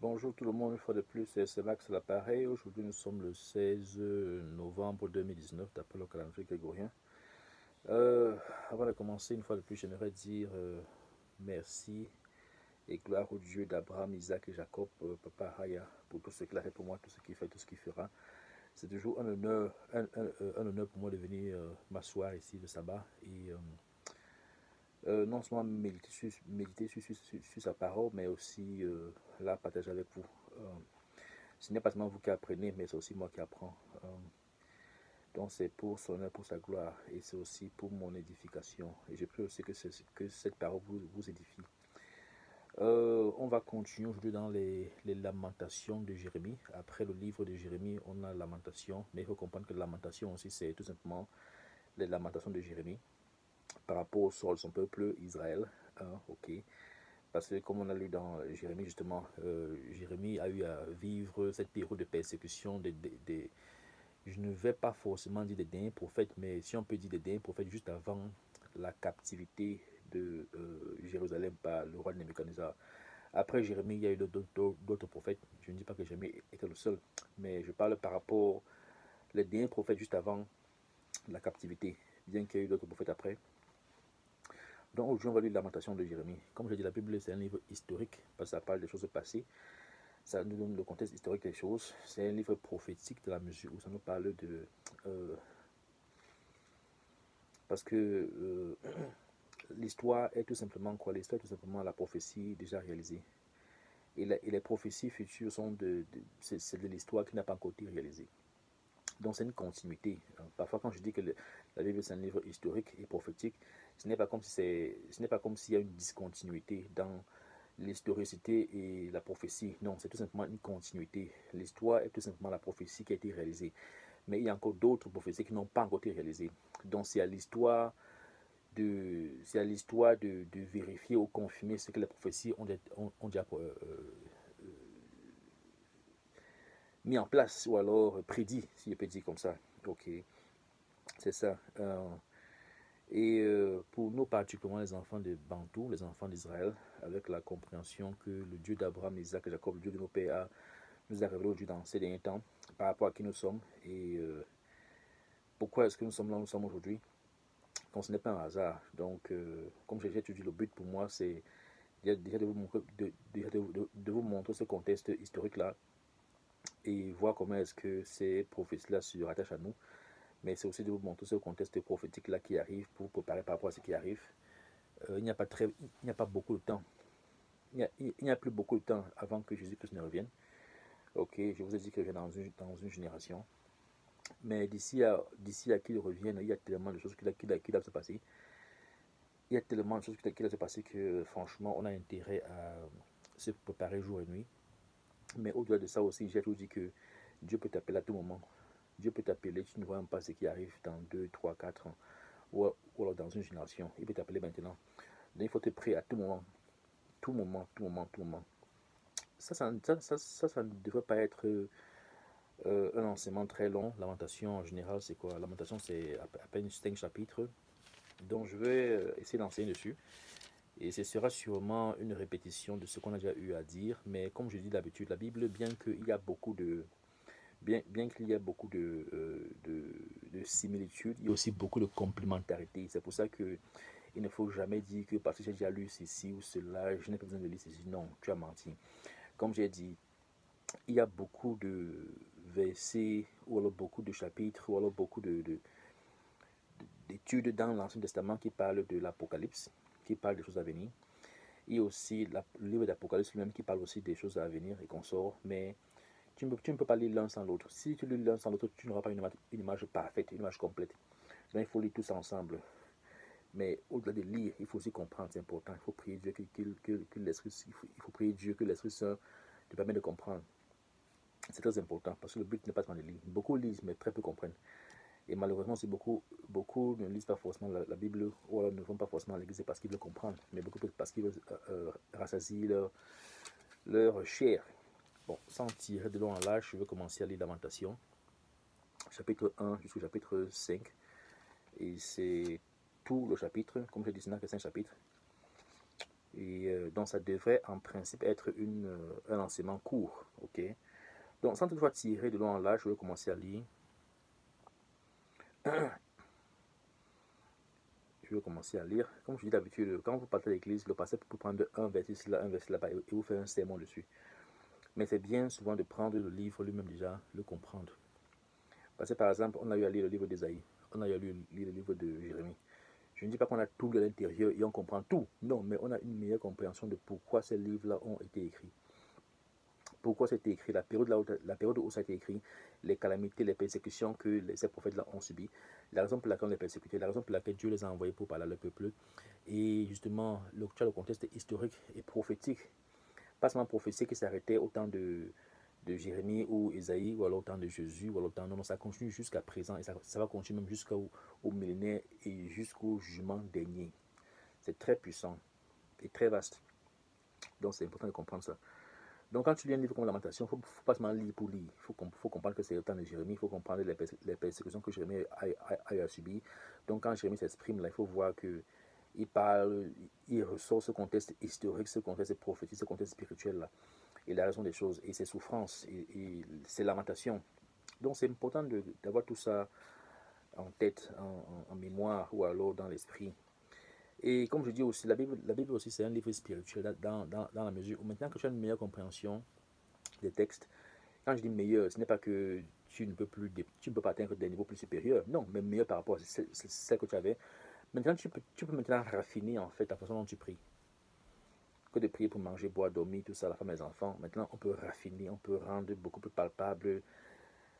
Bonjour tout le monde, une fois de plus, c'est Max à l'appareil. Aujourd'hui, nous sommes le 16 novembre 2019, d'après le calendrier grégorien. Euh, Avant de commencer, une fois de plus, j'aimerais dire merci et gloire au Dieu d'Abraham, Isaac et Jacob, Papa Haya, pour tout ce qu'il a fait pour moi, tout ce qu'il fait, tout ce qu'il fera. C'est toujours un honneur, un honneur pour moi de venir m'asseoir ici le sabbat et non seulement méditer sur sa parole, mais aussi la partager avec vous. Euh, Ce n'est pas seulement vous qui apprenez, mais c'est aussi moi qui apprends. Donc c'est pour son honneur, pour sa gloire, et c'est aussi pour mon édification. Et je prie aussi que cette parole vous édifie. On va continuer aujourd'hui dans les lamentations de Jérémie. Après le livre de Jérémie, on a lamentation, mais il faut comprendre que la lamentation aussi, c'est tout simplement les lamentations de Jérémie par rapport au sort de son peuple Israël. Ok. Parce que comme on a lu dans Jérémie, justement, Jérémie a eu à vivre cette période de persécution je ne vais pas forcément dire des derniers prophètes, mais si on peut dire des derniers prophètes juste avant la captivité de Jérusalem par le roi Nebuchadnezzar. Après Jérémie, il y a eu d'autres prophètes. Je ne dis pas que Jérémie était le seul, mais je parle par rapport les derniers prophètes juste avant la captivité, bien qu'il y ait eu d'autres prophètes après. Donc aujourd'hui, on va lire la lamentation de Jérémie. Comme je dis, la Bible, c'est un livre historique, parce que ça parle des choses passées. Ça nous donne le contexte historique des choses. C'est un livre prophétique de la mesure où ça nous parle de... parce que l'histoire est tout simplement quoi? L'histoire est tout simplement la prophétie déjà réalisée. Et les prophéties futures sont c'est de l'histoire qui n'a pas encore été réalisée. Donc c'est une continuité. Parfois quand je dis que la Bible c'est un livre historique et prophétique, ce n'est pas comme si ce n'est pas comme s'il y a une discontinuité dans l'historicité et la prophétie. Non, c'est tout simplement une continuité. L'histoire est tout simplement la prophétie qui a été réalisée. Mais il y a encore d'autres prophéties qui n'ont pas encore été réalisées. Donc c'est à l'histoire de vérifier ou confirmer ce que les prophéties ont déjà mis en place ou alors prédit, si je peux dire comme ça. Ok, c'est ça. Pour nous, particulièrement les enfants de Bantou, les enfants d'Israël, avec la compréhension que le Dieu d'Abraham, Isaac et Jacob, le Dieu de nos pères, nous a révélé aujourd'hui dans ces derniers temps, par rapport à qui nous sommes et pourquoi est-ce que nous sommes là où nous sommes aujourd'hui. Donc ce n'est pas un hasard. Donc, comme j'ai déjà dit, le but pour moi, c'est déjà de vous montrer ce contexte historique-là et voir comment est-ce que ces prophéties-là se rattachent à nous. Mais c'est aussi de vous montrer ce contexte prophétique-là qui arrive pour préparer par rapport à ce qui arrive. Il n'y a pas beaucoup de temps. Il n'y a plus beaucoup de temps avant que Jésus-Christ ne revienne. Ok, je vous ai dit qu'il revient dans une génération. Mais d'ici à qu'il revienne, il y a tellement de choses qui doivent se passer. Il y a tellement de choses qui doivent se passer que franchement, on a intérêt à se préparer jour et nuit. Mais au-delà de ça aussi, j'ai toujours dit que Dieu peut t'appeler à tout moment. Dieu peut t'appeler, tu ne vois même pas ce qui arrive dans 2, 3, 4 ans ou alors dans une génération. Il peut t'appeler maintenant. Donc il faut être prêt à tout moment. Tout moment, tout moment, tout moment. Ça ne devrait pas être un enseignement très long. Lamentation en général, c'est quoi? Lamentation, c'est à peine 5 chapitres. Donc je vais essayer d'enseigner dessus. Et ce sera sûrement une répétition de ce qu'on a déjà eu à dire. Mais comme je dis d'habitude, la Bible, bien qu'il y ait beaucoup de similitudes, il y a aussi beaucoup de complémentarité. C'est pour ça que il ne faut jamais dire que parce que j'ai déjà lu ceci ou cela, je n'ai pas besoin de lire ceci. Non, tu as menti. Comme j'ai dit, il y a beaucoup de versets, ou alors beaucoup de chapitres, ou alors beaucoup d'études dans l'Ancien Testament qui parlent de l'Apocalypse, qui parlent des choses à venir. Il y a aussi le livre d'Apocalypse lui-même qui parle aussi des choses à venir et qu'on sort, mais tu ne peux pas lire l'un sans l'autre. Si tu lis l'un sans l'autre, tu n'auras pas une image parfaite, une image complète. Donc il faut lire tout ça ensemble. Mais au-delà de lire, il faut aussi comprendre, c'est important. Il faut prier Dieu que l'Esprit, il faut prier Dieu que l'Esprit Saint te permette de comprendre. C'est très important parce que le but n'est pas de lire. Beaucoup lisent, mais très peu comprennent. Et malheureusement, si beaucoup ne lisent pas forcément la Bible ou alors ne vont pas forcément à l'église, c'est parce qu'ils veulent comprendre, mais beaucoup parce qu'ils veulent rassasier leur chair. Bon, sans tirer de long en large, je vais commencer à lire Lamentation, chapitre 1 jusqu'au chapitre 5. Et c'est tout le chapitre, comme je dis, ce n'est que 5 chapitres. Et donc, ça devrait en principe être un enseignement court. Ok. Donc, sans toutefois tirer de long en large, je vais commencer à lire. Je vais commencer à lire. Comme je dis d'habitude, quand vous partez à l'église, le pasteur peut prendre un verset là, un verset là-bas et vous faire un sermon dessus. Mais c'est bien souvent de prendre le livre lui-même déjà, le comprendre. Parce que par exemple, on a eu à lire le livre d'Ésaïe, on a eu à lire le livre de Jérémie. Je ne dis pas qu'on a tout lu à l'intérieur et on comprend tout. Non, mais on a une meilleure compréhension de pourquoi ces livres-là ont été écrits. Pourquoi c'était écrit, la période où ça a été écrit, les calamités, les persécutions que ces prophètes-là ont subies, la raison pour laquelle on les persécutait, la raison pour laquelle Dieu les a envoyés pour parler à le peuple. Et justement, tu as le contexte historique et prophétique. Pas seulement prophétique qui s'arrêtait au temps de Jérémie ou Isaïe, ou alors au temps de Jésus, ou alors au temps... Non, non, ça continue jusqu'à présent, et ça va continuer même jusqu'au millénaire et jusqu'au jugement dernier. C'est très puissant et très vaste. Donc c'est important de comprendre ça. Donc quand tu lis un livre comme Lamentation, il ne faut pas seulement lire pour lire. Il faut comprendre que c'est le temps de Jérémie, il faut comprendre les persécutions que Jérémie a subies. Donc quand Jérémie s'exprime, là, il faut voir que il parle, il ressort ce contexte historique, ce contexte prophétique, ce contexte spirituel là, et la raison des choses, et ses souffrances, et ses lamentations. Donc c'est important d'avoir tout ça en tête, en mémoire, ou alors dans l'esprit. Et comme je dis aussi, la Bible aussi c'est un livre spirituel dans la mesure où maintenant que tu as une meilleure compréhension des textes, quand je dis meilleur, ce n'est pas que tu ne peux pas atteindre des niveaux plus supérieurs, non, mais meilleur par rapport à celle que tu avais. Maintenant, tu peux maintenant raffiner en fait la façon dont tu pries. Que de prier pour manger, boire, dormir, tout ça, la femme et les enfants. Maintenant, on peut raffiner, on peut rendre beaucoup plus palpable.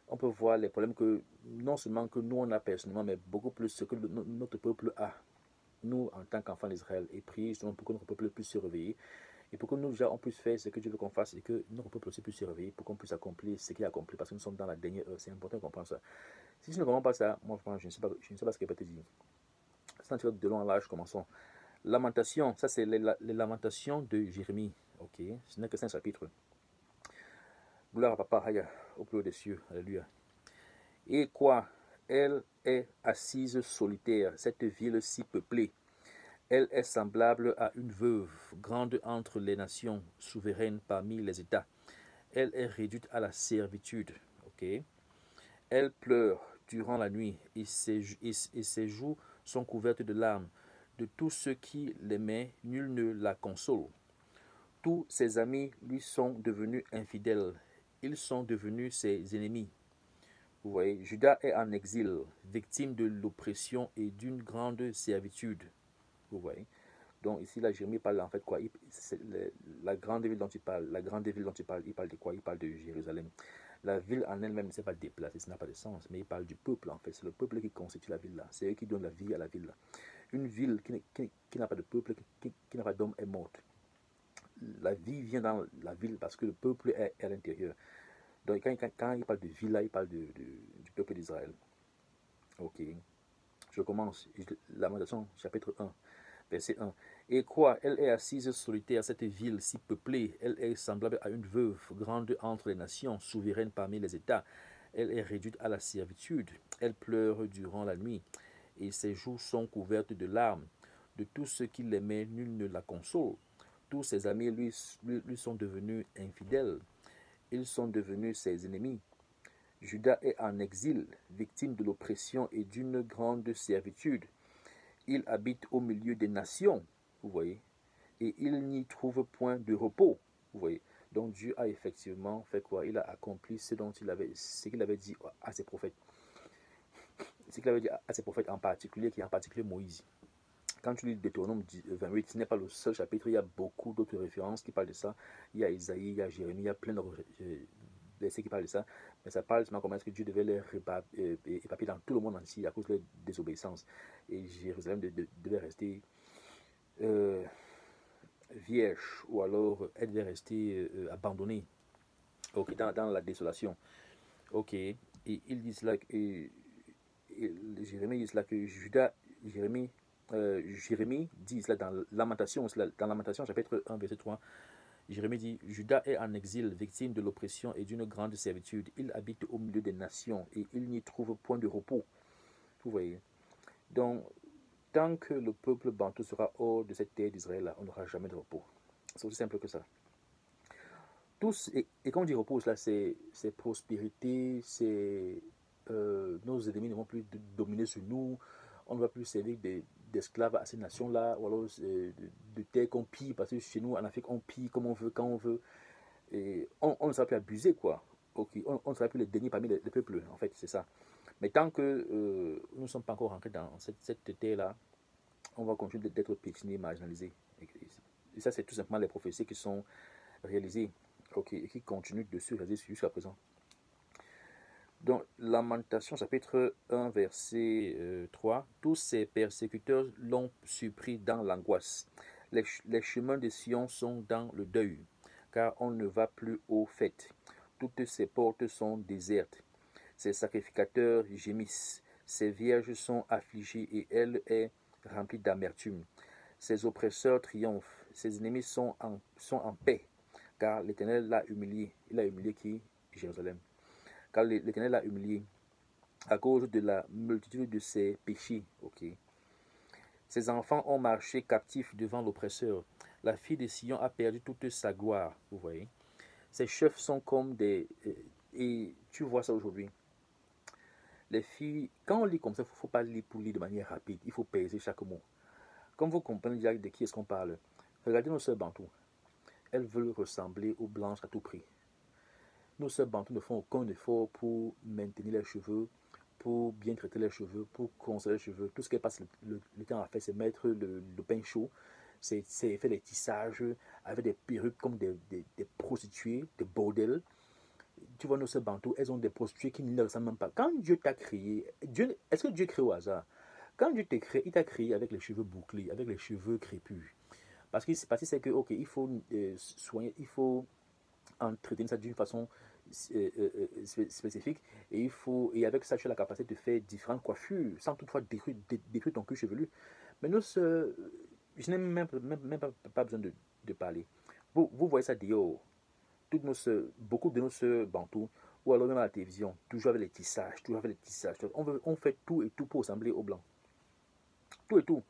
On peut voir les problèmes que, non seulement que nous on a personnellement, mais beaucoup plus ce que notre peuple a. Nous, en tant qu'enfants d'Israël, et prier justement pour que notre peuple puisse se réveiller. Et pour que nous, déjà, on puisse faire ce que Dieu veut qu'on fasse et que notre peuple aussi puisse se réveiller pour qu'on puisse accomplir ce qu'il a accompli parce que nous sommes dans la dernière heure. C'est important de comprendre ça. Si tu ne comprends pas ça, moi, je ne sais pas ce qu'il peut te dire. Sans tirer de long en large, commençons. Lamentation, ça c'est les lamentations de Jérémie. Ok, ce n'est que 5 chapitres. Gloire à Papa, Haya, au plus haut des cieux. Alléluia. Et quoi? Elle est assise solitaire, cette ville si peuplée. Elle est semblable à une veuve, grande entre les nations, souveraine parmi les États. Elle est réduite à la servitude. Okay? Elle pleure durant la nuit et ses joues sont couvertes de larmes. De tous ceux qui l'aimaient, nul ne la console. Tous ses amis lui sont devenus infidèles. Ils sont devenus ses ennemis. Vous voyez, Judas est en exil, victime de l'oppression et d'une grande servitude. Vous voyez. Donc ici, là, Jérémie parle en fait quoi? La grande ville dont il parle, il parle de quoi? Il parle de Jérusalem. La ville en elle-même ne s'est pas déplacée, ça n'a pas de sens, mais il parle du peuple en fait. C'est le peuple qui constitue la ville là. C'est eux qui donnent la vie à la ville là. Une ville qui n'a pas de peuple, qui n'a pas d'homme est morte. La vie vient dans la ville parce que le peuple est à l'intérieur. Donc quand il parle de ville là, il parle du peuple d'Israël. Ok. Je commence. Lamentation, chapitre 1. Verset 1. Et quoi? Elle est assise solitaire, cette ville si peuplée. Elle est semblable à une veuve, grande entre les nations, souveraine parmi les États. Elle est réduite à la servitude. Elle pleure durant la nuit, et ses joues sont couvertes de larmes. De tous ceux qui l'aimaient, nul ne la console. Tous ses amis lui sont devenus infidèles. Ils sont devenus ses ennemis. Judas est en exil, victime de l'oppression et d'une grande servitude. Il habite au milieu des nations, vous voyez, et il n'y trouve point de repos, vous voyez. Donc Dieu a effectivement fait quoi? Il a accompli ce qu'il avait dit à ses prophètes. Ce qu'il avait dit à ses prophètes en particulier, qui est en particulier Moïse. Quand tu lis Deutéronome 28, ce n'est pas le seul chapitre, il y a beaucoup d'autres références qui parlent de ça. Il y a Isaïe, il y a Jérémie, il y a plein de versets qui parlent de ça. Mais ça parle justement comment est-ce que Dieu devait les éparpiller dans tout le monde entier à cause de leur désobéissance. Et Jérusalem devait rester vierge, ou alors elle devait rester abandonnée, okay, dans la désolation. Ok, et ils disent là, Jérémie dit là que Jérémie dit là dans Lamentation chapitre 1 verset 3, Jérémie dit, Judas est en exil, victime de l'oppression et d'une grande servitude. Il habite au milieu des nations et il n'y trouve point de repos. Vous voyez. Donc tant que le peuple bantou sera hors de cette terre d'Israël, on n'aura jamais de repos. C'est aussi simple que ça. Tous, et quand on dit repos, là, c'est prospérité, c'est nos ennemis ne vont plus dominer sur nous, on ne va plus servir d'esclaves à ces nations-là, ou alors de terre qu'on pille, parce que chez nous, en Afrique, on pille comme on veut, quand on veut, et on ne sera plus abusé, quoi. Okay. On ne sera plus les derniers parmi les peuples, en fait, c'est ça. Mais tant que nous ne sommes pas encore rentrés dans cette terre-là, on va continuer d'être piétinés, marginalisés. Et ça, c'est tout simplement les prophéties qui sont réalisées, okay, et qui continuent de se réaliser jusqu'à présent. Donc, Lamentation, chapitre 1, verset 3. Tous ses persécuteurs l'ont surpris dans l'angoisse. Les chemins de Sion sont dans le deuil, car on ne va plus aux fêtes. Toutes ses portes sont désertes. Ses sacrificateurs gémissent. Ses vierges sont affligées et elle est remplie d'amertume. Ses oppresseurs triomphent. Ses ennemis sont en paix, car l'Éternel l'a humilié. Il a humilié qui? Jérusalem. Car l'Éternel l'a humilié à cause de la multitude de ses péchés. Okay. Ses enfants ont marché captifs devant l'oppresseur. La fille de Sion a perdu toute sa gloire. Vous voyez. Ses chefs sont comme des... Et tu vois ça aujourd'hui. Les filles, quand on lit comme ça, il ne faut pas lire pour lire de manière rapide. Il faut peser chaque mot. Comme vous comprenez déjà de qui est-ce qu'on parle. Regardez nos sœurs bantoues. Elles veulent ressembler aux blanches à tout prix. Nos sœurs bantoues ne font aucun effort pour maintenir leurs cheveux, pour bien traiter leurs cheveux, pour conserver leurs cheveux. Tout ce qu'elles passent le temps à faire, c'est mettre le pain chaud, c'est faire des tissages avec des perruques comme des prostituées, des bordels. Tu vois, nos sœurs bantoues, elles ont des prostituées qui ne le ressemblent même pas. Quand Dieu t'a créé, est-ce que Dieu crée au hasard? Quand Dieu t'a créé, il t'a créé avec les cheveux bouclés, avec les cheveux crépus. Parce que c'est que, ok, il faut soigner, il faut entretenir ça d'une façon spécifique et avec ça tu as la capacité de faire différentes coiffures sans toutefois détruire ton cuir chevelu. Mais nous, je n'ai même pas besoin de parler. Vous voyez ça dehors. Toutes nos soeurs, beaucoup de nos soeurs bantoues, ou alors même à la télévision, toujours avec les tissages, toujours avec les tissages. On fait tout et tout pour ressembler aux blancs. Tout et tout.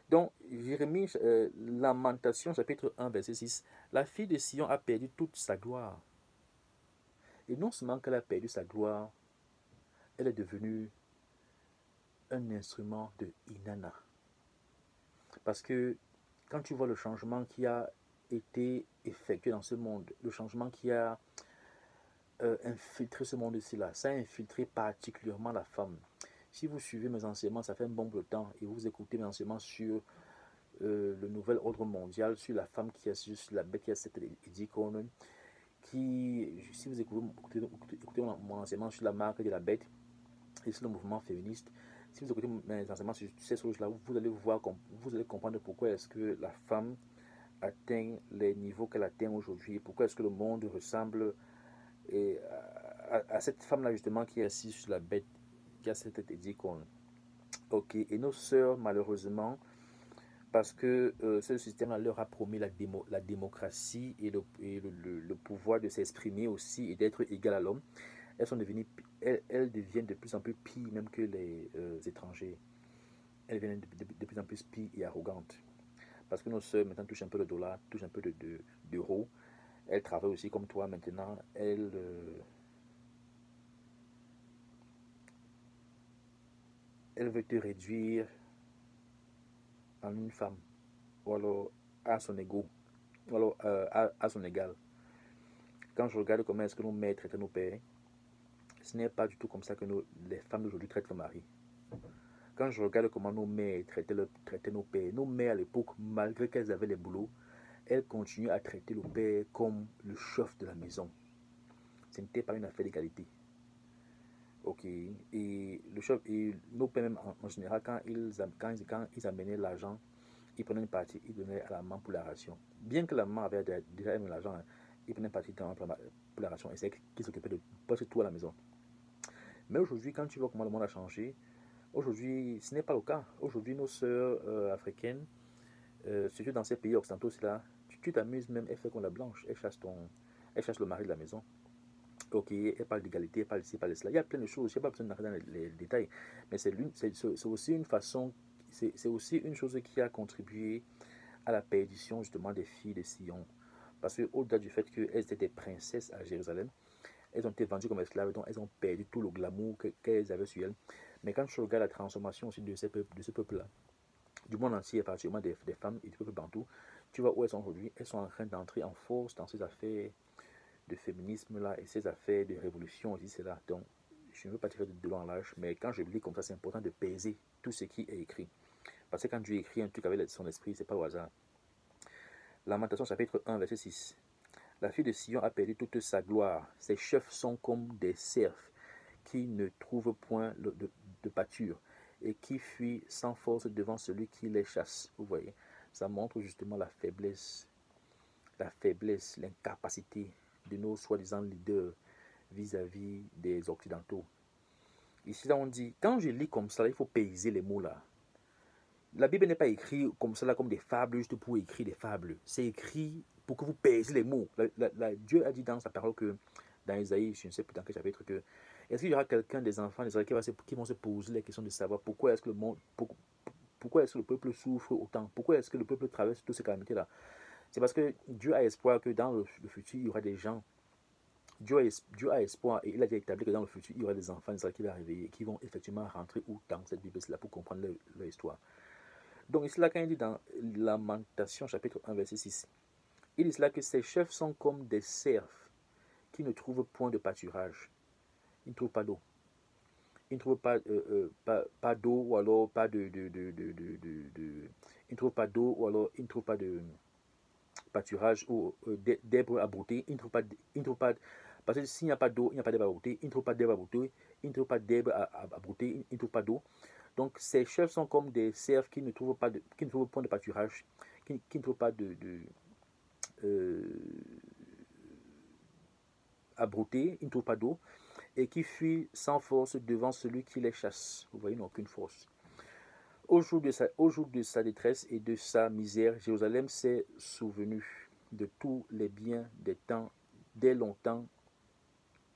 Donc, Jérémie, Lamentation, chapitre 1, verset 6. La fille de Sion a perdu toute sa gloire. Et non seulement qu'elle a perdu sa gloire, elle est devenue un instrument de Inanna. Parce que quand tu vois le changement qui a été effectué dans ce monde, le changement qui a infiltré ce monde-ci là, ça a infiltré particulièrement la femme. Si vous suivez mes enseignements, ça fait un bon bout de temps, et vous écoutez mes enseignements sur le nouvel ordre mondial, sur la femme qui est sur la bête, qui a cette icône, qui, si vous écoutez mon enseignement sur la marque de la bête et sur le mouvement féministe, si vous écoutez mes enseignements sur ces choses-là, vous allez voir, vous allez comprendre pourquoi est-ce que la femme atteint les niveaux qu'elle atteint aujourd'hui, pourquoi est-ce que le monde ressemble à cette femme-là justement qui est assise sur la bête, qui a cette tête icône. Ok, et nos sœurs, malheureusement, parce que ce système-là leur a promis la démocratie et le pouvoir de s'exprimer aussi et d'être égal à l'homme, elles deviennent de plus en plus pires même que les étrangers. Elles deviennent de plus en plus pires et arrogantes. Parce que nos sœurs maintenant touchent un peu le dollar, touchent un peu d'euros. Elles travaillent aussi comme toi maintenant. Elles veulent te réduire en une femme, ou alors à son ego, ou alors à son égal. Quand je regarde comment est-ce que nos mères traitent nos pères, ce n'est pas du tout comme ça que les femmes d'aujourd'hui traitent le mari. Quand je regarde comment nos mères traitaient nos mères à l'époque, malgré qu'elles avaient les boulots, elles continuaient à traiter le père comme le chef de la maison. Ce n'était pas une affaire d'égalité. Ok. Et le chef, et nos pères même en général, quand ils amenaient l'argent, ils prenaient une partie, ils donnaient à la maman pour la ration. Bien que la maman avait déjà aimé l'argent, ils prenaient une partie pour la ration et c'est qu'ils s'occupaient de presque tout à la maison. Mais aujourd'hui, quand tu vois comment le monde a changé, aujourd'hui, ce n'est pas le cas. Aujourd'hui, nos sœurs africaines, surtout dans ces pays occidentaux, là, tu t'amuses même, elle fait comme la blanche, elle chasse le mari de la maison. Ok, elle parle d'égalité, elle parle ici, elle parle de cela. Il y a plein de choses, je n'ai pas besoin d'entrer dans les détails, mais c'est aussi une façon c'est aussi une chose qui a contribué à la perdition justement des filles de Sion. Parce qu'au-delà du fait qu'elles étaient des princesses à Jérusalem, elles ont été vendues comme esclaves, donc elles ont perdu tout le glamour qu'elles avaient sur elles. Mais quand tu regardes la transformation aussi de ce peuple-là, du monde entier, particulièrement des femmes et du peuple bantou, tu vois où elles sont aujourd'hui. Elles sont en train d'entrer en force dans ces affaires de féminisme là et ces affaires de révolution aussi, c'est là. Donc, je ne veux pas tirer de long en large, mais quand je lis comme ça, c'est important de peser tout ce qui est écrit. Parce que quand Dieu écrit un truc avec son esprit, c'est pas au hasard. Lamentation chapitre 1, verset 6. La fille de Sion a perdu toute sa gloire. Ses chefs sont comme des cerfs qui ne trouvent point de pâture et qui fuient sans force devant celui qui les chasse. Vous voyez, ça montre justement la faiblesse, l'incapacité de nos soi-disant leaders vis-à-vis des Occidentaux. Ici, là, on dit, quand je lis comme ça, il faut peser les mots là. La Bible n'est pas écrite comme ça, là, comme des fables, juste pour écrire des fables. C'est écrit pour que vous pesez les mots. Dieu a dit dans sa parole que, dans Isaïe, je ne sais plus dans quel chapitre, que est-ce qu'il y aura quelqu'un des enfants d'Israël qui vont se poser la question de savoir pourquoi est-ce que le monde, pourquoi est-ce que le peuple souffre autant, pourquoi est-ce que le peuple traverse toutes ces calamités-là. C'est parce que Dieu a espoir que dans le futur, il y aura des gens. Dieu a espoir et il a déjà établi que dans le futur, il y aura des enfants d'Israël qui vont arriver et qui vont effectivement rentrer où dans cette Bible-là pour comprendre leur histoire. Donc, ici, là, quand il dit dans Lamentation, chapitre 1, verset 6, il dit là que ces chefs sont comme des cerfs qui ne trouvent point de pâturage. Ils ne trouvent pas d'eau. Ils ne trouvent pas d'eau ou alors pas ils ne trouvent pas d'eau ou alors ils ne trouvent pas de pâturage ou d'herbe à brouter. Ils ne trouvent pas, parce que s'il n'y a pas d'eau, il n'y a pas d'herbe à brouter. Ils ne trouvent pas d'herbe à brouter. Ils ne trouvent pas d'herbe à brouter. Ils ne trouvent pas d'eau. Donc, ces chefs sont comme des cerfs qui ne trouvent point de pâturage, qui ne trouvent pas à brouter, ils ne trouvent pas d'eau, et qui fuient sans force devant celui qui les chasse. Vous voyez, ils n'ont aucune force. Au jour de sa détresse et de sa misère, Jérusalem s'est souvenu de tous les biens des temps, dès longtemps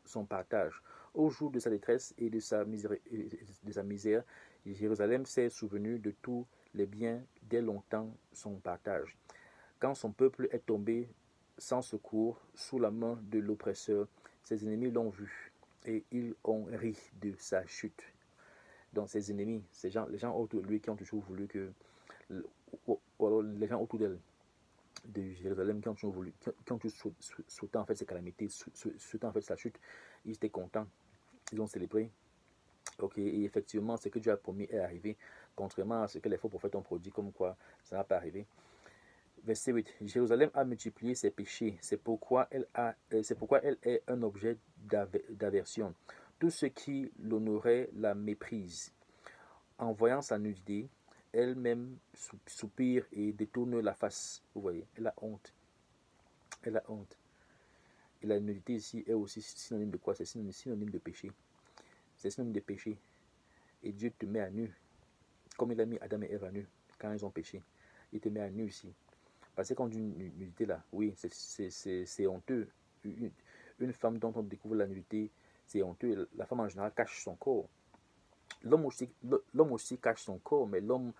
son partage. Au jour de sa détresse et de sa misère, Jérusalem s'est souvenu de tous les biens dès longtemps son partage. Quand son peuple est tombé sans secours sous la main de l'oppresseur, ses ennemis l'ont vu et ils ont ri de sa chute. Donc ses ennemis, les gens autour de lui qui ont toujours voulu que, ou alors les gens autour d'elle, de Jérusalem qui ont toujours voulu, qui ont toujours sauté en fait ses calamités, sauté en fait sa chute, ils étaient contents, ils ont célébré. Ok, et effectivement, ce que Dieu a promis est arrivé, contrairement à ce que les faux prophètes ont produit, comme quoi ça n'a pas arrivé. Verset 8. Jérusalem a multiplié ses péchés, c'est pourquoi elle est un objet d'aversion. Tout ce qui l'honorait la méprise. En voyant sa nudité, elle-même soupire et détourne la face. Vous voyez, elle a honte. Elle a honte. Et la nudité ici est aussi synonyme de quoi? C'est synonyme de péché. C'est synonyme de péché. Et Dieu te met à nu. Comme il a mis Adam et Ève à nu quand ils ont péché. Il te met à nu ici. Parce que quand on dit nudité là, oui, c'est honteux. Une femme dont on découvre la nudité, c'est honteux. La femme en général cache son corps. L'homme aussi cache son corps, mais l'homme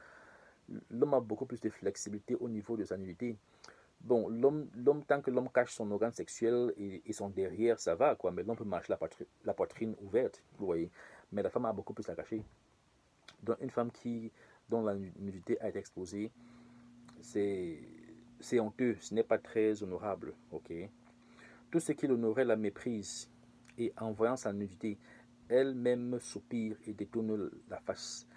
a beaucoup plus de flexibilité au niveau de sa nudité. Bon, tant que l'homme cache son organe sexuel et son derrière, ça va, quoi. Mais l'homme peut marcher la poitrine ouverte, vous voyez. Mais la femme a beaucoup plus à cacher. Donc, une femme dont la nudité a été exposée, c'est honteux, ce n'est pas très honorable, ok. Tout ce qui l'honorait la méprise, et en voyant sa nudité, elle-même soupire et détourne la face.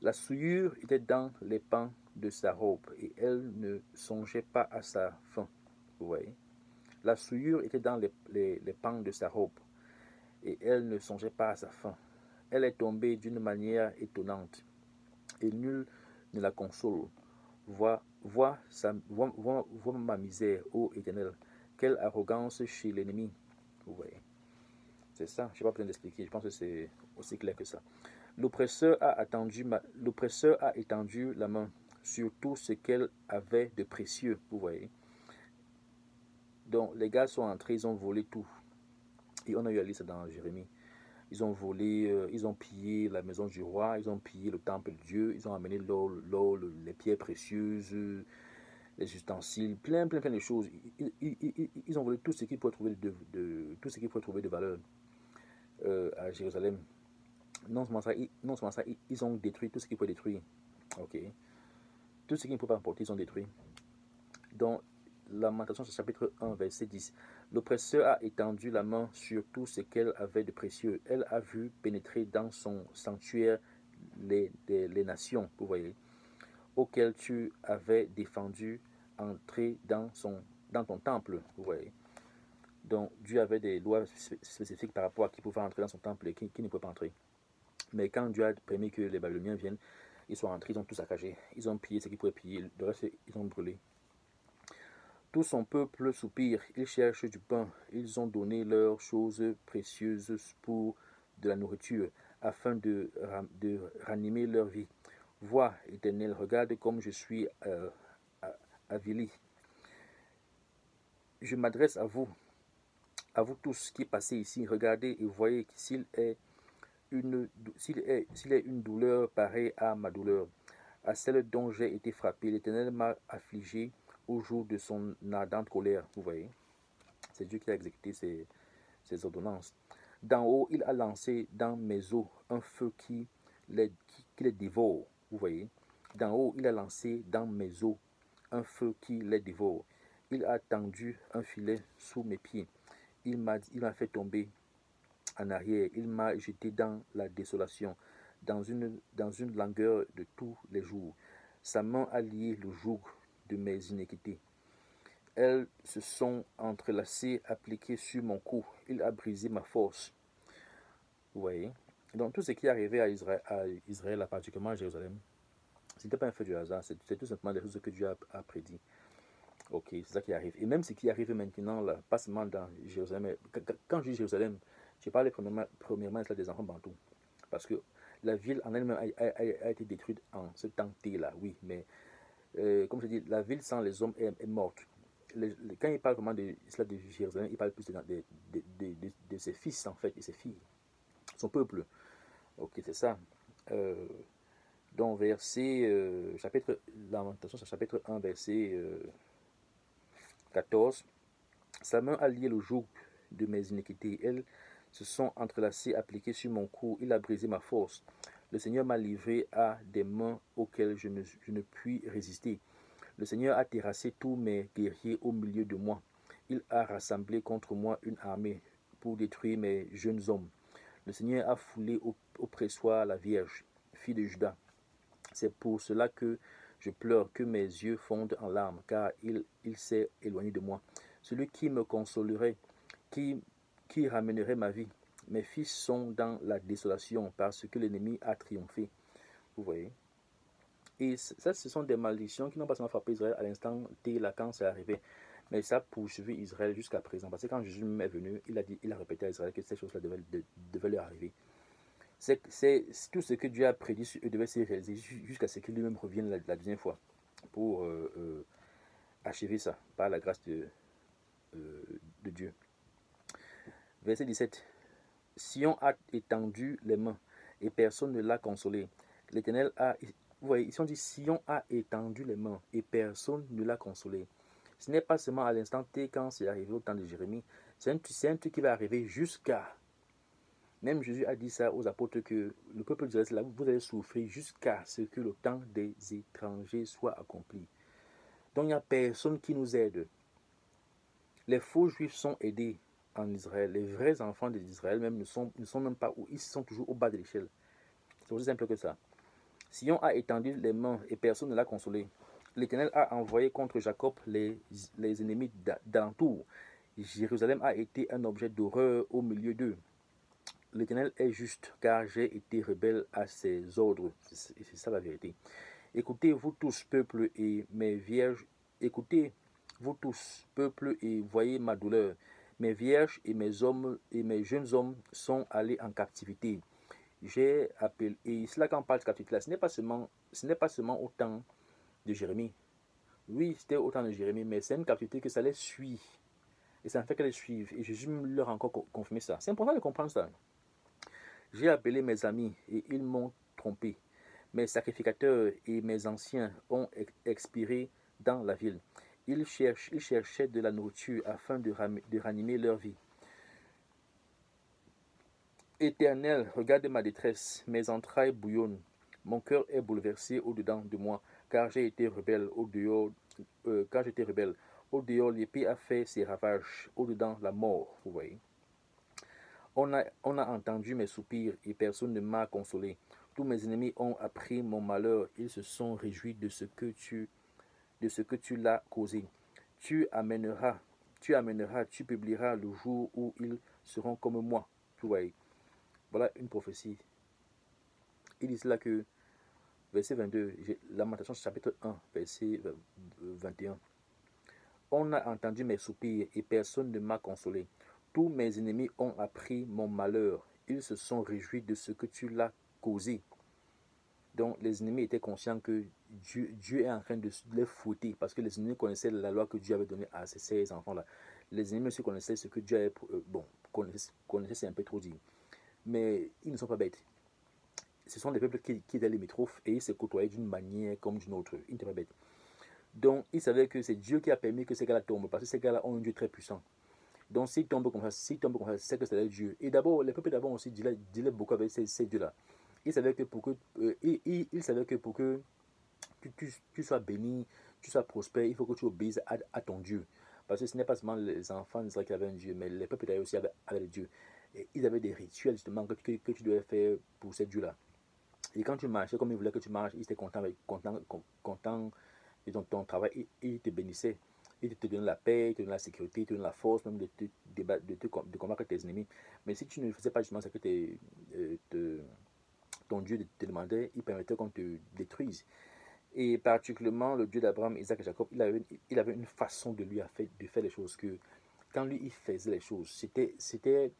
La souillure était dans les pans de sa robe, et elle ne songeait pas à sa fin. Vous voyez? La souillure était dans les pans de sa robe, et elle ne songeait pas à sa fin. Elle est tombée d'une manière étonnante, et nul ne la console. Vois ma misère, ô Éternel. Quelle arrogance chez l'ennemi. Vous voyez? C'est ça, je n'ai pas besoin d'expliquer, je pense que c'est aussi clair que ça. L'oppresseur a étendu la main sur tout ce qu'elle avait de précieux, vous voyez. Donc les gars sont entrés, ils ont volé tout. Et on a eu à lire ça dans Jérémie. Ils ont volé, ils ont pillé la maison du roi, ils ont pillé le temple de Dieu, ils ont amené l'or, les pierres précieuses, les ustensiles, plein de choses. Ils ont volé tout ce qu'ils pouvaient trouver tout ce qu'ils pouvaient trouver de valeur à Jérusalem. Non seulement ça, ils ont détruit tout ce qu'ils pouvaient détruire. Ok. Tout ce qu'ils ne pouvaient pas emporter, ils ont détruit. Dans Lamentation, chapitre 1, verset 10. L'oppresseur a étendu la main sur tout ce qu'elle avait de précieux. Elle a vu pénétrer dans son sanctuaire les nations, vous voyez, auxquelles tu avais défendu entrer dans ton temple, vous voyez. Donc, Dieu avait des lois spécifiques par rapport à qui pouvait entrer dans son temple et qui ne pouvait pas entrer. Mais quand Dieu a permis que les Babyloniens viennent, ils sont entrés, ils ont tout saccagé. Ils ont pillé ce qu'ils pouvaient piller. Le reste, ils ont brûlé. Tout son peuple soupire. Ils cherchent du pain. Ils ont donné leurs choses précieuses pour de la nourriture, afin de ranimer leur vie. Vois, Éternel, regarde comme je suis avili. Je m'adresse à vous tous qui passez ici. Regardez et voyez s'il est une douleur pareille à ma douleur, à celle dont j'ai été frappé. L'Éternel m'a affligé au jour de son ardente colère. Vous voyez, c'est Dieu qui a exécuté ces ordonnances. D'en haut, il a lancé dans mes os un feu qui les dévore. Vous voyez, d'en haut, il a lancé dans mes os un feu qui les dévore. Il a tendu un filet sous mes pieds. Il m'a fait tomber en arrière. Il m'a jeté dans la désolation, dans une langueur de tous les jours. Sa main a lié le joug de mes iniquités. Elles se sont entrelacées, appliquées sur mon cou. Il a brisé ma force. Vous voyez. Donc tout ce qui est arrivé à Israël, particulièrement à Jérusalem, ce n'était pas un fait du hasard, c'est tout simplement des choses que Dieu a prédit. Ok, c'est ça qui arrive. Et même ce qui arrive maintenant, là, pas seulement dans Jérusalem, mais quand je dis Jérusalem, je parle premièrement des enfants bantous. Parce que la ville en elle-même a été détruite en ce temps T-là, oui, mais comme je dis, la ville sans les hommes est morte. Quand il parle vraiment de Jérusalem, il parle plus de ses fils, en fait, et ses filles, son peuple. Ok, c'est ça. Donc, chapitre Lamentation, chapitre 1, verset 14. Sa main a lié le joug de mes iniquités. Elles se sont entrelacées, appliquées sur mon cou. Il a brisé ma force. Le Seigneur m'a livré à des mains auxquelles je ne puis résister. Le Seigneur a terrassé tous mes guerriers au milieu de moi. Il a rassemblé contre moi une armée pour détruire mes jeunes hommes. Le Seigneur a foulé au pressoir la Vierge, fille de Juda. C'est pour cela que je pleure, que mes yeux fondent en larmes, car il s'est éloigné de moi. Celui qui me consolerait, qui ramènerait ma vie. Mes fils sont dans la désolation parce que l'ennemi a triomphé. Vous voyez. Et ça, ce sont des malédictions qui n'ont pas seulement frappé Israël à l'instant T, là, quand c'est arrivé, mais ça a poursuivi Israël jusqu'à présent. Parce que quand Jésus est venu, il a répété à Israël que ces choses-là devaient leur arriver. C'est tout ce que Dieu a prédit sur eux devait se réaliser jusqu'à ce qu'il lui-même revienne la deuxième fois pour achever ça par la grâce de Dieu. Verset 17. Sion a étendu les mains et personne ne l'a consolé. L'Éternel a... Vous voyez, ici on dit Sion a étendu les mains et personne ne l'a consolé. Ce n'est pas seulement à l'instant T quand c'est arrivé au temps de Jérémie. C'est un truc qui va arriver jusqu'à... Même Jésus a dit ça aux apôtres que le peuple d'Israël, là, vous allez souffrir jusqu'à ce que le temps des étrangers soit accompli. Donc il n'y a personne qui nous aide. Les faux juifs sont aidés en Israël. Les vrais enfants d'Israël même ne sont même pas où, ils sont toujours au bas de l'échelle. C'est aussi simple que ça. Sion a étendu les mains et personne ne l'a consolé. L'Éternel a envoyé contre Jacob les ennemis d'alentour. Jérusalem a été un objet d'horreur au milieu d'eux. L'Éternel est juste, car j'ai été rebelle à ses ordres. C'est ça la vérité. Écoutez, vous tous, peuple et mes vierges, écoutez, vous tous, peuple, et voyez ma douleur. Mes vierges et mes hommes et mes jeunes hommes sont allés en captivité. J'ai appelé, et c'est là qu'on parle de captivité, là, ce n'est pas seulement au temps de Jérémie. Oui, c'était au temps de Jérémie, mais c'est une captivité que ça les suit. Et ça en fait qu'elles les suivent. Et Jésus leur a encore confirmé ça. C'est important de comprendre ça. J'ai appelé mes amis et ils m'ont trompé. Mes sacrificateurs et mes anciens ont expiré dans la ville. Ils cherchaient de la nourriture afin de ranimer leur vie. Éternel, regarde ma détresse, mes entrailles bouillonnent. Mon cœur est bouleversé au-dedans de moi, car j'ai été rebelle car j'étais rebelle. Au-dehors, l'épée a fait ses ravages. Au-dedans, la mort, vous voyez. On a entendu mes soupirs et personne ne m'a consolé. Tous mes ennemis ont appris mon malheur. Ils se sont réjouis de ce que tu l'as causé. Tu amèneras, tu publieras le jour où ils seront comme moi. Vous voyez. Voilà une prophétie. Il dit là que, verset 22, Lamentation chapitre 1, verset 21. On a entendu mes soupirs et personne ne m'a consolé. Tous mes ennemis ont appris mon malheur. Ils se sont réjouis de ce que tu l'as causé. Donc les ennemis étaient conscients que Dieu est en train de les fouetter parce que les ennemis connaissaient la loi que Dieu avait donnée à ces enfants-là. Les ennemis aussi connaissaient ce que Dieu avait... connaissaient c'est un peu trop dit. Mais ils ne sont pas bêtes. Ce sont des peuples qui étaient limitrophes et ils se côtoyaient d'une manière comme d'une autre. Ils n'étaient pas bêtes. Donc ils savaient que c'est Dieu qui a permis que ces gars-là tombent parce que ces gars-là ont un Dieu très puissant. Donc s'ils tombent comme ça, c'est que c'est Dieu. Et d'abord, les peuples d'avant aussi dealaient beaucoup avec ces dieux-là. Ils savaient que pour que, tu sois béni, tu sois prospère, il faut que tu obéisses à ton Dieu. Parce que ce n'est pas seulement les enfants d'Israël qui avaient un Dieu, mais les peuples d'Israël aussi avaient des dieux. Et ils avaient des rituels justement que tu devais faire pour ces dieux-là. Et quand tu marchais comme ils voulaient que tu marches, ils étaient contents de ton travail et ils te bénissaient. Ils te donnaient la paix, ils te donnaient la sécurité, ils te donnaient la force même de combattre tes ennemis. Mais si tu ne faisais pas justement ce que ton Dieu te demandait, il permettait qu'on te détruise. Et particulièrement le Dieu d'Abraham, Isaac et Jacob, il avait une façon de faire les choses que quand lui il faisait les choses, c'était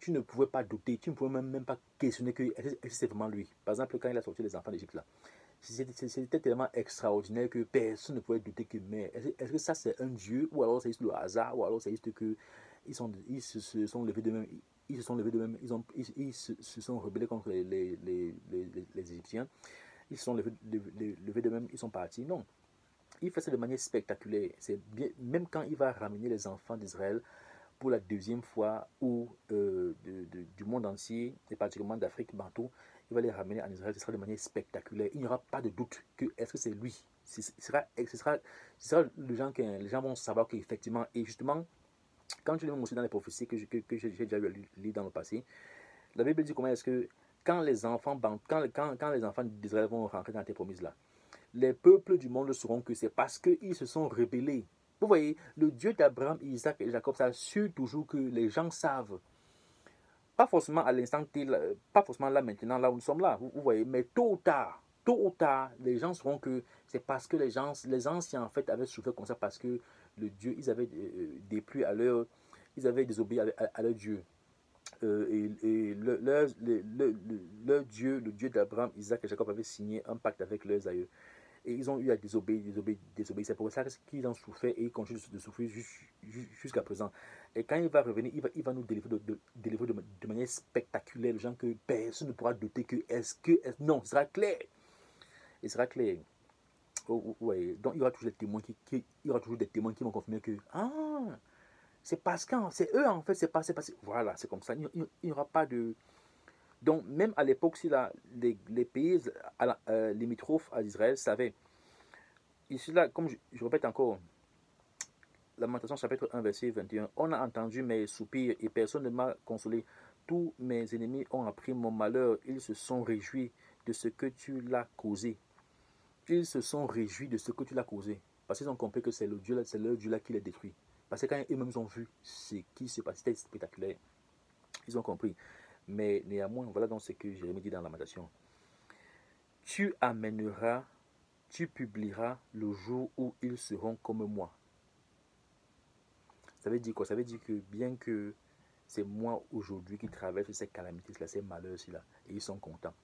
tu ne pouvais pas douter, tu ne pouvais même pas questionner que est-ce que c'est vraiment lui. Par exemple, quand il a sorti les enfants d'Égypte là, c'était tellement extraordinaire que personne ne pouvait douter que mais est-ce que ça c'est un Dieu ou alors c'est juste le hasard ou alors c'est juste que ils se sont levés de même, ils se sont rebellés contre les Égyptiens, ils se sont levés de même, ils sont partis. Non, il fait ça de manière spectaculaire. C'est bien, même quand il va ramener les enfants d'Israël pour la deuxième fois ou du monde entier, et particulièrement d'Afrique, partout, il va les ramener en Israël, ce sera de manière spectaculaire. Il n'y aura pas de doute que est-ce que c'est lui. Ce sera les gens vont savoir qu'effectivement, et justement, quand tu lis aussi dans les prophéties que j'ai déjà lu dans le passé, la Bible dit comment est-ce que quand les enfants d'Israël vont rentrer dans tes promesses là, les peuples du monde sauront que c'est parce qu'ils se sont rebellés. Vous voyez, le Dieu d'Abraham, Isaac et Jacob, ça assure toujours que les gens savent. Pas forcément à l'instant T, pas forcément là maintenant, là où nous sommes là, vous voyez, mais tôt ou tard, les gens sauront que c'est parce que les anciens en fait avaient souffert comme ça parce que le Dieu, ils avaient déplu ils avaient désobéi à leur Dieu. Leur Dieu, le Dieu d'Abraham, Isaac et Jacob avait signé un pacte avec leurs aïeux. Et ils ont eu à désobéir. C'est pour ça qu'ils ont souffert et ils continuent de souffrir jusqu'à présent. Et quand il va revenir, il va nous délivrer de manière spectaculaire, les gens que personne ne pourra douter que non, ce sera clair. Il sera clair. Ouais. Donc il y aura toujours des témoins qui vont confirmer que c'est parce que c'est eux en fait, c'est pas voilà, c'est comme ça. Il n'y aura pas de. Donc même à l'époque, si les pays limitrophes à Israël savaient. Ici, là, comme je répète encore, Lamentation chapitre 1, verset 21, on a entendu mes soupirs et personne ne m'a consolé. Tous mes ennemis ont appris mon malheur. Ils se sont réjouis de ce que tu l'as causé. Ils se sont réjouis de ce que tu l'as causé. Parce qu'ils ont compris que c'est leur Dieu là qui les détruit. Parce que quand eux-mêmes ont vu ce qui se passait, c'était spectaculaire. Ils ont compris. Mais néanmoins, voilà donc ce que Jérémie dit dans Lamentation. Tu amèneras, tu publieras le jour où ils seront comme moi. Ça veut dire quoi? Ça veut dire que bien que c'est moi aujourd'hui qui traverse ces calamités-là, ces malheurs-là, et ils sont contents.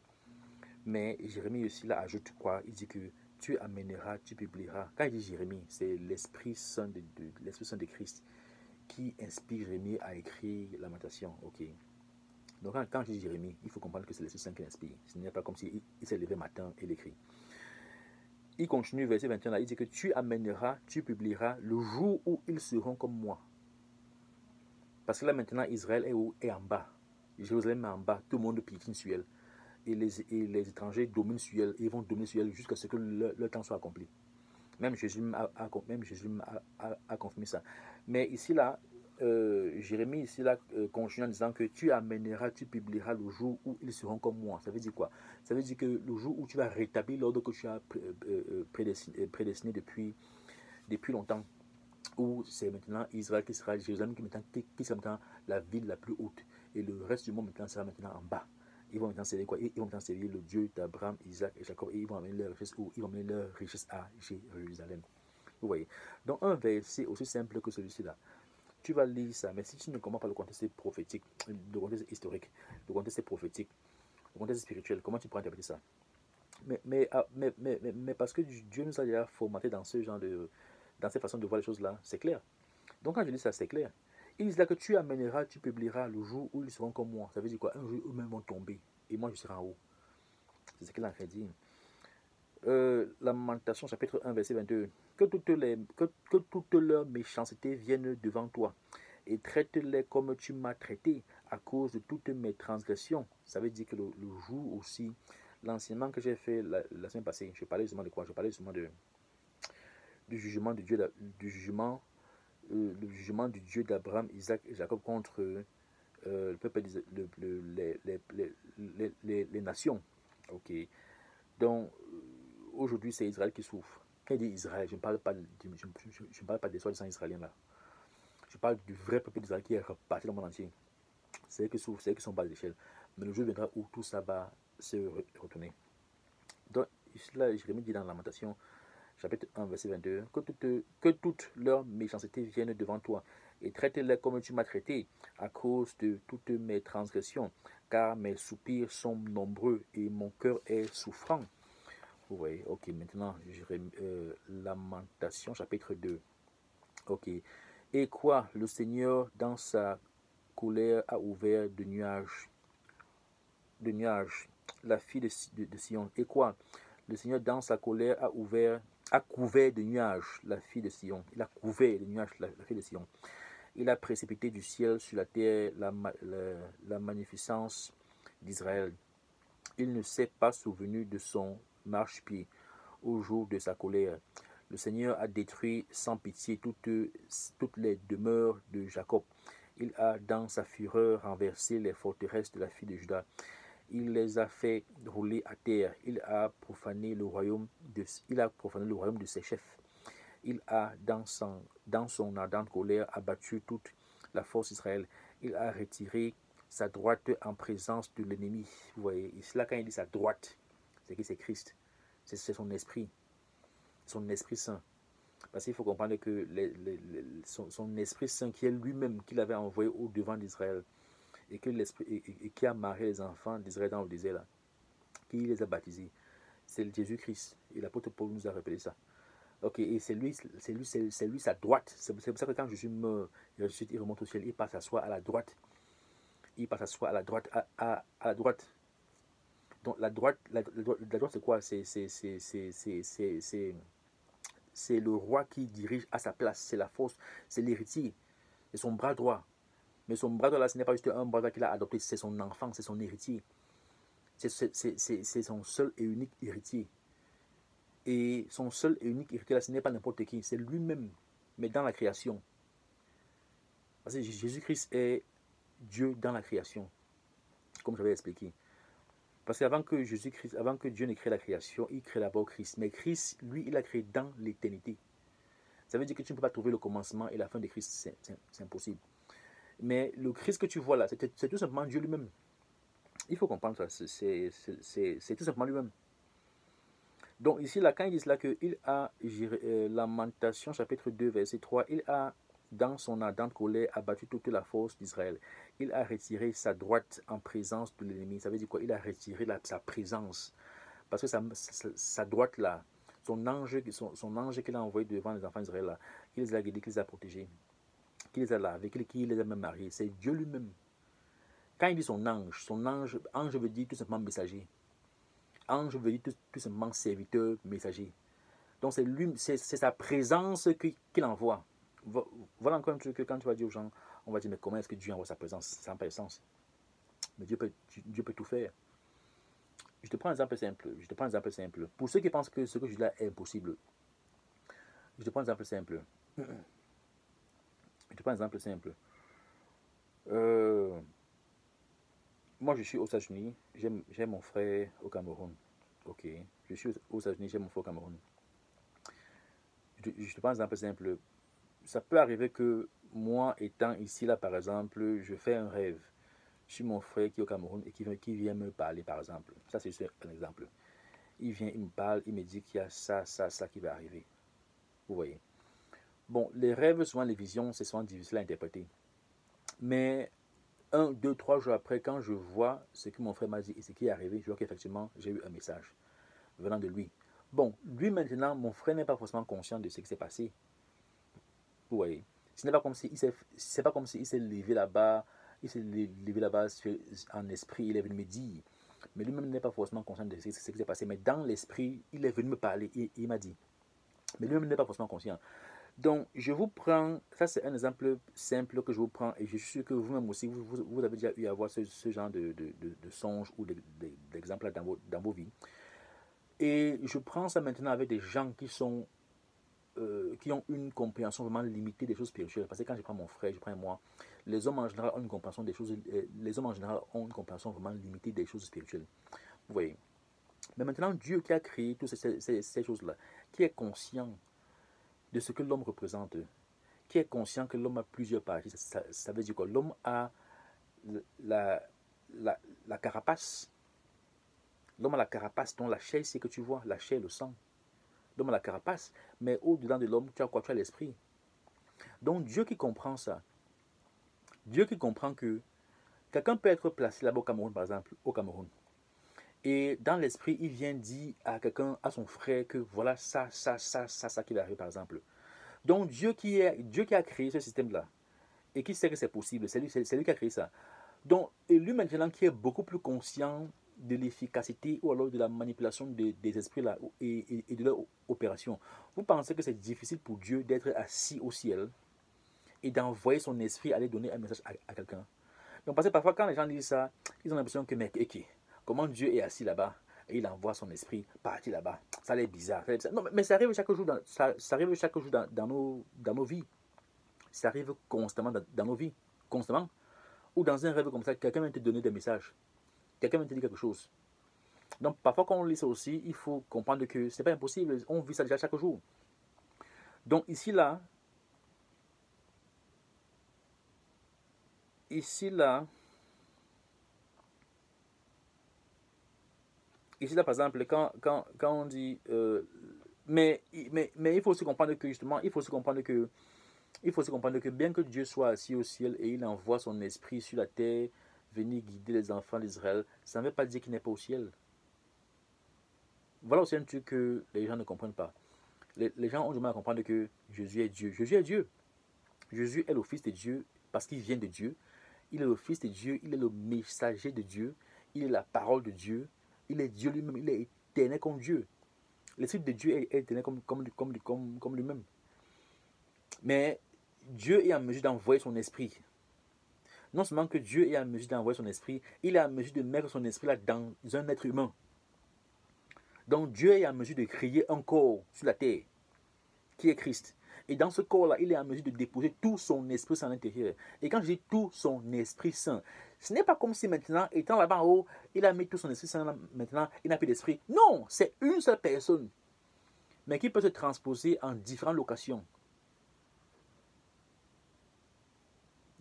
Mais Jérémie aussi là ajoute quoi? Il dit que tu amèneras, tu publieras. Quand il dit Jérémie, c'est l'Esprit Saint de Christ qui inspire Jérémie à écrire Lamentation. Ok. Donc quand je dis Jérémie, il faut comprendre que c'est l'Esprit Saint qui l'inspire. Ce n'est pas comme s'il s'est levé matin et l'écrit. Il continue, verset 21, là, il dit que tu amèneras, tu publieras le jour où ils seront comme moi. Parce que là maintenant, Israël est en bas. Jérusalem est en bas. Tout le monde piétine sur elle. Et les étrangers dominent sur elle. Et ils vont dominer sur elle jusqu'à ce que leur temps soit accompli. Même Jésus a confirmé ça. Mais ici, là, Jérémie, ici, là, continue en disant que tu amèneras, tu publieras le jour où ils seront comme moi. Ça veut dire quoi? Ça veut dire que le jour où tu vas rétablir l'ordre que tu as prédestiné depuis longtemps, où c'est maintenant Israël qui sera Jérusalem qui sera maintenant la ville la plus haute. Et le reste du monde maintenant sera maintenant en bas. Ils vont maintenant servir quoi? Ils vont maintenant servir le Dieu d'Abraham, Isaac et Jacob. Et ils vont amener leur richesse où? Ils vont amener leur richesse à Jérusalem. Vous voyez? Donc un verset aussi simple que celui-ci là. Tu vas lire ça, mais si tu ne comprends pas le contexte prophétique, le contexte historique, le contexte prophétique, le contexte spirituel, comment tu pourras interpréter ça? Mais parce que Dieu nous a déjà formaté dans ce genre dans cette façon de voir les choses là, c'est clair. Donc quand je dis ça, c'est clair. Il dit là que tu amèneras, tu publieras le jour où ils seront comme moi. Ça veut dire quoi? Un jour eux-mêmes vont tomber et moi je serai en haut. C'est ce qu'il a fait dire. Lamentation chapitre 1 verset 22. Que toute leur méchanceté vienne devant toi et traite-les comme tu m'as traité à cause de toutes mes transgressions. Ça veut dire que le jour aussi, l'enseignement que j'ai fait la semaine passée, je parlais justement de quoi? Je parlais justement du jugement de Dieu, le jugement du Dieu d'Abraham, Isaac et Jacob contre le peuple les nations. Ok. Donc aujourd'hui c'est Israël qui souffre. Quand il dit Israël, je ne parle pas des soi-disant israéliens là. Je parle du vrai peuple d'Israël qui est reparti dans le monde entier. C'est eux qui souffrent, c'est eux qui sont bas d'échelle. Mais le jour viendra où tout ça va se retourner. Donc ici là, Jérémie dit dans Lamentation chapitre 1, verset 22, que toute leur méchanceté vienne devant toi, et traite-les comme tu m'as traité, à cause de toutes mes transgressions, car mes soupirs sont nombreux, et mon cœur est souffrant. Vous voyez, ok, maintenant, Lamentation, chapitre 2. Ok, et quoi, le Seigneur, dans sa colère, a ouvert de nuages, la fille de Sion. Et quoi, le Seigneur, dans sa colère, a couvert de nuages la fille de Sion. Il a couvert de nuages la fille de Sion. Il a précipité du ciel sur la terre la magnificence d'Israël. Il ne s'est pas souvenu de son marchepied au jour de sa colère. Le Seigneur a détruit sans pitié toutes les demeures de Jacob. Il a, dans sa fureur, renversé les forteresses de la fille de Juda. Il les a fait rouler à terre. Il a profané le royaume de ses chefs. Il a, dans son ardente colère, abattu toute la force d'Israël. Il a retiré sa droite en présence de l'ennemi. Vous voyez, ici là, quand il dit sa droite, c'est que c'est Christ. C'est son esprit saint. Parce qu'il faut comprendre que son esprit saint qui est lui-même, qu'il avait envoyé au devant d'Israël, et qui a marié les enfants d'Israël dans le désert là, qui les a baptisés, c'est Jésus-Christ. Et l'apôtre Paul nous a rappelé ça. Ok, et c'est lui sa droite. C'est pour ça que quand Jésus meurt, il remonte au ciel, il passe à soi à la droite. Il passe à soi à la droite, à la droite. Donc la droite c'est quoi? C'est le roi qui dirige à sa place. C'est la force, c'est l'héritier. C'est son bras droit. Mais son bras droit là, ce n'est pas juste un bras droit qu'il a adopté, c'est son enfant, c'est son héritier. C'est son seul et unique héritier. Et son seul et unique héritier là, ce n'est pas n'importe qui, c'est lui-même, mais dans la création. Parce que Jésus-Christ est Dieu dans la création, comme j'avais expliqué. Parce qu'avant que Dieu ne crée la création, il crée d'abord Christ. Mais Christ, lui, il a créé dans l'éternité. Ça veut dire que tu ne peux pas trouver le commencement et la fin de Christ, c'est impossible. Mais le Christ que tu vois là, c'est tout simplement Dieu lui-même. Il faut comprendre ça, c'est tout simplement lui-même. Donc ici, là, quand il dit là qu'il a, Lamentation chapitre 2, verset 3, il a, dans son ardente colère, abattu toute la force d'Israël. Il a retiré sa droite en présence de l'ennemi. Ça veut dire quoi? Il a retiré sa présence. Parce que sa droite là, son ange qu'il a envoyé devant les enfants d'Israël là, qu'il les a guidés, qu'il les a protégés, qu'il les a lavés, qu'il les a même mariés, c'est Dieu lui-même. Quand il dit ange veut dire tout simplement messager. Ange veut dire tout simplement serviteur, messager. Donc c'est sa présence qu'il envoie. Voilà encore un truc que quand tu vas dire aux gens, on va dire, mais comment est-ce que Dieu envoie sa présence? Ça n'a pas de sens. Mais Dieu peut tout faire. Je te prends un exemple simple. Pour ceux qui pensent que ce que je dis là est impossible, je te prends un exemple simple. Moi, je suis aux États-Unis, j'ai mon frère au Cameroun. Ok. Je suis aux États-Unis, j'ai mon frère au Cameroun. Je te prends un exemple simple. Ça peut arriver que moi, étant ici, là, par exemple, je fais un rêve. Je suis mon frère qui est au Cameroun et qui vient me parler, par exemple. Ça, c'est un exemple. Il vient, il me parle, il me dit qu'il y a ça qui va arriver. Vous voyez. Bon, les rêves, souvent les visions, c'est souvent difficile à interpréter. Mais 1, 2, 3 jours après, quand je vois ce que mon frère m'a dit et ce qui est arrivé, je vois qu'effectivement, j'ai eu un message venant de lui. Bon, lui maintenant, mon frère n'est pas forcément conscient de ce qui s'est passé. Vous voyez. Ce n'est pas comme s'il s'est levé là-bas, en esprit, il est venu me dire. Mais lui-même n'est pas forcément conscient de ce qui s'est passé. Mais dans l'esprit, il est venu me parler et il m'a dit. Mais lui-même n'est pas forcément conscient. Donc, je vous prends, ça c'est un exemple simple que je vous prends et je suis sûr que vous-même aussi, vous avez déjà eu à voir ce genre de songe ou d'exemple dans vos vies. Et je prends ça maintenant avec des gens qui ont une compréhension vraiment limitée des choses spirituelles. Parce que quand je prends mon frère, je prends moi, les hommes en général ont une compréhension des choses, les hommes en général ont une compréhension vraiment limitée des choses spirituelles. Vous voyez. Mais maintenant, Dieu qui a créé toutes ces choses-là, qui est conscient de ce que l'homme représente, qui est conscient que l'homme a plusieurs parties. Ça veut dire quoi? L'homme a la, la carapace. L'homme a la carapace, dont la chair, c'est que tu vois, la chair, le sang. L'homme a la carapace, mais au-dedans de l'homme, tu as quoi? Tu as l'esprit. Donc Dieu qui comprend ça, Dieu qui comprend que quelqu'un peut être placé là-bas au Cameroun, par exemple, au Cameroun. Et dans l'esprit, il vient dire à quelqu'un, à son frère, que voilà ça qui va arriver, par exemple. Donc Dieu qui a créé ce système-là, et qui sait que c'est possible, c'est lui qui a créé ça. Donc, et lui maintenant qui est beaucoup plus conscient de l'efficacité ou alors de la manipulation des esprits là et de leur opération. Vous pensez que c'est difficile pour Dieu d'être assis au ciel et d'envoyer son esprit aller donner un message à quelqu'un? Donc, parce que parfois, quand les gens disent ça, ils ont l'impression que, mec, ok, comment Dieu est assis là-bas et il envoie son esprit partir là-bas? Ça a l'air bizarre. Non, mais ça arrive chaque jour, ça arrive chaque jour dans nos vies. Ça arrive constamment dans nos vies. Constamment. Ou dans un rêve comme ça, quelqu'un vient te donner des messages. Quelqu'un vient te dire quelque chose. Donc, parfois, quand on lit ça aussi, il faut comprendre que ce n'est pas impossible. On vit ça déjà chaque jour. Donc, ici, là, par exemple, quand on dit... mais il faut aussi comprendre que, justement, il faut aussi comprendre que bien que Dieu soit assis au ciel et il envoie son esprit sur la terre, venir guider les enfants d'Israël, ça ne veut pas dire qu'il n'est pas au ciel. Voilà aussi un truc que les gens ne comprennent pas. Les gens ont du mal à comprendre que Jésus est Dieu. Jésus est Dieu. Jésus est le Fils de Dieu parce qu'il vient de Dieu. Il est le Fils de Dieu, il est le messager de Dieu, il est la parole de Dieu, il est Dieu lui-même, il est éternel comme Dieu. L'Esprit de Dieu est éternel comme lui-même. Mais Dieu est en mesure d'envoyer son esprit. Non seulement que Dieu est en mesure d'envoyer son esprit, il est en mesure de mettre son esprit là dans un être humain. Donc Dieu est en mesure de créer un corps sur la terre, qui est Christ. Et dans ce corps-là, il est en mesure de déposer tout son Esprit Saint à l'intérieur. Et quand je dis tout son Esprit Saint, ce n'est pas comme si maintenant, étant là-bas en haut, il a mis tout son Esprit Saint là, maintenant, il n'a plus d'esprit. Non, c'est une seule personne, mais qui peut se transposer en différentes locations.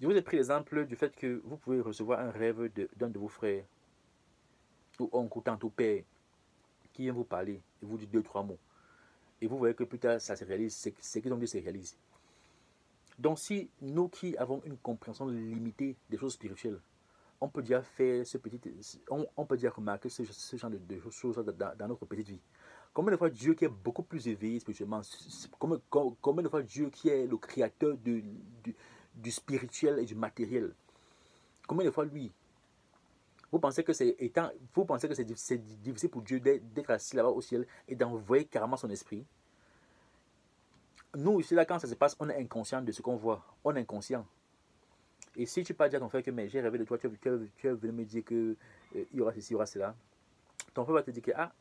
Je vous ai pris l'exemple du fait que vous pouvez recevoir un rêve d'un de vos frères, ou oncle, ou tante, ou père, qui vient vous parler, et vous dit 2-3 mots. Et vous voyez que plus tard, ça se réalise, c'est qu'ils ont dit se réalise. Donc, si nous qui avons une compréhension limitée des choses spirituelles, on peut déjà faire on peut déjà remarquer ce genre de choses dans notre petite vie. Combien de fois Dieu qui est beaucoup plus éveillé spirituellement, combien de fois Dieu qui est le créateur du spirituel et du matériel, combien de fois lui, Vous pensez que c'est difficile pour Dieu d'être assis là-bas au ciel et d'envoyer carrément son esprit? Nous, ici, là, quand ça se passe, on est inconscient de ce qu'on voit. On est inconscient. Et si tu peux dire à ton frère que mais j'ai rêvé de toi, tu es venu me dire que il y aura ceci, il y aura cela, ton frère va te dire que ah,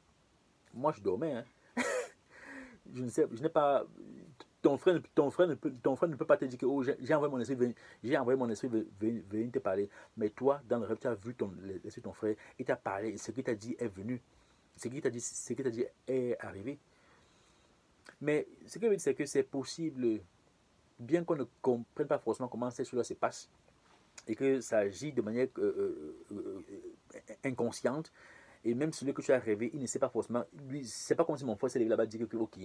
moi je dormais, hein. Je ne sais, je n'ai pas. Ton frère ne peut pas te dire que oh, j'ai envoyé mon esprit, venir te parler. Mais toi, dans le rêve, tu as vu l'esprit de ton frère, il t'a parlé, et ce qu'il t'a dit est venu. Ce qu'il t'a dit est arrivé. Mais ce que je veux dire, c'est que c'est possible, bien qu'on ne comprenne pas forcément comment ces choses se passent, et que ça agit de manière inconsciente, et même celui que tu as rêvé, il ne sait pas forcément, lui, c'est pas comme si mon frère s'est levé là-bas et dit que ok,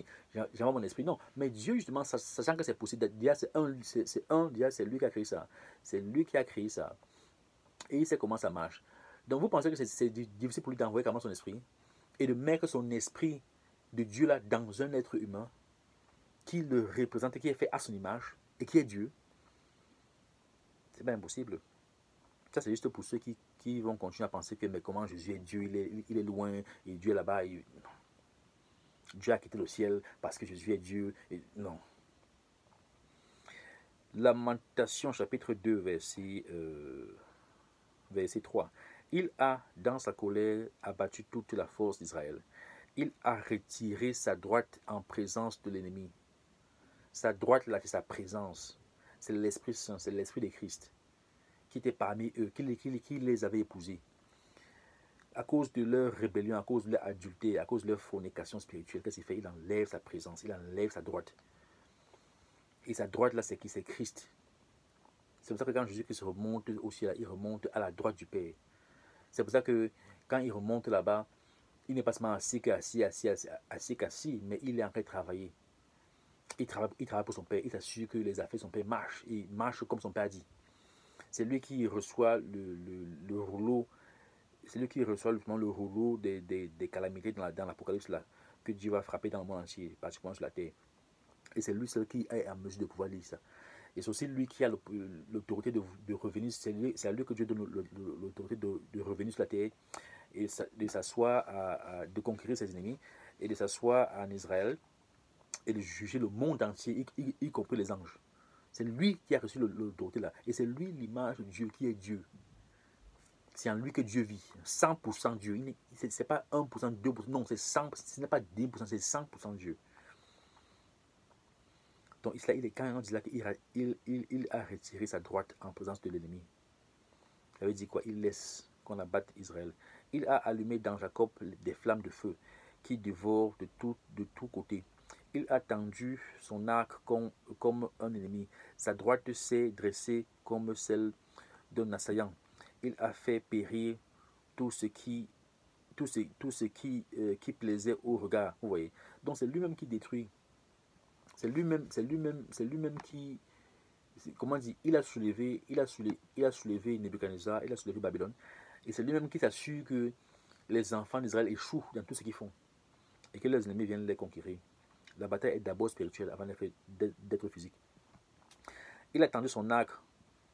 j'envoie mon esprit. Non, mais Dieu, justement, sachant que c'est possible, déjà c'est lui qui a créé ça. C'est lui qui a créé ça. Et il sait comment ça marche. Donc vous pensez que c'est difficile pour lui d'envoyer comment son esprit et de mettre son esprit de Dieu là dans un être humain qui le représente, qui est fait à son image et qui est Dieu? C'est pas impossible. Ça, c'est juste pour ceux qui vont continuer à penser que mais comment Jésus est Dieu, il est loin, et Dieu est là-bas. Dieu a quitté le ciel parce que Jésus est Dieu. Et non. Lamentation chapitre 2, verset 3. Il a, dans sa colère, abattu toute la force d'Israël. Il a retiré sa droite en présence de l'ennemi. Sa droite, là, c'est sa présence. C'est l'Esprit Saint, c'est l'Esprit de Christ qui était parmi eux, qui les avait épousés. À cause de leur rébellion, à cause de leur adultère, à cause de leur fornication spirituelle, qu'est-ce qu'il fait? Il enlève sa présence, il enlève sa droite. Et sa droite, là, c'est qui? C'est Christ. C'est pour ça que quand Jésus se remonte au ciel, il remonte à la droite du Père. C'est pour ça que quand il remonte là-bas, il n'est pas seulement assis, mais il est en train de travailler. Il travaille pour son Père, il s'assure que les affaires de son Père marchent, il marche comme son Père dit. C'est lui qui reçoit le rouleau, c'est lui qui reçoit le rouleau des calamités dans l'Apocalypse là, que Dieu va frapper dans le monde entier, particulièrement sur la terre. Et c'est lui seul qui est en mesure de pouvoir lire ça. Et c'est aussi lui qui a l'autorité de revenir, c'est à lui que Dieu donne l'autorité de revenir sur la terre et de s'asseoir, de conquérir ses ennemis et de s'asseoir en Israël et de juger le monde entier, y compris les anges. C'est lui qui a reçu l'autorité là. Et c'est lui l'image de Dieu qui est Dieu. C'est en lui que Dieu vit. 100% Dieu. Ce n'est pas 1%, 2%. Non, c'est 100%. Ce n'est pas 10%, c'est 100% Dieu. Donc, il est quand on dit là qu'il a retiré sa droite en présence de l'ennemi. Ça veut dire quoi? Il laisse qu'on abatte Israël. Il a allumé dans Jacob des flammes de feu qui dévorent de tous côtés. Il a tendu son arc comme un ennemi. Sa droite s'est dressée comme celle d'un assaillant. Il a fait périr tout ce qui plaisait au regard. Vous voyez. Donc c'est lui-même qui détruit. C'est lui-même qui, comment dire, il a soulevé Nebuchadnezzar, il a soulevé Babylone. Et c'est lui-même qui s'assure que les enfants d'Israël échouent dans tout ce qu'ils font et que leurs ennemis viennent les conquérir. La bataille est d'abord spirituelle avant d'être physique. Il a tendu son arc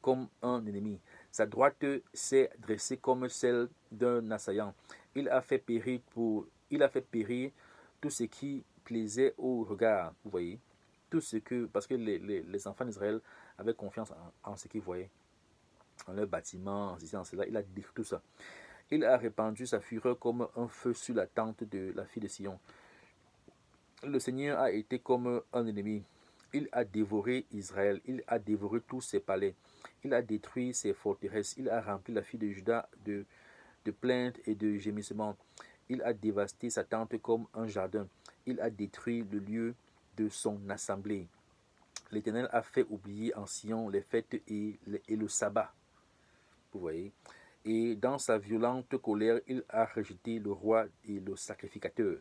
comme un ennemi. Sa droite s'est dressée comme celle d'un assaillant. Il a fait périr tout ce qui plaisait au regard. Vous voyez, tout ce que, parce que les enfants d'Israël avaient confiance en ce qu'ils voyaient, en leurs bâtiments, en ceci, en cela. Il a détruit tout ça. Il a répandu sa fureur comme un feu sur la tente de la fille de Sion. Le Seigneur a été comme un ennemi. Il a dévoré Israël. Il a dévoré tous ses palais. Il a détruit ses forteresses. Il a rempli la fille de Juda de plaintes et de gémissements. Il a dévasté sa tente comme un jardin. Il a détruit le lieu de son assemblée. L'Éternel a fait oublier en Sion les fêtes et le sabbat. Vous voyez. Et dans sa violente colère, il a rejeté le roi et le sacrificateur.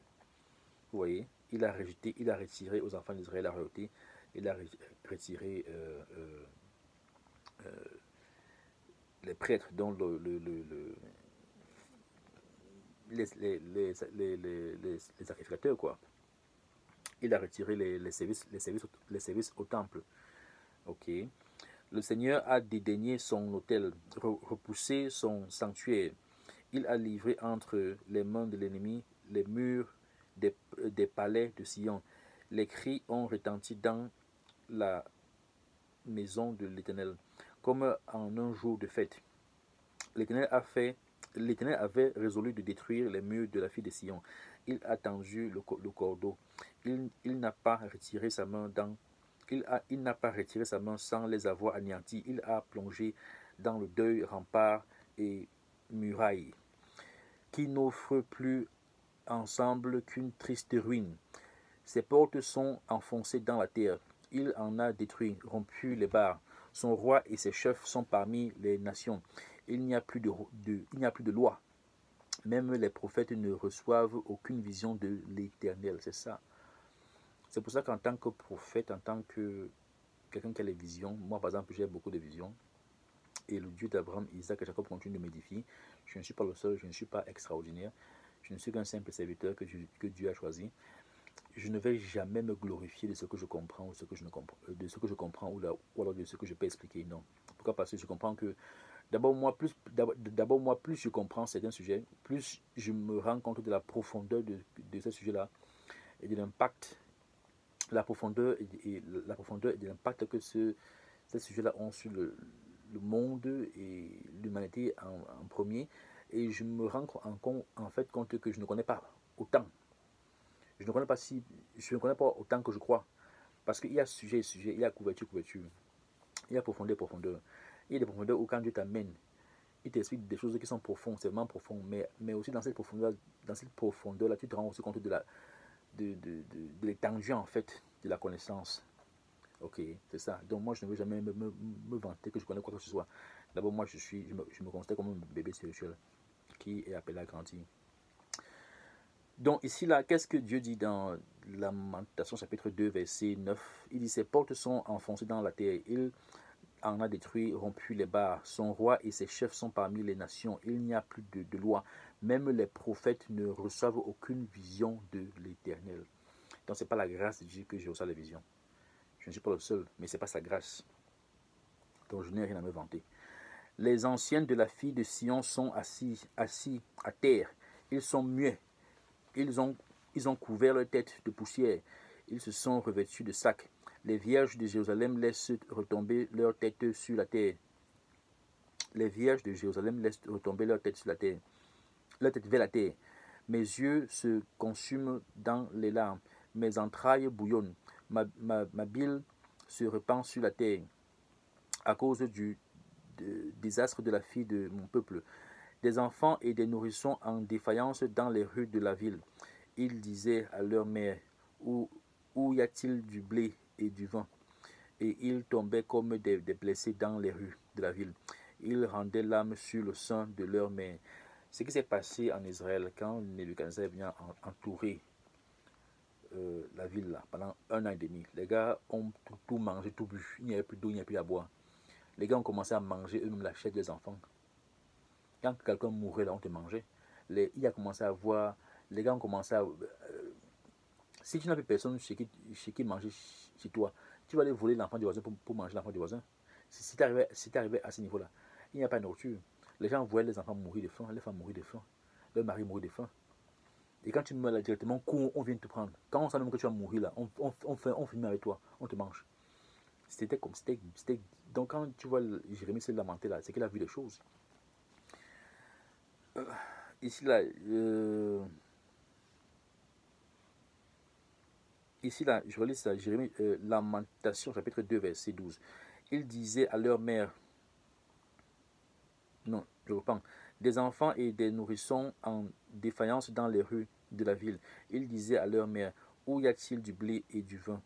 Vous voyez. Il a retiré aux enfants d'Israël la royauté. Il a retiré les prêtres, dont les sacrificateurs, quoi. Il a retiré les services au temple. Ok. Le Seigneur a dédaigné son autel, repoussé son sanctuaire. Il a livré entre les mains de l'ennemi les murs des palais de Sion. Les cris ont retenti dans la maison de l'Éternel, comme en un jour de fête. L'Éternel avait résolu de détruire les murs de la fille de Sion. Il a tendu le cordeau. Il n'a pas retiré sa main il n'a pas retiré sa main sans les avoir anéantis. Il a plongé dans le deuil remparts et murailles, qui n'offrent plus ensemble qu'une triste ruine. Ses portes sont enfoncées dans la terre. Il en a détruit, rompu les barres. Son roi et ses chefs sont parmi les nations. Il n'y a plus de loi. Même les prophètes ne reçoivent aucune vision de l'Éternel. C'est ça. C'est pour ça qu'en tant que prophète, en tant que quelqu'un qui a les visions, moi par exemple j'ai beaucoup de visions, et le Dieu d'Abraham, Isaac et Jacob continue de m'édifier. Je ne suis pas le seul, je ne suis pas extraordinaire. Je ne suis qu'un simple serviteur que Dieu a choisi. Je ne vais jamais me glorifier de ce que je comprends ou de ce que je ne comprends, de ce que je comprends ou alors de ce que je peux expliquer. Non. Pourquoi? Parce que je comprends que d'abord moi, plus je comprends certains sujets, plus je me rends compte de la profondeur de ce sujet-là et de l'impact, la profondeur et de l'impact que ces sujets-là ont sur le monde et l'humanité en premier. Et je me rends en fait compte que je ne connais pas autant. Je ne connais pas autant que je crois. Parce qu'il y a sujet et sujet, il y a couverture, couverture, il y a profondeur, profondeur. Il y a des profondeurs où quand Dieu t'amène, il t'explique des choses qui sont profondes, c'est vraiment profond. Mais aussi dans cette profondeur-là, tu te rends aussi compte de l'étendue en fait de la connaissance. Ok, c'est ça. Donc moi, je ne veux jamais me vanter que je connais quoi que ce soit. D'abord, moi, je me considère comme un bébé spirituel qui est appelé à grandir. Donc ici, là, qu'est-ce que Dieu dit dans Lamentation chapitre 2, verset 9? Il dit, ses portes sont enfoncées dans la terre. Il en a détruit, rompu les barres. Son roi et ses chefs sont parmi les nations. Il n'y a plus de loi. Même les prophètes ne reçoivent aucune vision de l'Éternel. Donc ce n'est pas la grâce de Dieu que je reçois les visions. Je ne suis pas le seul, mais ce n'est pas sa grâce. Donc je n'ai rien à me vanter. Les anciens de la fille de Sion sont assis à terre. Ils sont muets. Ils ont couvert leur tête de poussière. Ils se sont revêtus de sacs. Les vierges de Jérusalem laissent retomber leur tête sur la terre. Les vierges de Jérusalem laissent retomber leur tête sur la terre. Leur tête vers la terre. Mes yeux se consument dans les larmes. Mes entrailles bouillonnent. Ma bile se répand sur la terre à cause du désastre de la fille de mon peuple. Des enfants et des nourrissons en défaillance dans les rues de la ville. Ils disaient à leur mère, où y a-t-il du blé et du vin? Et ils tombaient comme des blessés dans les rues de la ville. Ils rendaient l'âme sur le sein de leur mère. Ce qui s'est passé en Israël quand Nebuchadnezzar vient entourer la ville là, pendant 1 an et demi. Les gars ont tout mangé, tout bu. Il n'y avait plus d'eau, il n'y avait plus à boire. Les gars ont commencé à manger eux-mêmes la chair des enfants. Quand quelqu'un mourait là, on te mangeait. Il a commencé à voir, les gars ont commencé à... si tu n'as plus personne chez qui manger chez toi, tu vas aller voler l'enfant du voisin pour manger l'enfant du voisin. Si tu arrivé à ce niveau-là, il n'y a pas de nourriture. Les gens voyaient les enfants mourir de faim, les femmes mourir de faim, leur mari mourir de faim. Et quand tu meurs là directement, on vient te prendre. Quand on sait même que tu vas mourir là, on finit avec toi, on te mange. C'était comme c'était. Donc quand tu vois Jérémie se lamenter là, c'est qu'il a vu des choses. Ici là, je relis ça, Jérémie, Lamentation chapitre 2 verset 12. Ils disaient à leur mère, non, je reprends, des enfants et des nourrissons en défaillance dans les rues de la ville. Ils disaient à leur mère, où y a-t-il du blé et du vin?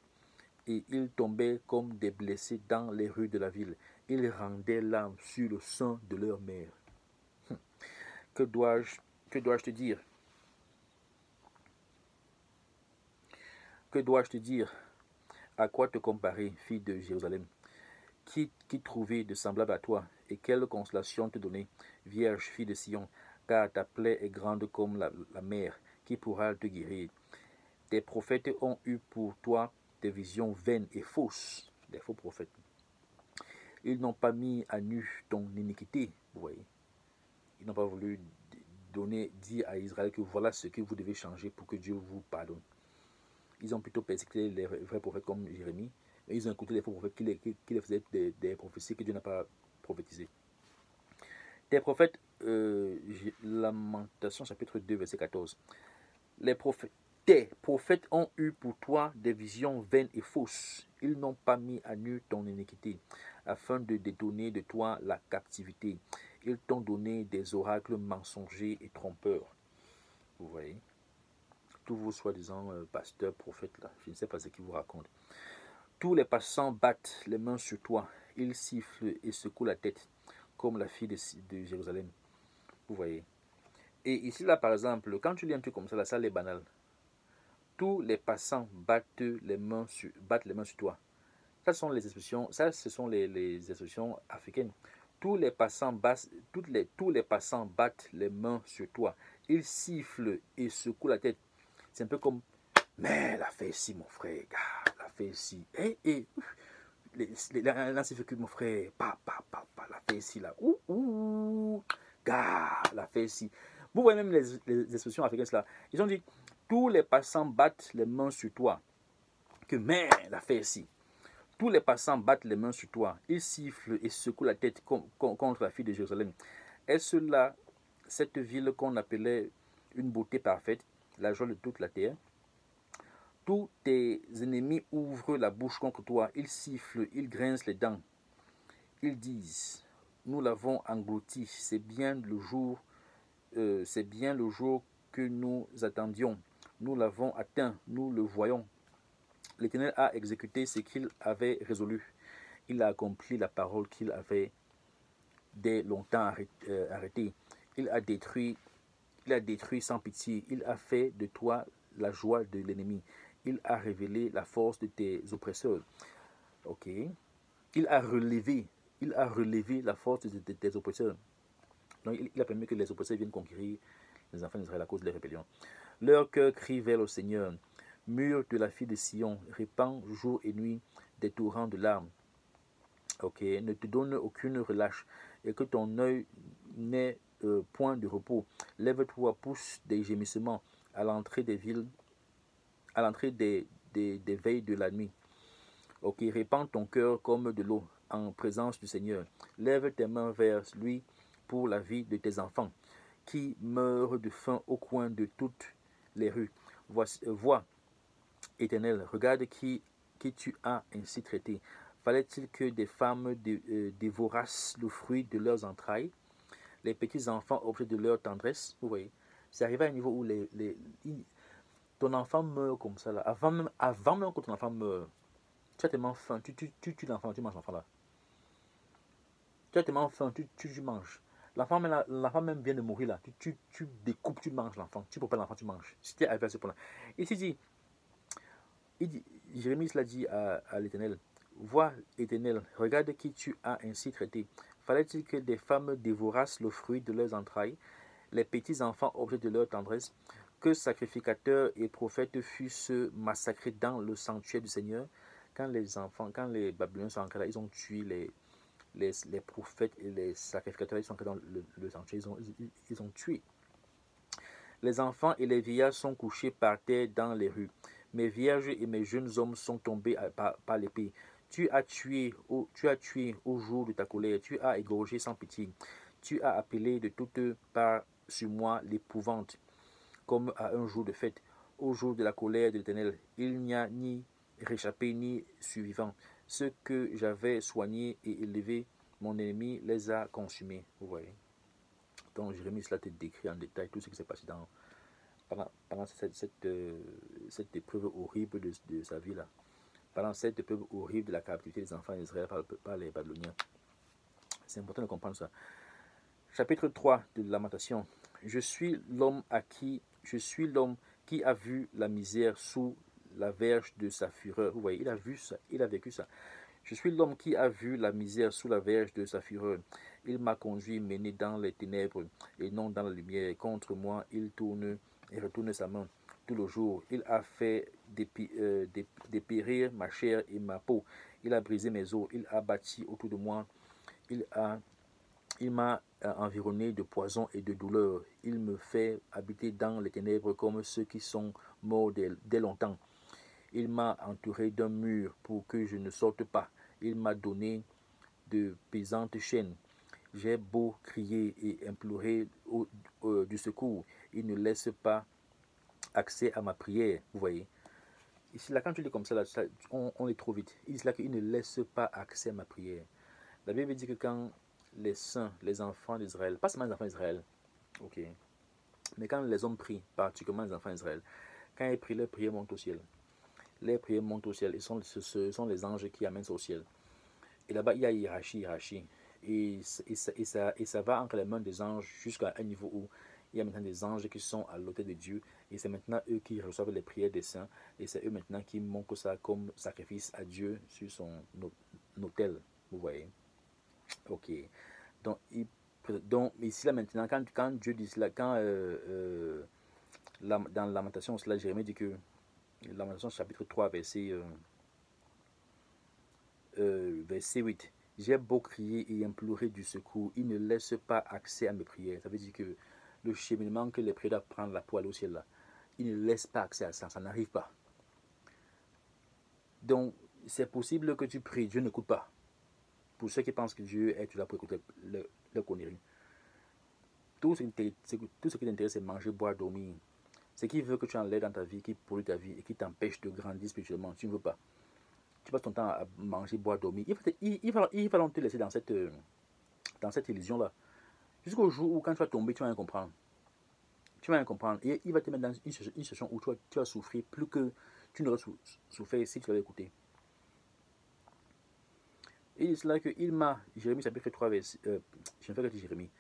Et ils tombaient comme des blessés dans les rues de la ville. Ils rendaient l'âme sur le sein de leur mère. Que dois-je te dire? Que dois-je te dire? À quoi te comparer, fille de Jérusalem? Qui trouver de semblable à toi? Et quelle consolation te donner, vierge fille de Sion? Car ta plaie est grande comme la mer, qui pourra te guérir. Tes prophètes ont eu pour toi des visions vaines et fausses, des faux prophètes. Ils n'ont pas mis à nu ton iniquité, vous voyez. Ils n'ont pas voulu dire à Israël que voilà ce que vous devez changer pour que Dieu vous pardonne. Ils ont plutôt persécuté les vrais prophètes comme Jérémie, mais ils ont écouté les faux prophètes qui les faisaient des prophéties que Dieu n'a pas prophétisées. Des prophètes, Lamentation chapitre 2, verset 14. Tes prophètes ont eu pour toi des visions vaines et fausses. Ils n'ont pas mis à nu ton iniquité, afin de détourner de toi la captivité. Ils t'ont donné des oracles mensongers et trompeurs. Vous voyez, tous vos soi-disant pasteurs, prophètes, là, je ne sais pas ce qu'ils vous racontent. Tous les passants battent les mains sur toi. Ils sifflent et secouent la tête, comme la fille de Jérusalem. Vous voyez. Et ici, là, par exemple, quand tu lis un truc comme ça, là, ça l'est banal. Tous les passants battent les mains sur toi. Ça sont les expressions, ce sont les expressions africaines. Tous les passants battent les mains sur toi. Ils sifflent et secouent la tête. C'est un peu comme, mais la fait ici, mon frère, la fait ici. Là, c'est fait que mon frère, la fait ici, là. La fait ici. Vous voyez même les expressions africaines là. Ils ont dit, tous les passants battent les mains sur toi. Que mais la fait ici. Tous les passants battent les mains sur toi. Ils sifflent et secouent la tête contre la fille de Jérusalem. Est-ce là cette ville qu'on appelait une beauté parfaite, la joie de toute la terre? Tous tes ennemis ouvrent la bouche contre toi. Ils sifflent, ils grincent les dents. Ils disent, nous l'avons englouti. C'est bien le jour que nous attendions. Nous l'avons atteint, nous le voyons. L'Éternel a exécuté ce qu'il avait résolu. Il a accompli la parole qu'il avait dès longtemps arrêtée. Il a détruit sans pitié. Il a fait de toi la joie de l'ennemi. Il a révélé la force de tes oppresseurs. Ok. Il a relevé la force de tes oppresseurs. Donc, il a permis que les oppresseurs viennent conquérir les enfants d'Israël à cause de la rébellion. Leur cœur crie vers le Seigneur. Mur de la fille de Sion, répand jour et nuit des torrents de larmes. Ok, ne te donne aucune relâche et que ton œil n'ait point de repos. Lève-toi, pousse des gémissements à l'entrée des villes, à l'entrée des veilles de la nuit. Ok, répand ton cœur comme de l'eau en présence du Seigneur. Lève tes mains vers lui pour la vie de tes enfants qui meurent de faim au coin de toutes les rues. Vois, Éternel, regarde qui tu as ainsi traité. Fallait-il que des femmes dévorassent le fruit de leurs entrailles, les petits enfants objets de leur tendresse? Vous voyez, c'est arrivé à un niveau où ton enfant meurt comme ça là. Avant même que ton enfant meure, tu as tellement faim, tu tues l'enfant, tu manges l'enfant là. Tu as tellement faim, tu manges. L'enfant même vient de mourir là. Tu découpes, tu manges l'enfant. Tu prépares l'enfant, tu manges. C'était arrivé à ce point-là. Ici dit, Jérémie l'a dit à l'Éternel, vois Éternel, regarde qui tu as ainsi traité. Fallait-il que des femmes dévorassent le fruit de leurs entrailles, les petits enfants objets de leur tendresse, que sacrificateurs et prophètes fussent massacrés dans le sanctuaire du Seigneur? Quand les Babyloniens sont entrés là, ils ont tué les prophètes et les sacrificateurs, ils sont entrés dans le sanctuaire, ils ont tué. Les enfants et les vieillards sont couchés par terre dans les rues. Mes vierges et mes jeunes hommes sont tombés par l'épée. Tu as tué au jour de ta colère. Tu as égorgé sans pitié. Tu as appelé de toutes parts sur moi l'épouvante, comme à un jour de fête. Au jour de la colère de l'Éternel, il n'y a ni réchappé ni survivant. Ceux que j'avais soignés et élevés, mon ennemi les a consumés. Vous voyez. Donc Jérémie cela te décrit en détail tout ce qui s'est passé pendant cette épreuve horrible de sa vie là. Pendant cette épreuve horrible de la captivité des enfants d'Israël par les Babyloniens. C'est important de comprendre ça. Chapitre 3 de Lamentation. Je suis l'homme qui a vu la misère sous la verge de sa fureur. Vous voyez, il a vu ça, il a vécu ça. Je suis l'homme qui a vu la misère sous la verge de sa fureur. Il m'a conduit, mené dans les ténèbres et non dans la lumière. Contre moi, il tourne et retourne sa main tout le jour. Il a fait dépérir ma chair et ma peau. Il a brisé mes os. Il a bâti autour de moi. Il Il m'a environné de poison et de douleur. Il me fait habiter dans les ténèbres comme ceux qui sont morts dès longtemps. Il m'a entouré d'un mur pour que je ne sorte pas. Il m'a donné de pesantes chaînes. J'ai beau crier et implorer du secours, il ne laisse pas accès à ma prière. Vous voyez. Ici, là, quand tu lis comme ça, là, on est trop vite. Il dit là qu'il ne laisse pas accès à ma prière. La Bible dit que quand les saints, les enfants d'Israël, pas seulement les enfants d'Israël, ok, mais quand les hommes prient, particulièrement les enfants d'Israël, quand ils prient, leurs prières montent au ciel. Les prières montent au ciel. Ce sont les anges qui amènent ça au ciel. Et là-bas, il y a hiérarchie. Et ça va entre les mains des anges jusqu'à un niveau où il y a maintenant des anges qui sont à l'autel de Dieu. Et c'est maintenant eux qui reçoivent les prières des saints. Et c'est eux maintenant qui montrent ça comme sacrifice à Dieu sur son autel. Vous voyez. Ok. Donc, ici, là, maintenant, quand Dieu dit cela, dans Lamentation, cela, Jérémie dit que, Lamentation chapitre 3, verset 8. J'ai beau crier et implorer du secours, il ne laisse pas accès à mes prières. Ça veut dire que le cheminement que les prières doivent prendre pour aller au ciel, là, il ne laisse pas accès à ça, ça n'arrive pas. Donc, c'est possible que tu pries, Dieu n'écoute pas. Pour ceux qui pensent que Dieu est là pour écouter leur connerie. Tout ce qui t'intéresse, c'est manger, boire, dormir. Ce qui veut que tu enlèves dans ta vie, qui pollue ta vie et qui t'empêche de grandir spirituellement, tu ne veux pas. Tu passes ton temps à manger, boire, dormir. Il va te laisser dans cette illusion-là. Jusqu'au jour où, quand tu vas tomber, tu vas rien comprendre. Et il va te mettre dans une situation où tu vas souffrir plus que tu n'aurais souffert si tu l'avais écouté. Et c'est là qu'il m'a, Jérémie chapitre 3, verset, je ne fais que dire Jérémie,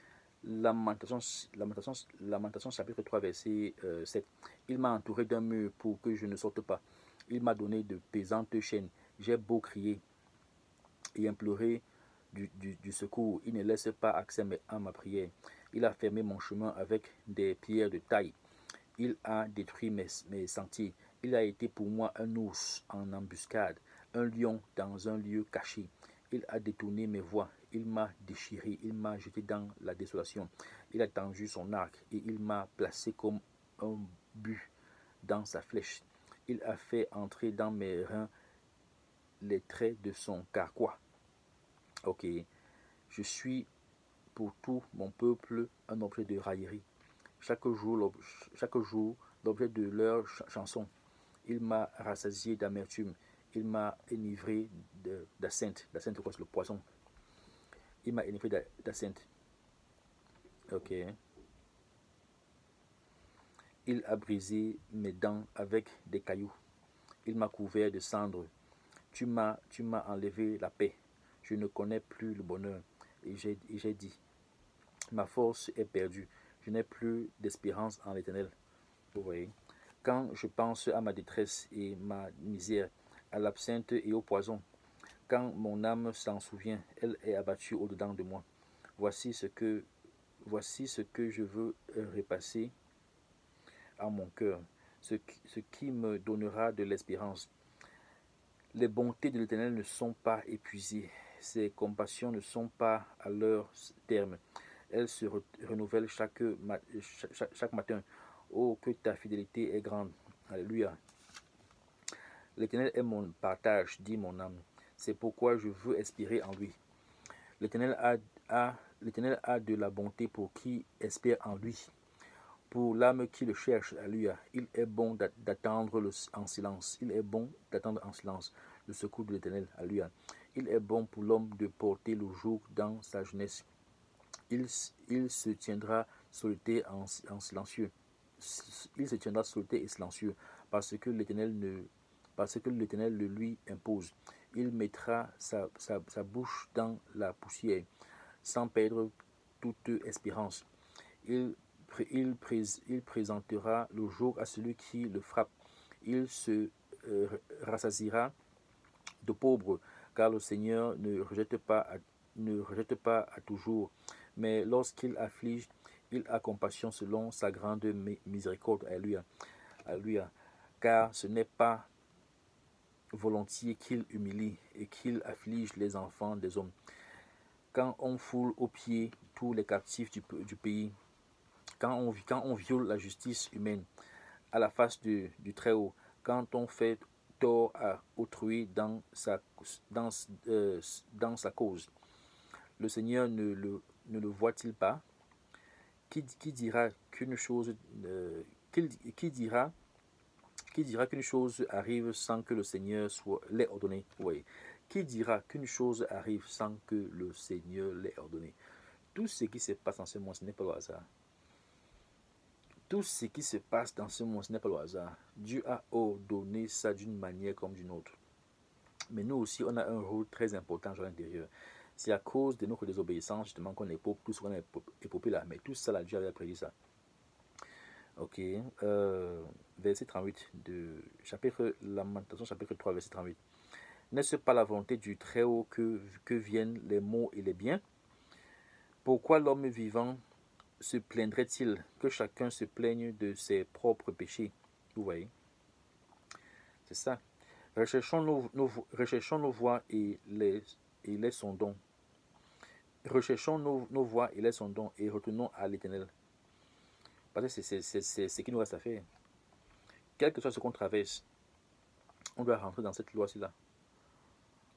Lamentation chapitre 3, verset 7. Il m'a entouré d'un mur pour que je ne sorte pas. Il m'a donné de pesantes chaînes. J'ai beau crier et implorer du secours. Il ne laisse pas accès à ma prière. Il a fermé mon chemin avec des pierres de taille. Il a détruit mes sentiers. Il a été pour moi un ours en embuscade, un lion dans un lieu caché. Il a détourné mes voies. Il m'a déchiré. Il m'a jeté dans la désolation. Il a tendu son arc et il m'a placé comme un but dans sa flèche. Il a fait entrer dans mes reins les traits de son carquois. Ok, je suis pour tout mon peuple un objet de raillerie. Chaque jour, l'objet de leur chanson. Il m'a rassasié d'amertume. Il m'a enivré d'absinthe. D'absinthe, c'est le poison. Il m'a enivré d'absinthe. Ok. Il a brisé mes dents avec des cailloux. Il m'a couvert de cendres. Tu m'as enlevé la paix. Je ne connais plus le bonheur. Et j'ai dit, ma force est perdue. Je n'ai plus d'espérance en l'Éternel. Vous voyez. Quand je pense à ma détresse et ma misère, à l'absinthe et au poison, quand mon âme s'en souvient, elle est abattue au-dedans de moi. Voici ce que je veux repasser à mon cœur, ce qui me donnera de l'espérance. Les bontés de l'Éternel ne sont pas épuisées, ses compassions ne sont pas à leur terme. Elles se renouvellent chaque matin. Oh, que ta fidélité est grande. Alléluia. L'Éternel est mon partage, dit mon âme. C'est pourquoi je veux espérer en lui. L'Éternel a de la bonté pour qui espère en lui. Pour l'âme qui le cherche, alléluia. Il est bon d'attendre en silence. Il est bon d'attendre en silence le secours de l'Éternel, alléluia. Il est bon pour l'homme de porter le jour dans sa jeunesse. Il se tiendra solitaire en silencieux. Il se tiendra solitaire et silencieux parce que l'Éternel le lui impose. Il mettra sa bouche dans la poussière sans perdre toute espérance. Il présentera le jour à celui qui le frappe. Il se rassasiera de pauvres, car le Seigneur ne rejette pas à toujours, mais lorsqu'il afflige, il a compassion selon sa grande miséricorde. Alléluia. Alléluia. Car ce n'est pas volontiers qu'il humilie et qu'il afflige les enfants des hommes. Quand on foule aux pieds tous les captifs du pays. Quand on viole la justice humaine à la face du Très-Haut, quand on fait tort à autrui dans sa cause, le Seigneur ne le voit-il pas? Qui dira qu'une chose qu'une chose arrive sans que le Seigneur l'ait ordonné? Oui. Qui dira qu'une chose arrive sans que le Seigneur l'ait ordonné? Tout ce qui se passe dans ce monde, ce n'est pas le hasard. Tout ce qui se passe dans ce monde, ce n'est pas le hasard. Dieu a ordonné ça d'une manière comme d'une autre. Mais nous aussi, on a un rôle très important à l'intérieur. C'est à cause de notre désobéissance, justement, qu'on est pauvre, tout ce qu'on est populaire. Mais tout ça, là, Dieu avait prédit ça. Ok. Verset 38 de chapitre Lamentation, chapitre 3, verset 38. N'est-ce pas la volonté du Très-Haut que viennent les maux et les biens? Pourquoi l'homme vivant se plaindrait-il que chacun se plaigne de ses propres péchés? Vous voyez? C'est ça. Recherchons nos voies et les sondons. Recherchons nos voies et les sondons et retournons à l'Éternel. Parce que c'est ce qui nous reste à faire. Quel que soit ce qu'on traverse, on doit rentrer dans cette loi-ci-là.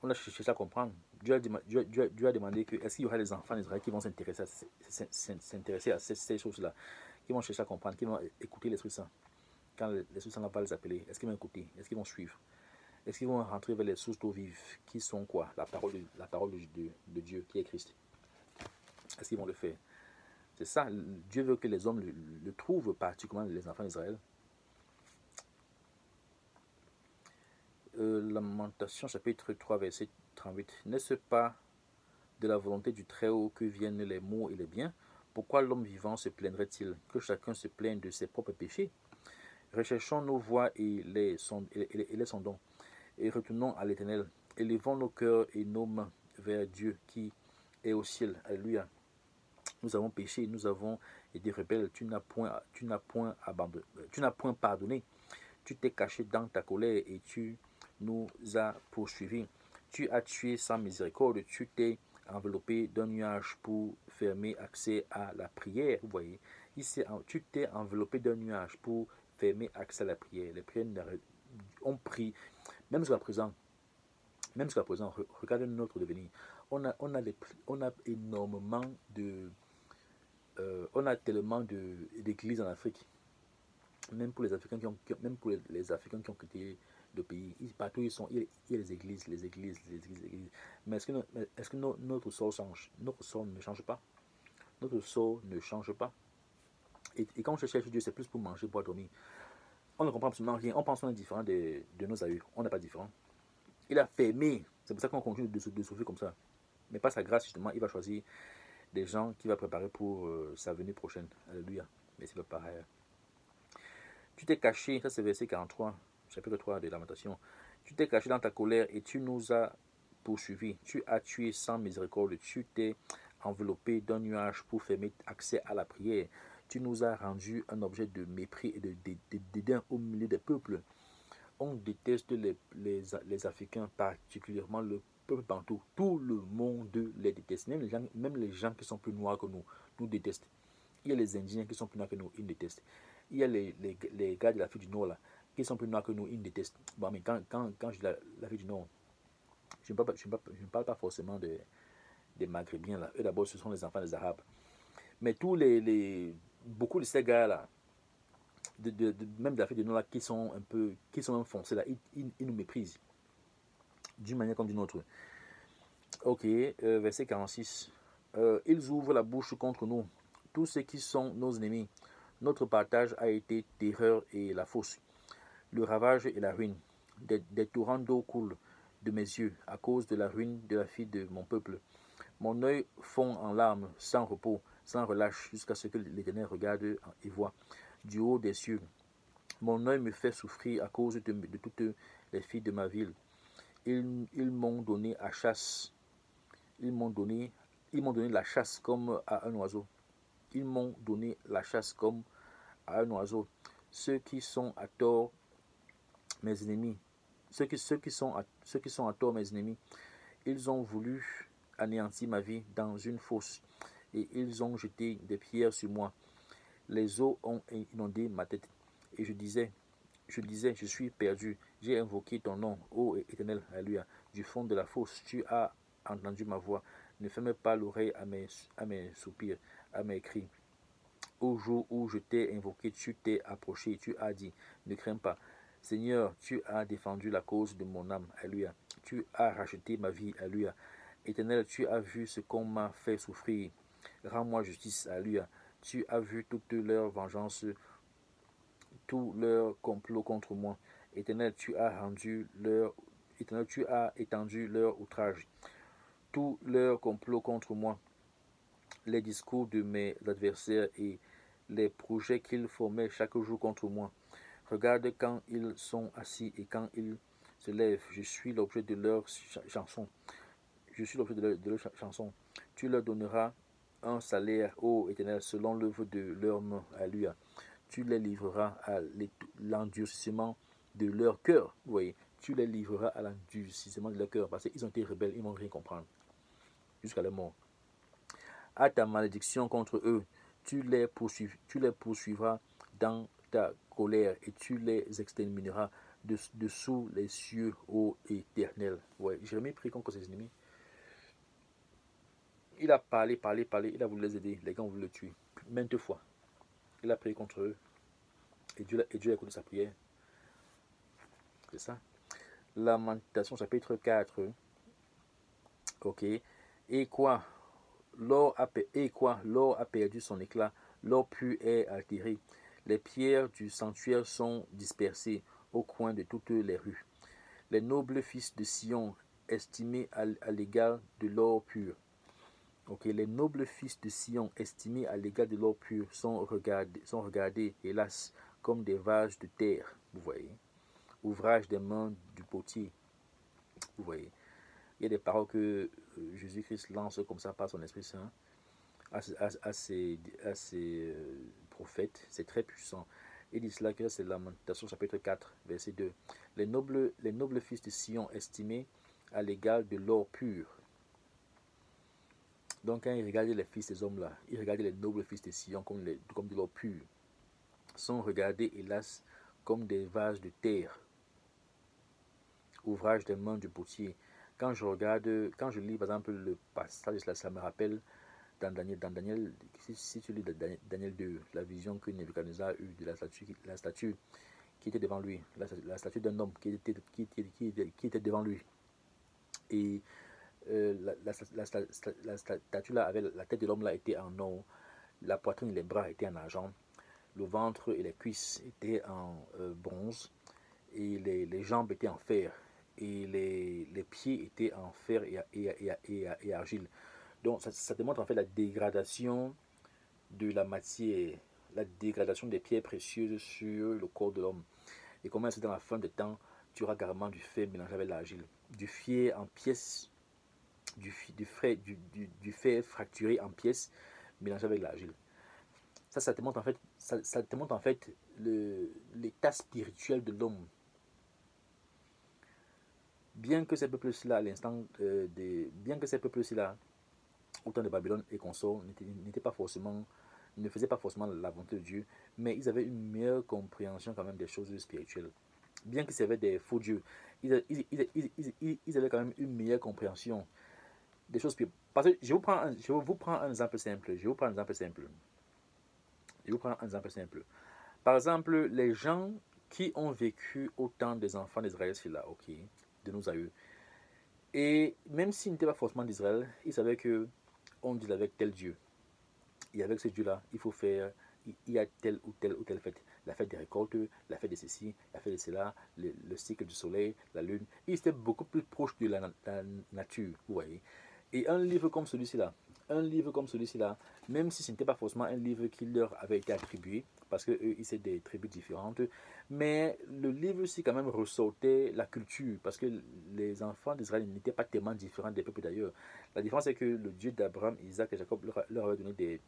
On a cherché à comprendre. Dieu a demandé que est-ce qu'il y aura des enfants d'Israël qui vont s'intéresser à ces choses-là, qui vont chercher à comprendre, qui vont écouter l'Esprit Saint. Quand l'Esprit Saint va les appeler, est-ce qu'ils vont écouter? Est-ce qu'ils vont suivre? Est-ce qu'ils vont rentrer vers les sources d'eau vive qui sont quoi? La parole de Dieu qui est Christ. Est-ce qu'ils vont le faire? C'est ça. Dieu veut que les hommes le trouvent, particulièrement les enfants d'Israël. Lamentation chapitre 3 verset 38. N'est-ce pas de la volonté du Très-Haut que viennent les maux et les biens? Pourquoi l'homme vivant se plaindrait-il que chacun se plaigne de ses propres péchés? Recherchons nos voies et les sondons, et retournons à l'Éternel. Élevons nos cœurs et nos mains vers Dieu qui est au ciel. Alléluia. Nous avons péché, nous avons été rebelles. Tu n'as point pardonné. Tu t'es caché dans ta colère et tu nous as poursuivis. Tu as tué sans miséricorde. Tu t'es enveloppé d'un nuage pour fermer accès à la prière. Vous voyez, ici, tu t'es enveloppé d'un nuage pour fermer accès à la prière. Les prières ont pris, même jusqu'à présent, regardez notre devenir. On a énormément de... on a tellement d'églises en Afrique. Même pour les Africains qui ont quitté le pays, partout ils sont, il y a les églises. Mais est-ce que notre sort change? Notre sort ne change pas. Notre sort ne change pas. Et quand on cherche Dieu, c'est plus pour manger, boire, dormir. On ne comprend absolument rien. On pense qu'on est différent de nos aïeux. On n'est pas différent. Il a fermé. C'est pour ça qu'on continue de souffrir comme ça. Mais par sa grâce, justement, il va choisir des gens qu'il va préparer pour sa venue prochaine. Alléluia. Mais c'est pas pareil. Tu t'es caché, ça c'est verset 43, chapitre 3 de Lamentation. Tu t'es caché dans ta colère et tu nous as poursuivis. Tu as tué sans miséricorde. Tu t'es enveloppé d'un nuage pour fermer accès à la prière. Tu nous as rendu un objet de mépris et de dédain au milieu des peuples. On déteste les Africains, particulièrement le peuple bantou. Tout le monde les déteste. Même les gens qui sont plus noirs que nous détestent. Il y a les Indiens qui sont plus noirs que nous, ils détestent. Il y a les gars de l'Afrique du Nord là, qui sont plus noirs que nous, ils détestent. Bon, mais quand je dis l'Afrique du Nord, je ne parle pas forcément des Maghrébiens là. Eux d'abord, ce sont les enfants des Arabes. Mais beaucoup de ces gars là, même de l'Afrique du Nord là, qui sont même foncés là, ils nous méprisent d'une manière comme d'une autre. Ok, verset 46. Ils ouvrent la bouche contre nous, tous ceux qui sont nos ennemis. Notre partage a été terreur et la fosse, le ravage et la ruine. Des torrents d'eau coulent de mes yeux à cause de la ruine de la fille de mon peuple. Mon œil fond en larmes, sans repos, sans relâche, jusqu'à ce que l'Éternel regarde et voit du haut des cieux. Mon œil me fait souffrir à cause de toutes les filles de ma ville. Ils m'ont donné à chasse. Ils m'ont donné la chasse comme à un oiseau. Ils m'ont donné la chasse comme à un oiseau. Ceux qui sont à tort, mes ennemis. Ceux qui sont à tort, mes ennemis. Ils ont voulu anéantir ma vie dans une fosse. et ils ont jeté des pierres sur moi. Les eaux ont inondé ma tête. Et je disais, je suis perdu. J'ai invoqué ton nom, ô Éternel, alléluia. Du fond de la fosse, tu as entendu ma voix. Ne ferme pas l'oreille à mes soupirs, à mes cris. Au jour où je t'ai invoqué, tu t'es approché, tu as dit, ne crains pas. Seigneur, tu as défendu la cause de mon âme, alléluia. Tu as racheté ma vie, alléluia. Éternel, tu as vu ce qu'on m'a fait souffrir. Rends-moi justice, alléluia. Tu as vu toute leur vengeance, tout leur complot contre moi. Éternel, tu as étendu leur outrage, tout leur complot contre moi, les discours de mes adversaires et les projets qu'ils formaient chaque jour contre moi. Regarde quand ils sont assis et quand ils se lèvent. Je suis l'objet de leur chanson. Je suis l'objet de leur chanson. Tu leur donneras un salaire, ô Éternel, selon l'œuvre de leurs mains. Alléluia. Tu les livreras à l'endurcissement de leur cœur. Vous voyez, tu les livreras à l'endurcissement de leur cœur parce qu'ils ont été rebelles, ils ne vont rien comprendre jusqu'à la mort. À ta malédiction contre eux, tu les poursuivras dans ta colère et tu les extermineras dessous les cieux, ô Éternel. Ouais, Jérémie prie contre ses ennemis. Il a parlé, il a voulu les aider. Les gars ont voulu le tuer. Maintes fois. Il a prié contre eux. Et Dieu a écouté sa prière. C'est ça. Lamentation chapitre 4. Ok. Et quoi? L'or a perdu son éclat. L'or pur est altéré. Les pierres du sanctuaire sont dispersées au coin de toutes les rues. Les nobles fils de Sion, estimés à l'égal de l'or pur. Okay. Les nobles fils de Sion, estimés à l'égal de l'or pur, sont regardés, hélas, comme des vases de terre. Vous voyez. Ouvrage des mains du potier. Vous voyez. Il y a des paroles que Jésus-Christ lance comme ça par son Esprit Saint à ses prophètes. C'est très puissant. Il dit cela que c'est Lamentation chapitre 4, verset 2. Les nobles fils de Sion estimés à l'égal de l'or pur. Donc quand il regardait les fils des hommes là, il regardait les nobles fils de Sion comme de l'or pur. Sont regardés, hélas, comme des vases de terre. Ouvrage des mains du potier. Quand je lis par exemple le passage, ça me rappelle dans Daniel, si tu lis Daniel 2, la vision que Nebuchadnezzar a eue de la statue qui était devant lui, la statue d'un homme qui était devant lui. Et la statue là, avait la tête de l'homme là était en or, la poitrine et les bras étaient en argent, le ventre et les cuisses étaient en bronze, et les jambes étaient en fer, et les pieds étaient en fer et argile. Donc ça démontre en fait la dégradation de la matière, la dégradation des pierres précieuses sur le corps de l'homme. Et comment c'est dans la fin des temps, tu auras carrément du fer mélangé avec l'argile, du fer en pièces, du fer fracturé en pièces mélangé avec l'argile. Ça te montre en fait l'état spirituel de l'homme. Bien que ces peuples-là, à l'instant bien que ces peuples-là, au temps de Babylone et consorts, ne faisaient pas forcément la volonté de Dieu, mais ils avaient une meilleure compréhension quand même des choses spirituelles. Bien qu'ils servaient des faux dieux, ils avaient quand même une meilleure compréhension des choses spirituelles. Parce que je vous prends un exemple simple. Par exemple, les gens qui ont vécu au temps des enfants d'Israël, c'est là, ok, de nos aïeux. Et même s'ils n'étaient pas forcément d'Israël, ils savaient que on dit avec tel Dieu. Et avec ce Dieu-là, il faut faire, il y a telle ou telle fête. La fête des récoltes, la fête de ceci, la fête de cela, le cycle du soleil, la lune. Ils étaient beaucoup plus proches de la nature, vous voyez. Et un livre comme celui-ci-là, même si ce n'était pas forcément un livre qui leur avait été attribué, parce qu'eux, ils étaient des tribus différentes, mais le livre-ci quand même ressortait la culture, parce que les enfants d'Israël n'étaient pas tellement différents des peuples d'ailleurs. La différence, c'est que le Dieu d'Abraham, Isaac et Jacob leur avait donné des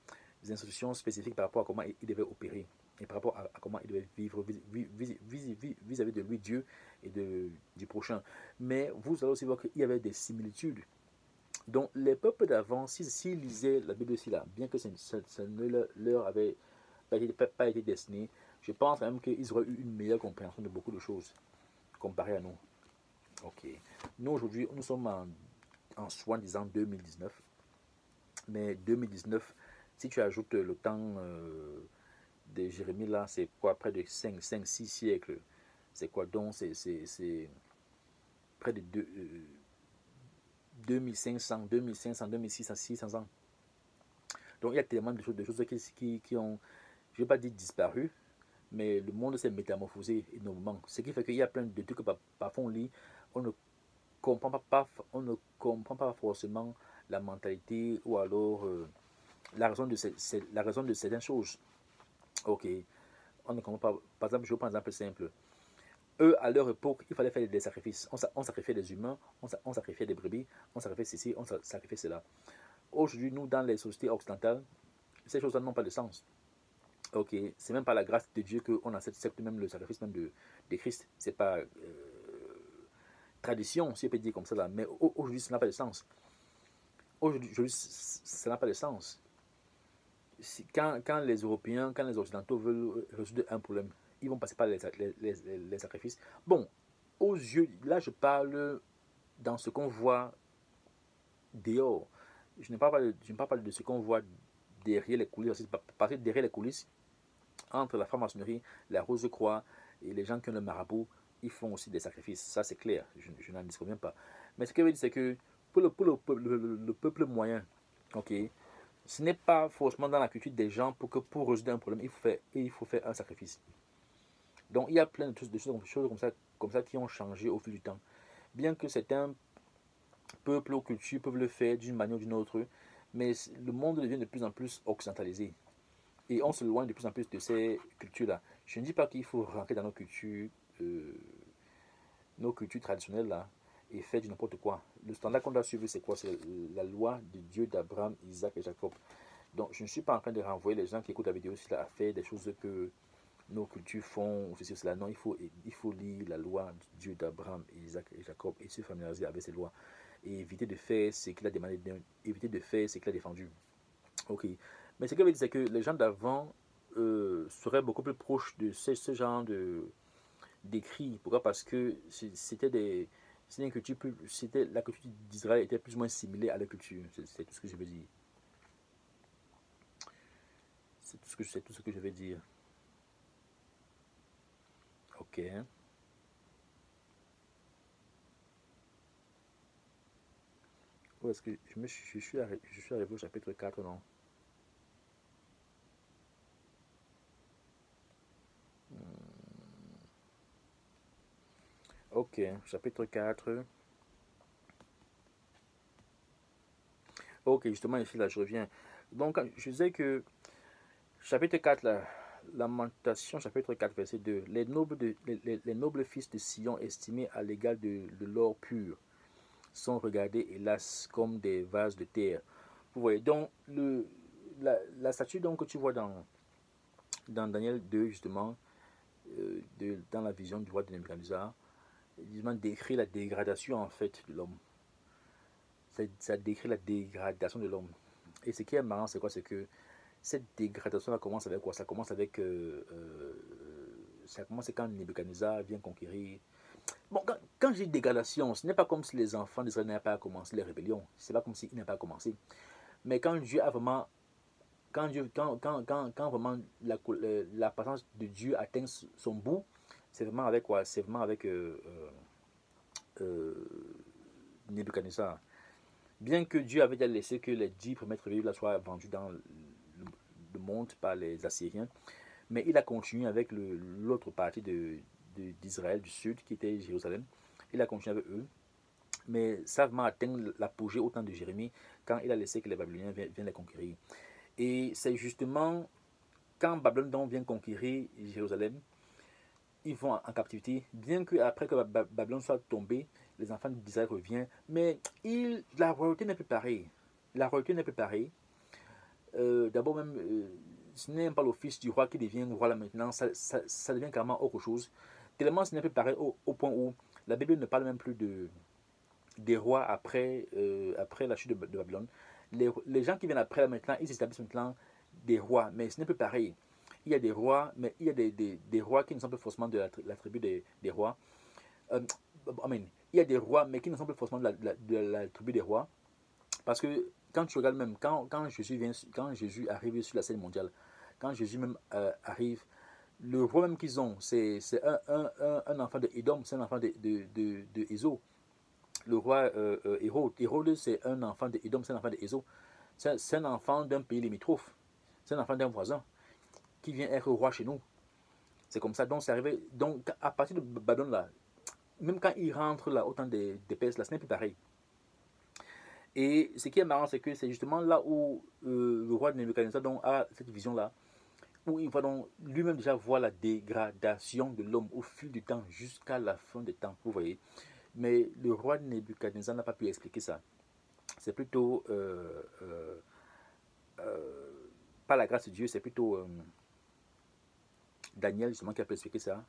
instructions spécifiques par rapport à comment ils devaient opérer, et par rapport à comment ils devaient vivre vis-à-vis de lui, Dieu, et du prochain. Mais vous allez aussi voir qu'il y avait des similitudes Donc, les peuples d'avant, s'ils lisaient la Bible aussi là, bien que ça ne leur avait pas été destiné, je pense quand même qu'ils auraient eu une meilleure compréhension de beaucoup de choses comparé à nous. Ok. Nous, aujourd'hui, nous sommes en soi-disant 2019. Mais 2019, si tu ajoutes le temps de Jérémie là, c'est quoi? Près de 6 siècles. C'est quoi donc? C'est près de 2500, 2500, 2600, 600 ans. Donc il y a tellement de choses qui ont, je ne vais pas dire disparu, mais le monde s'est métamorphosé énormément. Ce qui fait qu'il y a plein de trucs que parfois on lit, on ne on ne comprend pas forcément la mentalité ou alors la raison de certaines choses. Ok, on ne comprend pas. Par exemple, je vais prendre un exemple simple. Eux, à leur époque, il fallait faire des sacrifices. On sacrifiait des humains, on sacrifiait des brebis, on sacrifiait ceci, on sacrifiait cela. Aujourd'hui, nous, dans les sociétés occidentales, ces choses-là n'ont pas de sens. Ok, c'est même pas la grâce de Dieu qu'on accepte même le sacrifice même de Christ. C'est pas tradition, si on peut dire comme ça là. Mais aujourd'hui, ça n'a pas de sens. Aujourd'hui, ça n'a pas de sens. Quand les Européens, quand les Occidentaux veulent résoudre un problème, ils vont passer par les sacrifices. Bon, aux yeux, là je parle dans ce qu'on voit dehors. Je ne parle pas de ce qu'on voit derrière les coulisses. Parce que derrière les coulisses, entre la franc-maçonnerie, la Rose-Croix et les gens qui ont le marabout, ils font aussi des sacrifices. Ça c'est clair, je n'en disconviens pas. Mais ce que je veux dire, c'est que pour le peuple moyen, ok, ce n'est pas forcément dans la culture des gens pour résoudre un problème, il faut faire un sacrifice. Donc il y a plein de choses comme ça qui ont changé au fil du temps. Bien que certains peuples ou cultures peuvent le faire d'une manière ou d'une autre, mais le monde devient de plus en plus occidentalisé. Et on se loin de plus en plus de ces cultures-là. Je ne dis pas qu'il faut rentrer dans euh, nos cultures traditionnelles là, et faire du n'importe quoi. Le standard qu'on doit suivre, c'est quoi? C'est la loi de Dieu d'Abraham, Isaac et Jacob. Donc, je ne suis pas en train de renvoyer les gens qui écoutent la vidéo à faire des choses que nos cultures font, ou ceci ou cela. Non, il faut lire la loi de Dieu d'Abraham, Isaac et Jacob et se familiariser avec ces lois. Et éviter de faire ce qu'il a demandé, éviter de faire ce qu'il a défendu. Ok. Mais ce que je veux dire, c'est que les gens d'avant seraient beaucoup plus proches de ce genre d'écrits. Pourquoi? Parce que c'était une culture la culture d'Israël était plus ou moins similaire à la culture. C'est tout ce que je veux dire. C'est tout ce que je vais dire. Ok. Où est-ce que je suis arrivé au chapitre 4, non? Ok, chapitre 4. Ok, justement, ici, là, je reviens. Donc, je disais que chapitre 4, là, Lamentation, chapitre 4, verset 2. Les nobles fils de Sion, estimés à l'égal de l'or pur, sont regardés, hélas, comme des vases de terre. Vous voyez, donc, la statue donc, que tu vois dans Daniel 2, justement, dans la vision du roi de Nebuchadnezzar, justement, décrit la dégradation, en fait, de l'homme. Ça décrit la dégradation de l'homme. Et ce qui est marrant, c'est quoi? C'est que cette dégradation-là commence avec quoi? Ça commence quand Nebuchadnezzar vient conquérir. Bon, quand je dis dégradation, ce n'est pas comme si les enfants d'Israël n'avaient pas commencé les rébellions. C'est pas comme s'ils n'avaient pas commencé. Mais quand Dieu a vraiment. Quand vraiment la présence de Dieu atteint son bout, c'est vraiment avec quoi? C'est vraiment avec euh, Nebuchadnezzar. Bien que Dieu avait déjà laissé que les 10 premiers tribus soient vendus dans le monde par les Assyriens, mais il a continué avec l'autre partie d'Israël du sud, qui était Jérusalem. Il a continué avec eux, mais ça a vraiment atteint l'apogée au temps de Jérémie, quand il a laissé que les Babyloniens viennent les conquérir. Et c'est justement quand Babylone donc vient conquérir Jérusalem, ils vont en captivité, bien que après que Babylone soit tombée, les enfants d'Israël reviennent, mais la royauté n'est plus pareille. La royauté n'est plus pareille. D'abord même, ce n'est même pas le fils du roi qui devient roi là maintenant, ça devient carrément autre chose. Tellement ce n'est plus pareil au point où la Bible ne parle même plus des rois après la chute de Babylone. Les gens qui viennent après là maintenant, ils établissent maintenant des rois, mais ce n'est plus pareil. Il y a des rois, mais il y a des rois qui ne sont pas forcément de la tribu des rois. Amen. Il y a des rois, mais qui ne sont pas forcément de la tribu des rois. Parce que quand tu regardes même, quand Jésus arrive sur la scène mondiale, quand Jésus même arrive, le roi même qu'ils ont, c'est un enfant de Édom, c'est un enfant de Ézo. Le roi Hérode. Hérode, c'est un enfant de Édom, c'est un enfant de Ézo. C'est un enfant d'un pays limitrophe. C'est un enfant d'un voisin qui vient être roi chez nous. C'est comme ça. Donc, c'est arrivé. Donc, à partir de Babylone, là, même quand il rentre là, autant des PS, là, ce n'est plus pareil. Et ce qui est marrant, c'est que c'est justement là où le roi de Nebuchadnezzar a cette vision-là, où il va donc lui-même déjà voir la dégradation de l'homme au fil du temps jusqu'à la fin des temps, vous voyez. Mais le roi de Nebuchadnezzar n'a pas pu expliquer ça. C'est plutôt, pas la grâce de Dieu, c'est plutôt Daniel justement qui a pu expliquer ça.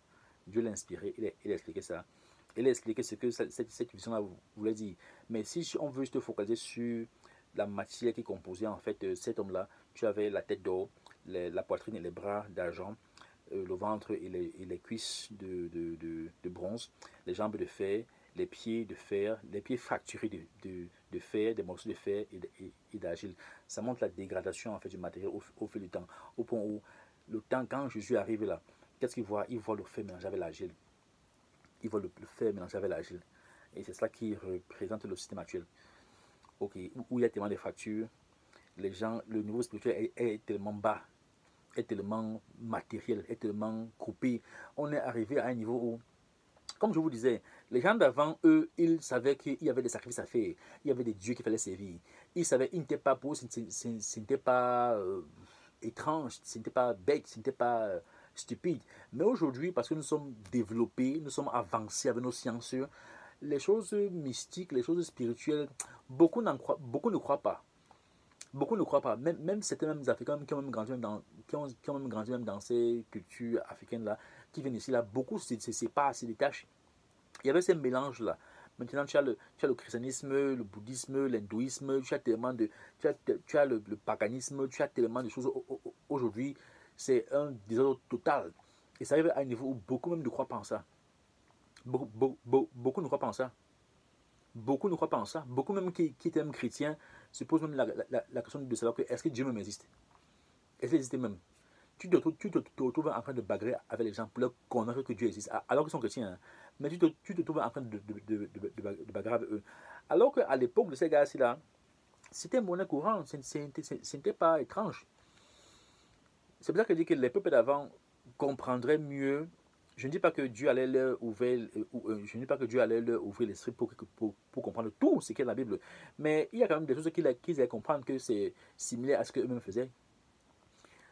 Dieu l'a inspiré, il a expliqué ça. Il a expliqué ce que cette vision-là voulait dire. Mais si on veut juste focaliser sur la matière qui composait en fait cet homme-là, tu avais la tête d'or, la poitrine et les bras d'argent, le ventre et les cuisses de bronze, les jambes de fer, les pieds de fer, les pieds fracturés de fer, des morceaux de fer et d'argile. Ça montre la dégradation en fait du matériel au fil du temps, au point où le temps, quand Jésus arrive là, qu'est-ce qu'il voit? Il voit le fer mélangé avec l'argile. Il voit le fer mélangé avec l'argile. Et c'est cela qui représente le système actuel. Ok, où il y a tellement de fractures, les gens, le niveau spirituel est tellement bas, est tellement matériel, est tellement coupé. On est arrivé à un niveau où, comme je vous disais, les gens d'avant, eux, ils savaient qu'il y avait des sacrifices à faire, il y avait des dieux qu'il fallait servir. Ils savaient, ils n'étaient pas pour, ce n'était pas étrange, ce n'était pas bête, ce n'était pas stupide. Mais aujourd'hui, parce que nous sommes développés, nous sommes avancés avec nos sciences, les choses mystiques, les choses spirituelles, beaucoup ne croient pas. Beaucoup ne croient pas. Même certains mêmes Africains qui ont même grandi même dans ces cultures africaines-là, qui viennent ici, là, beaucoup se séparent, se détachent. Il y avait ces mélanges-là. Maintenant, tu as le christianisme, le bouddhisme, l'hindouisme, tu as le paganisme, tu as tellement de choses. Aujourd'hui, c'est un désordre total. Et ça arrive à un niveau où beaucoup même ne croient pas en ça. Beaucoup ne croient pas en ça. Beaucoup ne croient pas en ça. Beaucoup même qui étaient même chrétiens se posent même la question de savoir que est-ce que Dieu même existe? Est-ce qu'il existe même? Tu te retrouves en train de bagarrer avec les gens pour leur convaincre que Dieu existe, alors qu'ils sont chrétiens. Hein. Mais tu te trouves en train de bagarrer avec eux. Alors qu'à l'époque de ces gars-ci là, c'était monnaie courante, ce n'était pas étrange. C'est pour ça que je dis que les peuples d'avant comprendraient mieux. Je ne dis pas que Dieu allait leur ouvrir, je ne dis pas que Dieu allait leur ouvrir l'esprit pour comprendre tout ce qu'est la Bible. Mais il y a quand même des choses qu'ils allaient comprendre que c'est similaire à ce qu'eux-mêmes faisaient.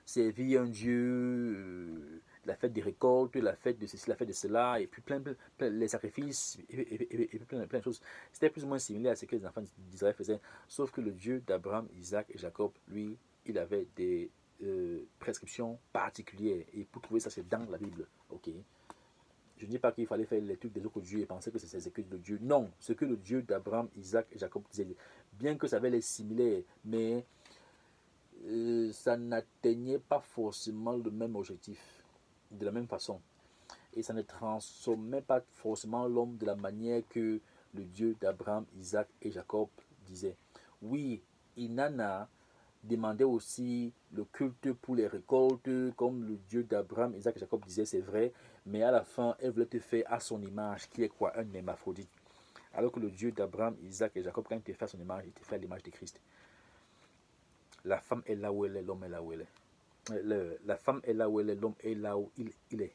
Servir un Dieu, la fête des récoltes, la fête de ceci, la fête de cela, et puis plein les sacrifices, et puis plein de choses. C'était plus ou moins similaire à ce que les enfants d'Israël faisaient, sauf que le Dieu d'Abraham, Isaac et Jacob, lui, il avait des prescriptions particulières, et pour trouver ça, c'est dans la Bible, ok. Je ne dis pas qu'il fallait faire les trucs des autres dieux et penser que c'est ces écrits de Dieu. Non, ce que le Dieu d'Abraham, Isaac et Jacob disait, bien que ça avait les similaires, mais ça n'atteignait pas forcément le même objectif, de la même façon. Et ça ne transformait pas forcément l'homme de la manière que le Dieu d'Abraham, Isaac et Jacob disait. Oui, Inanna demandait aussi le culte pour les récoltes, comme le Dieu d'Abraham, Isaac et Jacob disait, c'est vrai, mais à la fin, elle voulait te faire à son image, qui est quoi? Un hermaphrodite. Alors que le Dieu d'Abraham, Isaac et Jacob, quand il te fait à son image, il te fait à l'image de Christ. La femme est là où elle est, l'homme est là où elle est. La femme est là où elle est, l'homme est là où il est.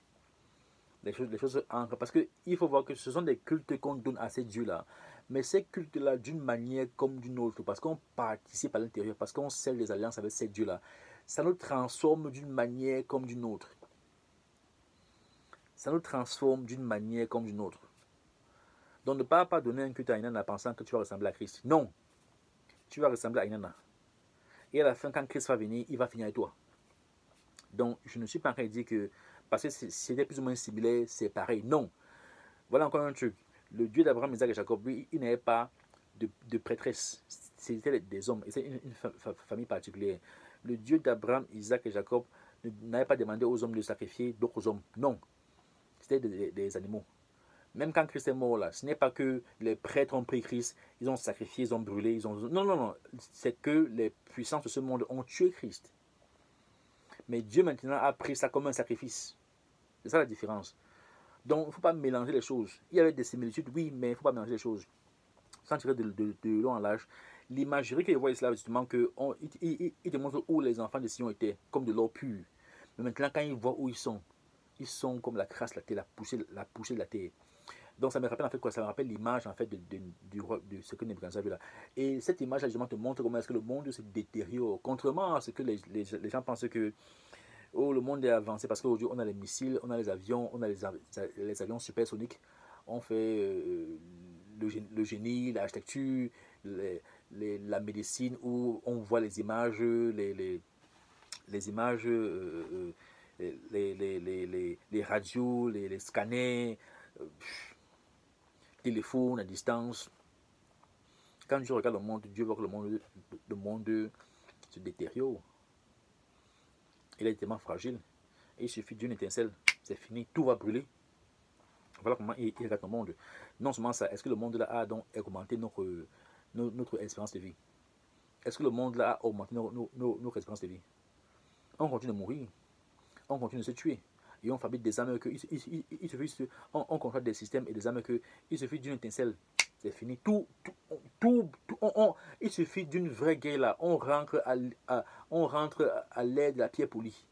Les choses entrent. Parce qu'il faut voir que ce sont des cultes qu'on donne à ces dieux-là. Mais ces cultes-là, d'une manière comme d'une autre, parce qu'on participe à l'intérieur, parce qu'on scelle des alliances avec ces dieux-là, ça nous transforme d'une manière comme d'une autre. Ça nous transforme d'une manière comme d'une autre. Donc ne pas donner un culte à Inanna en pensant que tu vas ressembler à Christ. Non, tu vas ressembler à Inanna. Et à la fin, quand Christ va venir, il va finir avec toi. Donc, je ne suis pas en train de dire que parce que c'était plus ou moins similaire, c'est pareil. Non. Voilà encore un truc. Le Dieu d'Abraham, Isaac et Jacob, lui, il n'avait pas de prêtresse. C'était des hommes. Et c'est une famille particulière. Le Dieu d'Abraham, Isaac et Jacob n'avait pas demandé aux hommes de sacrifier d'autres hommes. Non. C'était des animaux. Même quand Christ est mort là, ce n'est pas que les prêtres ont pris Christ, ils ont sacrifié, ils ont brûlé, ils ont... Non, non, non. C'est que les puissances de ce monde ont tué Christ. Mais Dieu maintenant a pris ça comme un sacrifice. C'est ça la différence. Donc, il ne faut pas mélanger les choses. Il y avait des similitudes, oui, mais il ne faut pas mélanger les choses. Sans tirer de long en large, l'imagerie qu'il voit ici, là, justement, il démontre où les enfants de Sion étaient, comme de l'or pur. Mais maintenant, quand ils voient où ils sont comme la crasse, la terre, la poussée de la terre. Donc, ça me rappelle en fait quoi? Ça me rappelle l'image en fait de ce que Nebuchadnezzar a vu là. Et cette image, là, justement, te montre comment est-ce que le monde se détériore. Contrairement à ce que les gens pensent que oh, le monde est avancé parce qu'aujourd'hui, on a les missiles, on a les avions, on a les avions supersoniques. On fait le génie, l'architecture, la médecine où on voit les images, les images, les radios, les scanners, téléphone à distance. Quand Dieu regarde le monde, Dieu voit que le monde se détériore. Il est tellement fragile. Et il suffit d'une étincelle, c'est fini, tout va brûler. Voilà comment il regarde le monde. Non seulement ça, est-ce que le monde là a donc augmenté notre espérance de vie? Est-ce que le monde là a augmenté notre espérance de vie? On continue de mourir, on continue de se tuer. Et on fabrique des armes que il suffit, on contracte des systèmes et des armes que il suffit d'une étincelle, c'est fini. Il suffit d'une vraie guerre là, on rentre à l'aide de la pierre polie.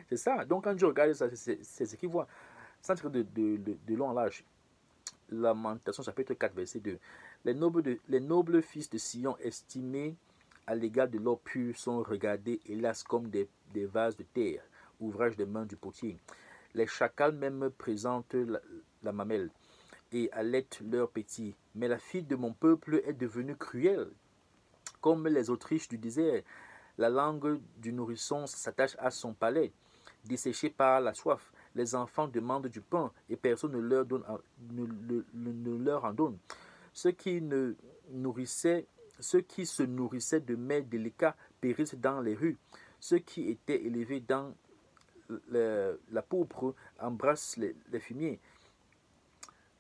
C'est ça. Donc quand je regarde ça, c'est ce qu'il voit. Sans tirer de long en large. Lamentation chapitre 4 verset 2. Les nobles fils de Sion estimés à l'égard de l'or pur sont regardés hélas comme des vases de terre, ouvrage des mains du potier. Les chacals même présentent la mamelle et allaitent leurs petits. Mais la fille de mon peuple est devenue cruelle, comme les Autriches du désert. La langue du nourrisson s'attache à son palais, desséché par la soif. Les enfants demandent du pain et personne ne leur en donne. Ceux qui se nourrissaient de mets délicats périssent dans les rues. Ceux qui étaient élevés dans la pourpre embrassent les fumiers.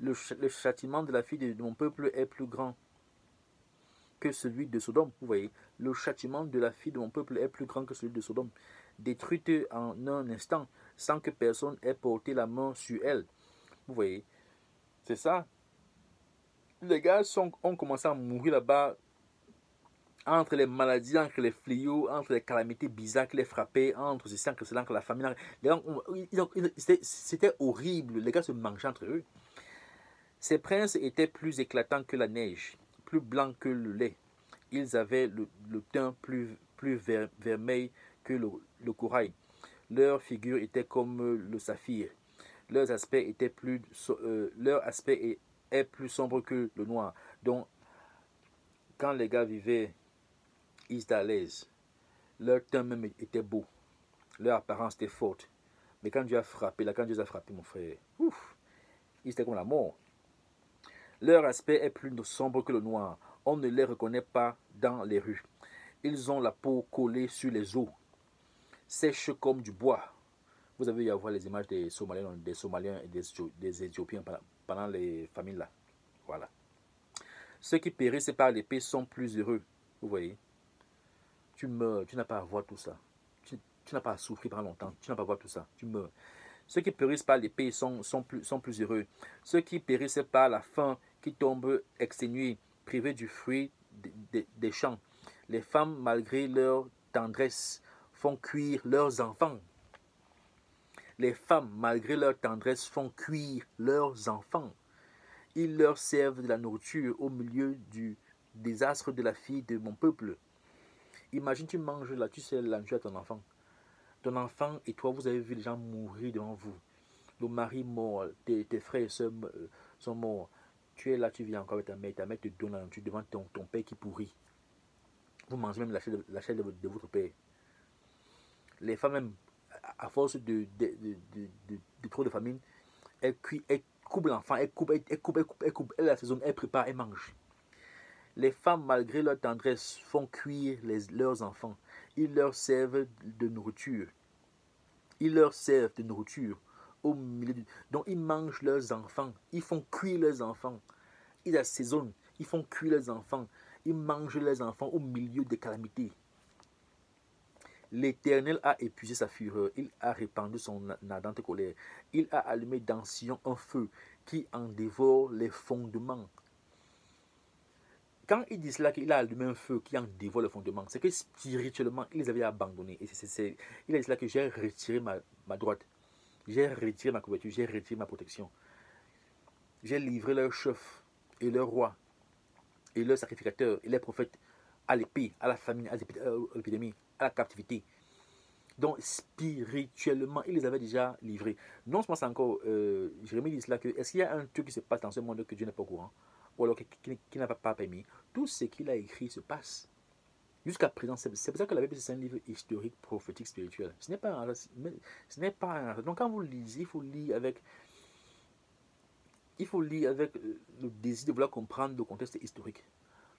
Le châtiment de la fille de mon peuple est plus grand que celui de Sodome. Vous voyez, le châtiment de la fille de mon peuple est plus grand que celui de Sodome. Détruite en un instant, sans que personne ait porté la main sur elle. Vous voyez, c'est ça. Les gars ont commencé à mourir là-bas entre les maladies, entre les fléaux, entre les calamités bizarres qui les frappaient, entre ceci, entre cela, entre la famille. C'était horrible. Les gars se mangeaient entre eux. Ces princes étaient plus éclatants que la neige, plus blancs que le lait. Ils avaient le teint plus vermeil que le corail. Leur figure était comme le saphir. Leur aspect est plus sombre que le noir. Donc, quand les gars vivaient, ils étaient à l'aise. Leur teint même était beau. Leur apparence était forte. Mais quand Dieu a frappé, mon frère, ouf, ils étaient comme la mort. Leur aspect est plus sombre que le noir. On ne les reconnaît pas dans les rues. Ils ont la peau collée sur les os, sèche comme du bois. Vous avez eu à voir les images des Somaliens et des Éthiopiens pendant les famines là. Voilà. Ceux qui périssent par l'épée sont plus heureux. Vous voyez. Tu meurs, tu n'as pas à voir tout ça. Tu n'as pas à souffrir pendant longtemps. Tu n'as pas à voir tout ça. Tu meurs. Ceux qui périssent par l'épée sont plus heureux. Ceux qui périssent par la faim, qui tombent exténués, privés du fruit des champs. Les femmes, malgré leur tendresse, font cuire leurs enfants. Les femmes, malgré leur tendresse, font cuire leurs enfants. Ils leur servent de la nourriture au milieu du désastre de la fille de mon peuple. Imagine, tu manges là, tu sais la nourriture à ton enfant. Ton enfant et toi, vous avez vu les gens mourir devant vous. Le mari mort, tes frères et soeurs sont morts. Tu es là, tu viens encore avec ta mère te donne la nourriture devant ton père qui pourrit. Vous mangez même la chair de votre père. Les femmes même, à force de trop de famine, elles coupe l'enfant, elle assaisonne, elle prépare, elle mange. Les femmes, malgré leur tendresse, font cuire leurs enfants. Ils leur servent de nourriture. Ils leur servent de nourriture au milieu du... Donc ils mangent leurs enfants. Ils font cuire leurs enfants. Ils assaisonnent. Ils font cuire leurs enfants. Ils mangent leurs enfants au milieu des calamités. L'Éternel a épuisé sa fureur. Il a répandu son ardente colère. Il a allumé dans Sion un feu qui en dévore les fondements. Quand il dit cela, qu'il a allumé un feu qui en dévore le fondement, c'est que spirituellement, il les avait abandonnés. Et il a dit cela que j'ai retiré ma droite. J'ai retiré ma couverture, j'ai retiré ma protection. J'ai livré leurs chefs et leurs rois et leurs sacrificateurs et les prophètes à l'épée, à la famine, à l'épidémie, à la captivité. Donc spirituellement, il les avait déjà livrés. Non seulement c'est encore, Jérémie dit cela que, est-ce qu'il y a un truc qui se passe dans ce monde que Dieu n'est pas au courant? Ou alors qui n'a pas permis? Tout ce qu'il a écrit se passe. Jusqu'à présent, c'est pour ça que la Bible, c'est un livre historique, prophétique, spirituel. Ce n'est pas un... Donc quand vous lisez, il faut lire avec le désir de vouloir comprendre le contexte historique,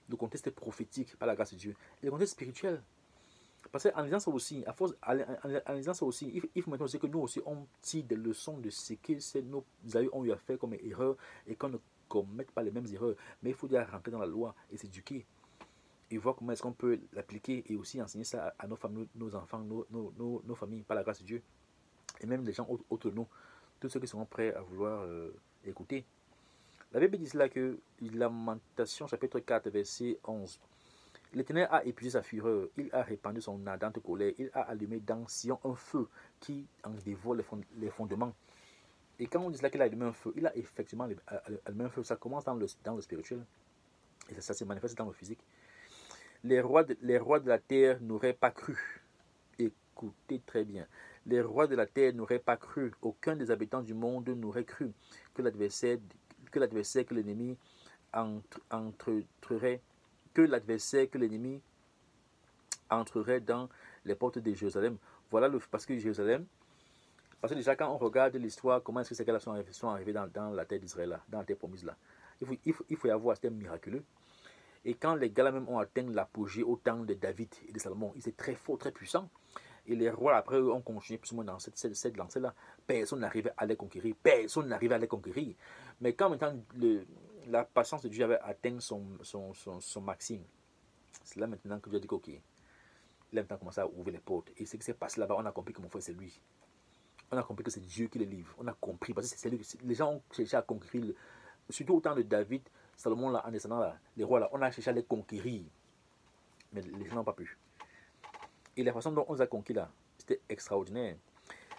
le contexte prophétique par la grâce de Dieu, et le contexte spirituel. Parce qu'en lisant ça aussi, en lisant ça aussi, il faut maintenant aussi que nous aussi, on tire des leçons de ce que nos aïeux ont eu à faire comme erreur et qu'on ne commette pas les mêmes erreurs. Mais il faut déjà rentrer dans la loi et s'éduquer et voir comment est-ce qu'on peut l'appliquer et aussi enseigner ça à nos familles, nos enfants, nos familles, par la grâce de Dieu. Et même les gens autour de nous, tous ceux qui seront prêts à vouloir écouter. La Bible dit cela que Lamentation chapitre 4 verset 11. L'Éternel a épuisé sa fureur, il a répandu son ardente colère, il a allumé dans Sion un feu qui en dévore les fondements. Et quand on dit cela qu'il a allumé un feu, il a effectivement allumé un feu. Ça commence dans le spirituel et ça se manifeste dans le physique. Les rois de la terre n'auraient pas cru. Écoutez très bien. Les rois de la terre n'auraient pas cru. Aucun des habitants du monde n'aurait cru que l'adversaire, que l'ennemi entrerait, que l'ennemi entrerait dans les portes de Jérusalem. Voilà parce que Jérusalem, parce que déjà quand on regarde l'histoire, comment est-ce que ces gars-là sont arrivés dans la terre d'Israël, dans la terre promise là, il faut y avoir, c'était miraculeux. Et quand les gars-là même ont atteint l'apogée au temps de David et de Salomon, ils étaient très forts, très puissants. Et les rois, après, ont continué plus ou moins dans cette lancée-là. Personne n'arrivait à les conquérir. Personne n'arrivait à les conquérir. Mais quand maintenant la patience de Dieu avait atteint son maxime, c'est là maintenant que Dieu a dit ok, il a maintenant commencé à ouvrir les portes. Et ce qui s'est passé là-bas, on a compris que mon frère, c'est lui. On a compris que c'est Dieu qui le livre. On a compris, parce que c'est lui. Les gens ont cherché à conquérir, surtout au temps de David, Salomon, là, en descendant là, les rois là, on a cherché à les conquérir. Mais les gens n'ont pas pu. Et la façon dont on les a conquis là, c'était extraordinaire.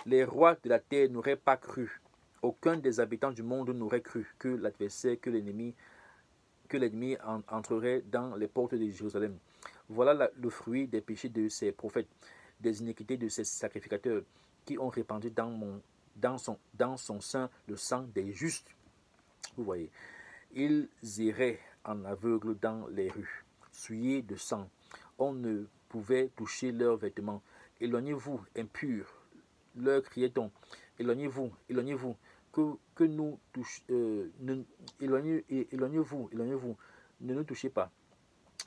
Les rois de la terre n'auraient pas cru. Aucun des habitants du monde n'aurait cru que l'adversaire, que l'ennemi entrerait dans les portes de Jérusalem. Voilà le fruit des péchés de ses prophètes, des iniquités de ses sacrificateurs, qui ont répandu dans son sein le sang des justes. Vous voyez, ils iraient en aveugle dans les rues, souillés de sang. On ne pouvait toucher leurs vêtements. Éloignez-vous, impurs, leur criait-on. Éloignez-vous, éloignez-vous, que nous touche, éloignez-vous, éloignez-vous, ne nous touchez pas.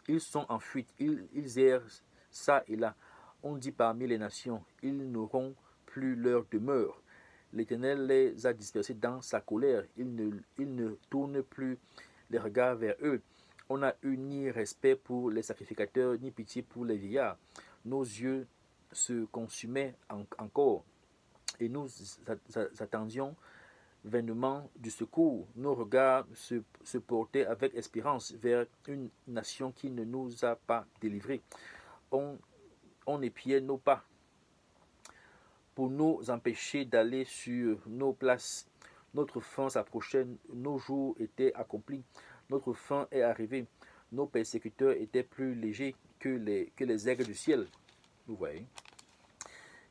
Ils sont en fuite, ils errent ça et là. On dit parmi les nations, ils n'auront plus leur demeure. L'Éternel les a dispersés dans sa colère. Il ne tourne plus les regards vers eux. On n'a eu ni respect pour les sacrificateurs, ni pitié pour les vieillards. Nos yeux se consumaient encore, et nous attendions vainement du secours. Nos regards se portaient avec espérance vers une nation qui ne nous a pas délivrés. On épiait nos pas pour nous empêcher d'aller sur nos places. Notre fin s'approchait, nos jours étaient accomplis, notre fin est arrivée. Nos persécuteurs étaient plus légers que les aigles du ciel. Vous voyez.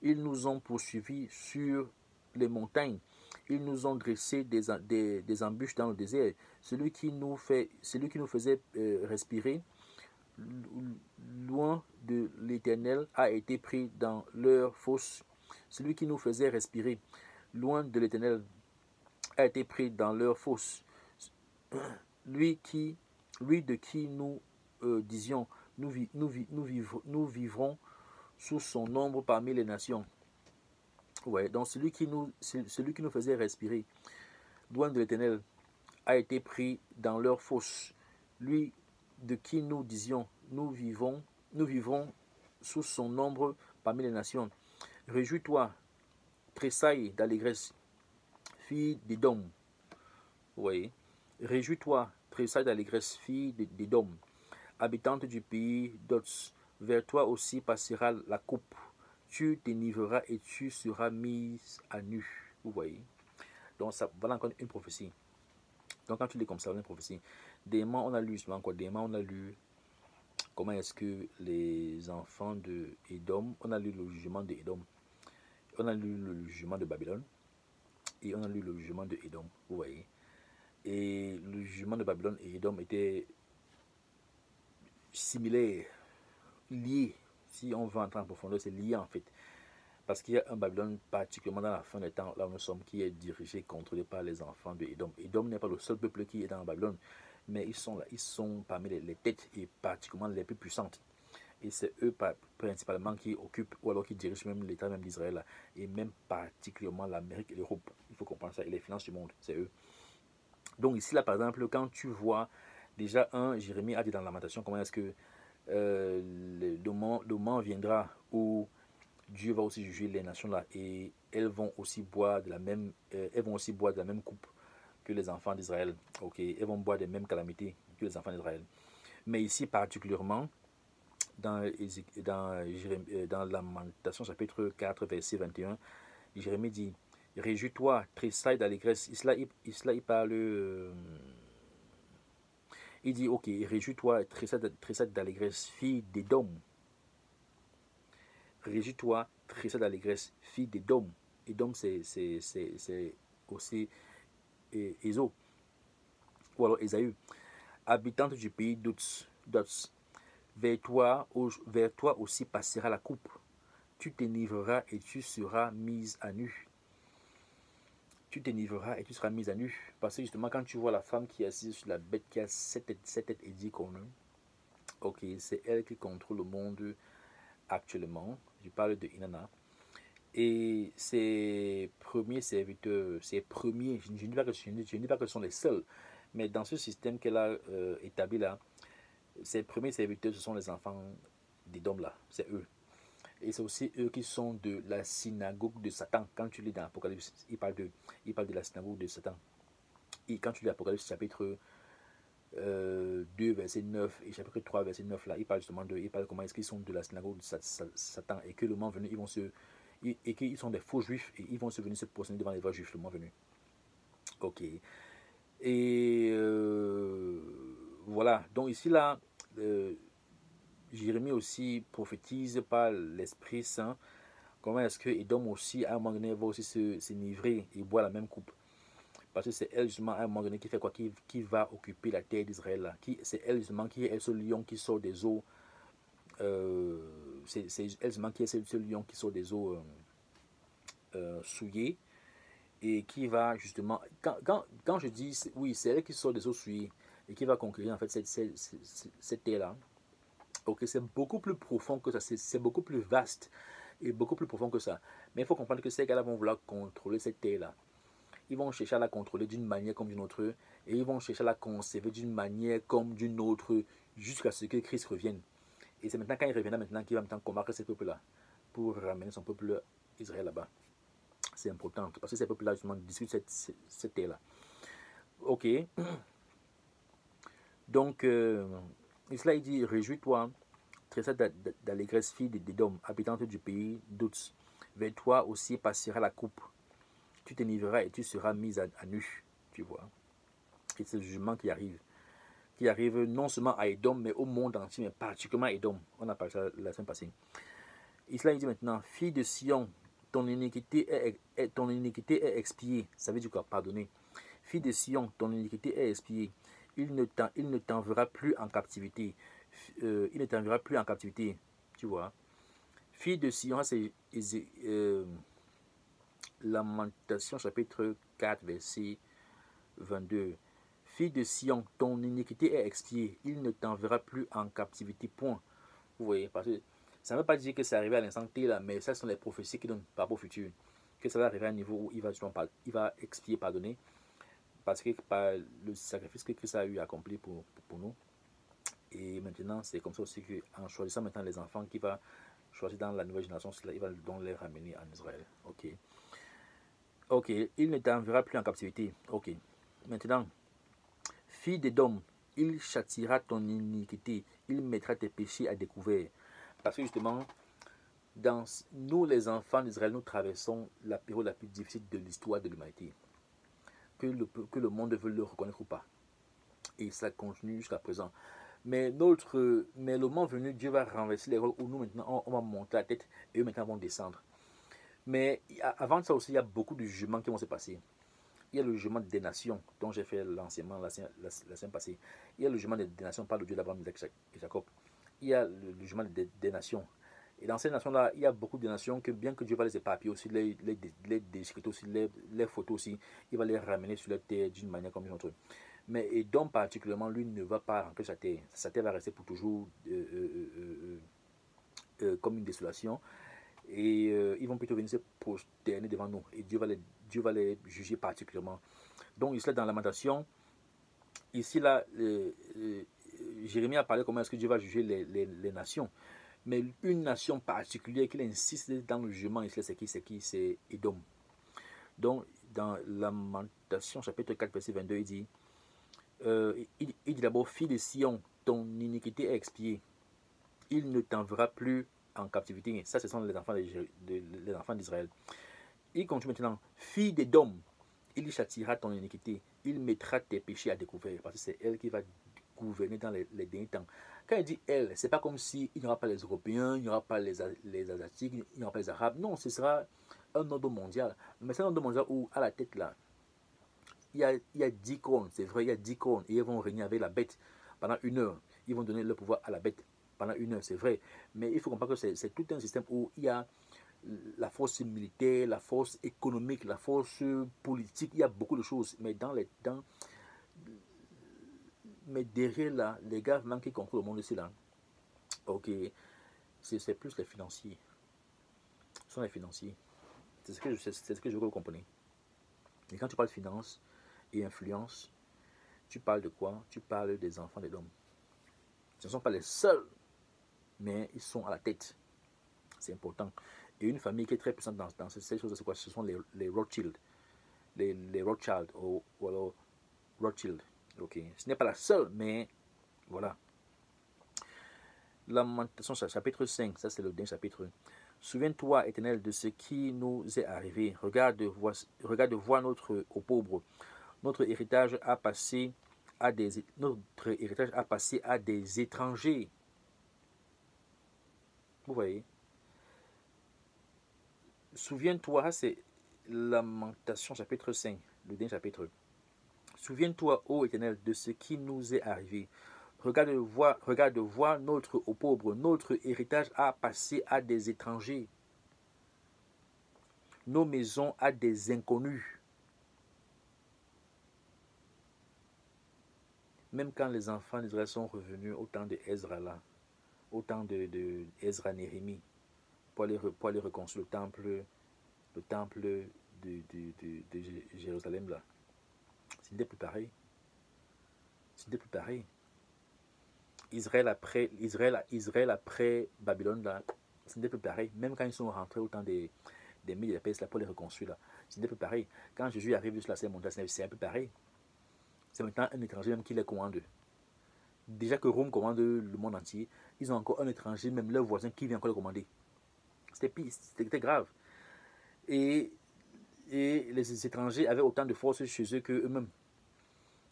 Ils nous ont poursuivis sur les montagnes. Ils nous ont dressé des embûches dans le désert. Celui qui nous faisait respirer loin de l'Éternel a été pris dans leur fosse. Celui qui nous faisait respirer loin de l'Éternel a été pris dans leur fosse. Lui de qui nous disions, nous vivrons sous son ombre parmi les nations. Ouais, donc celui qui nous faisait respirer, loin de l'Éternel, a été pris dans leur fosse. Lui de qui nous disions, nous vivrons sous son ombre parmi les nations. Réjouis-toi, tressaille d'allégresse, fille d'Édom. Oui. Réjouis-toi, tressaille d'allégresse, fille d'Édom, habitante du pays d'Ots. Vers toi aussi passera la coupe. Tu t'enivreras et tu seras mise à nu. Vous voyez. Donc, ça, voilà encore une prophétie. Donc, quand tu lis comme ça, une prophétie. Demain, on a lu justement quoi? Demain, on a lu comment est-ce que les enfants de Édom, on a lu le jugement de Édom, on a lu le jugement de Babylone, et on a lu le jugement de Édom. Vous voyez. Et le jugement de Babylone et Édom était similaire, lié. Si on veut entrer en profondeur, c'est lié en fait. Parce qu'il y a un Babylone, particulièrement dans la fin des temps, là où nous sommes, qui est dirigé, contrôlé par les enfants de Édom. Édom n'est pas le seul peuple qui est dans Babylone, mais ils sont là, ils sont parmi les têtes et particulièrement les plus puissantes. Et c'est eux principalement qui occupent, ou alors qui dirigent même l'État même d'Israël, et même particulièrement l'Amérique et l'Europe. Il faut comprendre ça, et les finances du monde, c'est eux. Donc ici, là, par exemple, quand tu vois, déjà, Jérémie a dit dans Lamentation, comment est-ce que le moment viendra où Dieu va aussi juger les nations là et elles vont aussi boire de la même coupe que les enfants d'Israël. Ok, elles vont boire des mêmes calamités que les enfants d'Israël. Mais ici particulièrement dans Lamentation chapitre 4 verset 21, Jérémie dit: réjouis-toi, tressaille d'allégresse. Il parle. Il dit: ok, réjouis-toi, tressaille d'allégresse, fille d'Édom. Réjouis-toi, tressaille d'allégresse, fille d'Édom. Édom, c'est aussi Ésaü, ou alors Ésaü, habitante du pays d'Ots. Vers toi aussi passera la coupe. Tu t'enivreras et tu seras mise à nu. Tu t'enivreras et tu seras mise à nu. Parce que justement, quand tu vois la femme qui est assise sur la bête qui a sept têtes et 10 cornes, ok, c'est elle qui contrôle le monde actuellement. Je parle de Inanna. Et ses premiers serviteurs, je ne dis pas que ce sont les seuls, mais dans ce système qu'elle a établi là, ses premiers serviteurs, ce sont les enfants d'Édom là, c'est eux. Et c'est aussi eux qui sont de la synagogue de Satan. Quand tu lis dans l'Apocalypse, il parle de la synagogue de Satan. Et quand tu lis l'Apocalypse chapitre 2, verset 9 et chapitre 3, verset 9, là, il parle justement il parle comment est-ce qu'ils sont de la synagogue de Satan et que le moment venu, et qu'ils sont des faux juifs et ils vont se venir se positionner devant les vrais juifs le moment venu. Ok. Et voilà. Donc ici, là, Jérémie aussi prophétise par l'Esprit Saint comment est-ce que Édom aussi à un moment donné va aussi s'enivrer et boire la même coupe. Parce que c'est elle justement à un moment donné qui fait quoi, qui va occuper la terre d'Israël. C'est elle justement qui est ce lion qui sort des eaux. C'est elle justement qui est ce lion qui sort des eaux souillées et qui va justement, quand je dis oui, c'est elle qui sort des eaux souillées et qui va conquérir en fait cette terre-là. Ok, c'est beaucoup plus profond que ça, c'est beaucoup plus vaste et beaucoup plus profond que ça. Mais il faut comprendre que ces gars-là vont vouloir contrôler cette terre-là. Ils vont chercher à la contrôler d'une manière comme d'une autre et ils vont chercher à la conserver d'une manière comme d'une autre jusqu'à ce que Christ revienne. Et c'est maintenant quand il reviendra maintenant qu'il va maintenant combattre ces peuples-là pour ramener son peuple Israël là-bas. C'est important parce que ces peuples-là justement discutent cette terre-là. Ok. Donc, cela il dit: réjouis-toi, tressaille d'allégresse, fille d'Édom, habitante du pays d'Ots. Vers toi aussi passera la coupe. Tu t'enivreras et tu seras mise à nu. Tu vois. Et c'est le jugement qui arrive non seulement à Édom, mais au monde entier, mais particulièrement à Édom. On a parlé ça la semaine passée. Islam dit maintenant: fille de Sion, ton iniquité est expiée. Ça veut dire quoi? Pardonner. Fille de Sion, ton iniquité est expiée. Il ne t'enverra plus en captivité. Il ne t'enverra plus en captivité. Tu vois. Fille de Sion, c'est Lamentation chapitre 4, verset 22. Fille de Sion, ton iniquité est expiée, il ne t'enverra plus en captivité. Point. Vous voyez, parce que ça ne veut pas dire que c'est arrivé à l'instant T là, mais ça sont les prophéties qui donnent par rapport au futur. Que ça va arriver à un niveau où il va expier, pardonner, parce que par le sacrifice que ça a eu accompli pour nous. Et maintenant, c'est comme ça aussi qu'en choisissant maintenant les enfants qu'il va choisir dans la nouvelle génération, il va donc les ramener en Israël. Ok. Ok, il ne t'enverra plus en captivité. Ok. Maintenant, fille d'Édom, il châtira ton iniquité, il mettra tes péchés à découvert. Parce que justement, nous les enfants d'Israël, nous traversons la période la plus difficile de l'histoire de l'humanité. Que le monde veut le reconnaître ou pas. Et ça continue jusqu'à présent. Mais le moment venu, Dieu va renverser les rôles où nous maintenant on va monter la tête et eux maintenant vont descendre. Mais avant ça aussi, il y a beaucoup de jugements qui vont se passer. Il y a le jugement des nations dont j'ai fait l'enseignement la semaine passée. Il y a le jugement des nations par le Dieu d'Abraham, d'Isaac et Jacob. Il y a le jugement des nations. Et dans ces nations-là, il y a beaucoup de nations que bien que Dieu va les éparpiller aussi, les déchiqueter aussi, les photos aussi, il va les ramener sur la terre d'une manière comme une autre. Mais Edom particulièrement, lui, ne va pas rentrer sa terre. Sa terre va rester pour toujours comme une désolation. Et ils vont plutôt venir se prosterner devant nous. Et Dieu va les juger particulièrement. Donc, ici, dans la Lamentation, ici, là, Jérémie a parlé comment est-ce que Dieu va juger les nations. Mais une nation particulière qu'il insiste dans le jugement, ici, c'est qui? C'est Edom. Donc, dans Lamentation, chapitre 4, verset 22, il dit il dit d'abord, fille de Sion, ton iniquité est expiée. Il ne t'enverra plus en captivité. Ça, ce sont les enfants d'Israël. Il continue maintenant, fille d'Édom, il châtira ton iniquité. Il mettra tes péchés à découvert. Parce que c'est elle qui va gouverner dans les derniers temps. Quand il dit elle, c'est pas comme si il n'y aura pas les Européens, il n'y aura pas les Asiatiques, il n'y aura pas les Arabes. Non, ce sera un ordre mondial. Mais c'est un ordre mondial où, à la tête là, il y a 10 couronnes, c'est vrai, il y a 10 couronnes. Et ils vont régner avec la bête pendant 1 heure. Ils vont donner le pouvoir à la bête pendant 1 heure, c'est vrai. Mais il faut comprendre que c'est tout un système où il y a la force militaire, la force économique, la force politique, il y a beaucoup de choses. Mais derrière là, les gars vraiment qui contrôlent le monde ici là, ok, c'est plus les financiers. Ce sont les financiers. C'est ce que je veux que vous compreniez. Et quand tu parles de finance et influence, tu parles de quoi? Tu parles des enfants des hommes. Ce ne sont pas les seuls, mais ils sont à la tête. C'est important. Et une famille qui est très puissante dans ces choses, c'est quoi? Ce sont les Rothschild. Les Rothschild ou alors Rothschild. Ok. Ce n'est pas la seule, mais voilà. Lamentation, chapitre 5, ça c'est le dernier chapitre. Souviens-toi, Éternel, de ce qui nous est arrivé. Regarde, voir notre pauvre. Notre héritage a passé à des étrangers. Vous voyez? Souviens-toi, c'est Lamentation chapitre 5, le dernier chapitre. Souviens-toi, ô Éternel, de ce qui nous est arrivé. Regarde voir notre pauvre. Notre héritage a passé à des étrangers. Nos maisons à des inconnus. Même quand les enfants d'Israël sont revenus au temps de Ezra là, au temps de Ezra Néhémie, pour aller reconstruire le temple de Jérusalem là, ce n'était plus pareil. Ce n'était plus pareil. Israël après Babylone là, ce n'était plus pareil. Même quand ils sont rentrés au temps des Médias et Perses là pour les reconstruire là, ce n'était plus pareil. Quand Jésus arrive sur la scène mondiale, c'est un peu pareil. C'est maintenant un étranger même qui les commande. Déjà que Rome commande le monde entier, ils ont encore un étranger, même leur voisin, qui vient encore le commander. C'était grave. Et les étrangers avaient autant de force chez eux qu'eux-mêmes.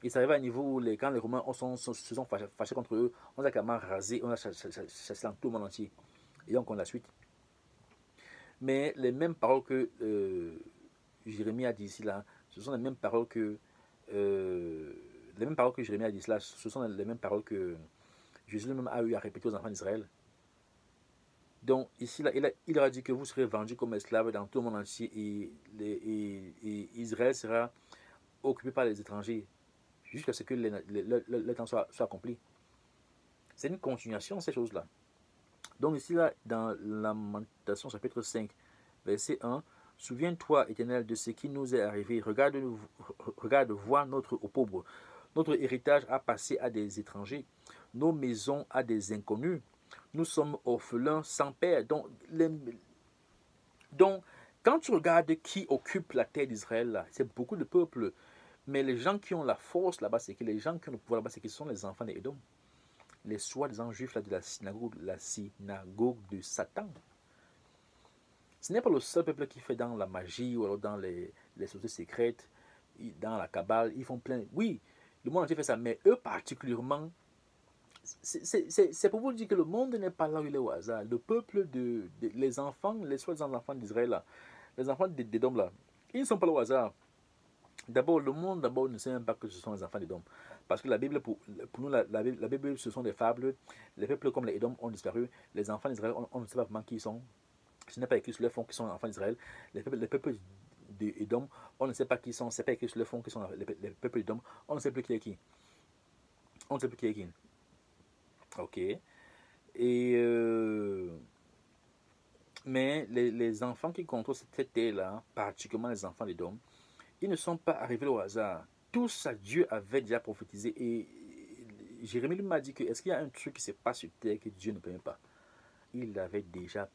Et ça arrive à un niveau où quand les Romains se sont fâchés contre eux, on a carrément rasé, on a chassé dans tout le monde entier. Et donc on la suite. Mais les mêmes paroles que Jérémie a dit ici là, ce sont les mêmes paroles que Jérémie a dit là, ce sont les mêmes paroles que Jésus lui-même a eu à répéter aux enfants d'Israël. Donc ici là, il aura dit que vous serez vendus comme esclaves dans tout le monde entier et Israël sera occupés par les étrangers jusqu'à ce que le temps soit accompli. C'est une continuation, ces choses-là. Donc ici, là, dans Lamentation chapitre 5, verset 1, souviens-toi, Éternel, de ce qui nous est arrivé. Regarde voir notre pauvre. Notre héritage a passé à des étrangers, nos maisons à des inconnus. Nous sommes orphelins sans père. Donc, quand tu regardes qui occupe la terre d'Israël, c'est beaucoup de peuples. Mais les gens qui ont la force là-bas, c'est que les gens qui ont le pouvoir là-bas, c'est que ce sont les enfants d'Édom. Les soi-disant juifs là, de la synagogue de Satan. Ce n'est pas le seul peuple qui fait dans la magie ou alors dans les sociétés secrètes, dans la cabale. Ils font plein. Oui, le monde entier fait ça, mais eux particulièrement, c'est pour vous dire que le monde n'est pas là où il est au hasard. Le peuple les enfants, les soi-disant enfants d'Israël, là, les enfants d'Édom, là, ils ne sont pas là au hasard. D'abord, le monde ne sait même pas que ce sont les enfants d'Édom. Parce que la Bible, pour nous, la Bible, ce sont des fables. Les peuples comme les Édom ont disparu. Les enfants d'Israël, on ne sait pas vraiment qui ils sont. Ce n'est pas écrit sur le fond qui sont les enfants d'Israël. Les peuples d'Édom, on ne sait pas qui sont. Ce n'est pas écrit sur le fond qui sont les peuples d'Édom. On ne sait plus qui est qui. On ne sait plus qui est qui. Ok. Mais les enfants qui contrôlent cette terre-là, particulièrement les enfants d'Édom, ils ne sont pas arrivés au hasard. Tout ça, Dieu avait déjà prophétisé. Et Jérémie lui m'a dit que est-ce qu'il y a un truc qui se passe sur terre que Dieu ne permet pas? Il avait déjà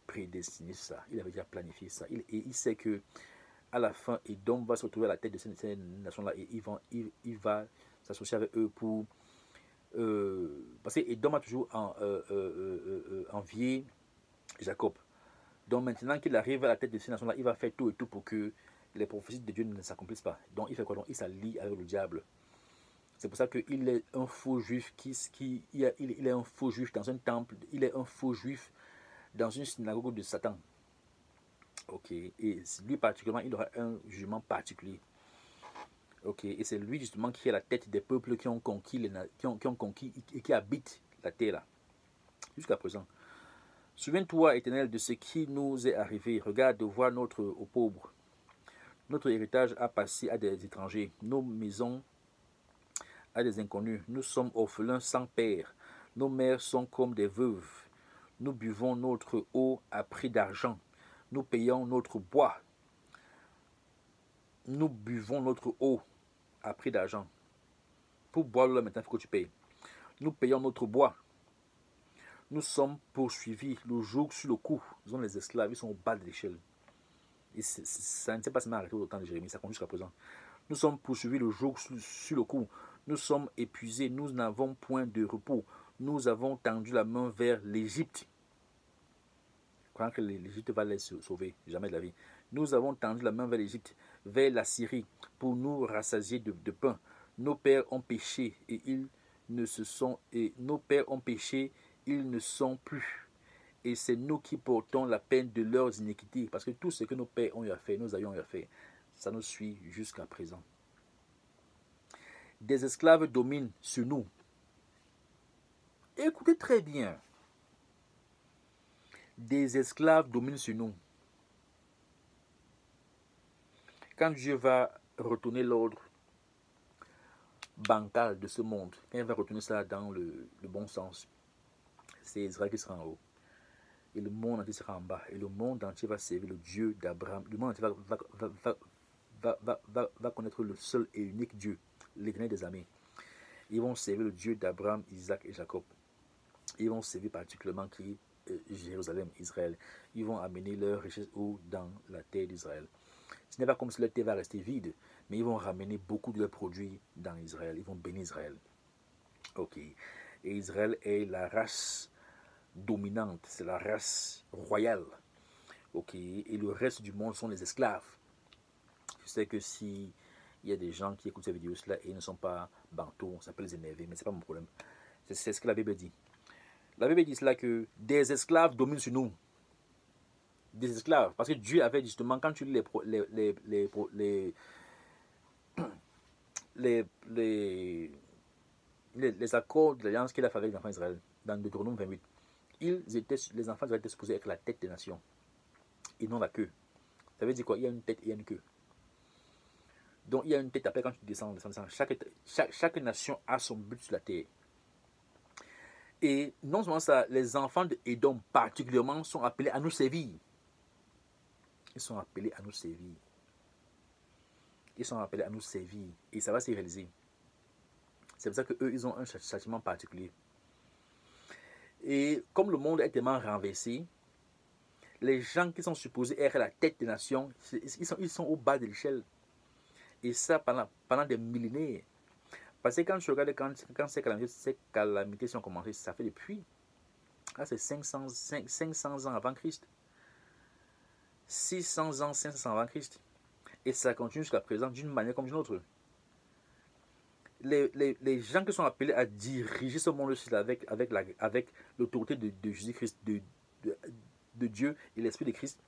prédestiné ça. Il avait déjà planifié ça. Et il sait que à la fin, Édom va se retrouver à la tête de ces nations-là et il va s'associer avec eux pour... parce que Édom a toujours envié Jacob. Donc maintenant qu'il arrive à la tête de ces nations-là, il va faire tout et tout pour que les prophéties de Dieu ne s'accomplissent pas. Donc il fait quoi? Donc il s'allie avec le diable. C'est pour ça qu'il est un faux juif il est un faux juif dans un temple. Il est un faux juif dans une synagogue de Satan. Ok. Et lui particulièrement, il aura un jugement particulier. Ok. Et c'est lui justement qui est la tête des peuples qui ont conquis, qui ont conquis et qui habitent la terre là. Jusqu'à présent. Souviens-toi, Éternel, de ce qui nous est arrivé. Regarde de voir notre pauvre. Notre héritage a passé à des étrangers. Nos maisons à des inconnus. Nous sommes orphelins sans père. Nos mères sont comme des veuves. Nous buvons notre eau à prix d'argent. Nous payons notre bois. Nous buvons notre eau à prix d'argent. Pour boire l'eau maintenant, il faut que tu payes. Nous payons notre bois. Nous sommes poursuivis, le joug sur le cou. Ils ont les esclaves, ils sont au bas de l'échelle. Et ça ne s'est pas seulement arrêté au temps de Jérémie, ça compte jusqu'à présent. Nous sommes poursuivis, le joug sur le cou. Nous sommes épuisés, nous n'avons point de repos. Nous avons tendu la main vers l'Égypte. Croyant que l'Égypte va les sauver, jamais de la vie. Nous avons tendu la main vers l'Égypte, vers la Syrie, pour nous rassasier de pain. Nos pères ont péché et ils ne se sont et nos pères ont péché, ils ne sont plus. Et c'est nous qui portons la peine de leurs iniquités, parce que tout ce que nos pères ont eu à faire, nos aïeux ont eu à faire, ça nous suit jusqu'à présent. Des esclaves dominent sur nous. Écoutez très bien. Des esclaves dominent sur nous. Quand Dieu va retourner l'ordre bancal de ce monde, quand il va retourner ça dans le bon sens, c'est Israël qui sera en haut. Et le monde entier sera en bas. Et le monde entier va servir le Dieu d'Abraham. Le monde entier va connaître le seul et unique Dieu, l'Éternel des armées. Ils vont servir le Dieu d'Abraham, Isaac et Jacob. Ils vont servir particulièrement qui Jérusalem, Israël. Ils vont amener leur richesse dans la terre d'Israël. Ce n'est pas comme si la terre va rester vide, mais ils vont ramener beaucoup de leurs produits dans Israël. Ils vont bénir Israël. Ok. Et Israël est la race dominante, c'est la race royale. Ok. Et le reste du monde sont les esclaves. Je sais que si il y a des gens qui écoutent ces vidéos-là et ils ne sont pas bantous, ça peut les énerver, mais ce n'est pas mon problème. C'est ce que la Bible dit. La Bible dit cela que des esclaves dominent sur nous. Des esclaves. Parce que Dieu avait justement, quand tu lis les accords de l'alliance qu'il a fait avec les enfants d'Israël, dans Deutéronome 28, les enfants d'Israël étaient supposés être la tête des nations et non la queue. Ça veut dire quoi? Il y a une tête et il y a une queue. Donc il y a une tête après quand tu descends. Chaque nation a son but sur la terre. Et non seulement ça, les enfants d'Édom particulièrement sont appelés à nous servir. Ils sont appelés à nous servir. Ils sont appelés à nous servir. Et ça va se réaliser. C'est pour ça qu'eux, ils ont un châtiment particulier. Et comme le monde est tellement renversé, les gens qui sont supposés être la tête des nations, ils sont au bas de l'échelle. Et ça pendant des millénaires. Parce que quand tu regardes quand ces calamités sont commencées, ça fait depuis. Là, c'est 500 ans avant Christ. 600 ans, 500 ans avant Christ. Et ça continue jusqu'à présent d'une manière comme d'une autre. Les gens qui sont appelés à diriger ce monde-ci avec l'autorité de Jésus-Christ, de Dieu et l'Esprit de Christ,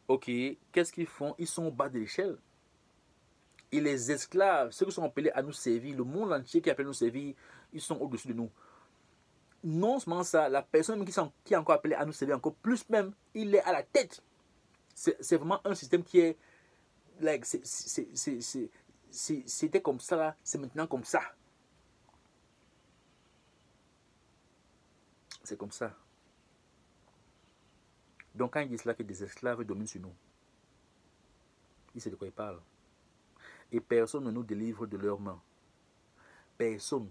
ok, qu'est-ce qu'ils font? Ils sont au bas de l'échelle. Et les esclaves, ceux qui sont appelés à nous servir, le monde entier qui est appelé à nous servir, ils sont au-dessus de nous. Non seulement ça, la personne qui est encore appelée à nous servir encore plus même, il est à la tête. C'est vraiment un système qui est... Like, c'était comme ça, là, c'est maintenant comme ça. C'est comme ça. Donc quand ils disent là que des esclaves dominent sur nous, ils savent de quoi ils parlent. Et personne ne nous délivre de leurs mains. Personne.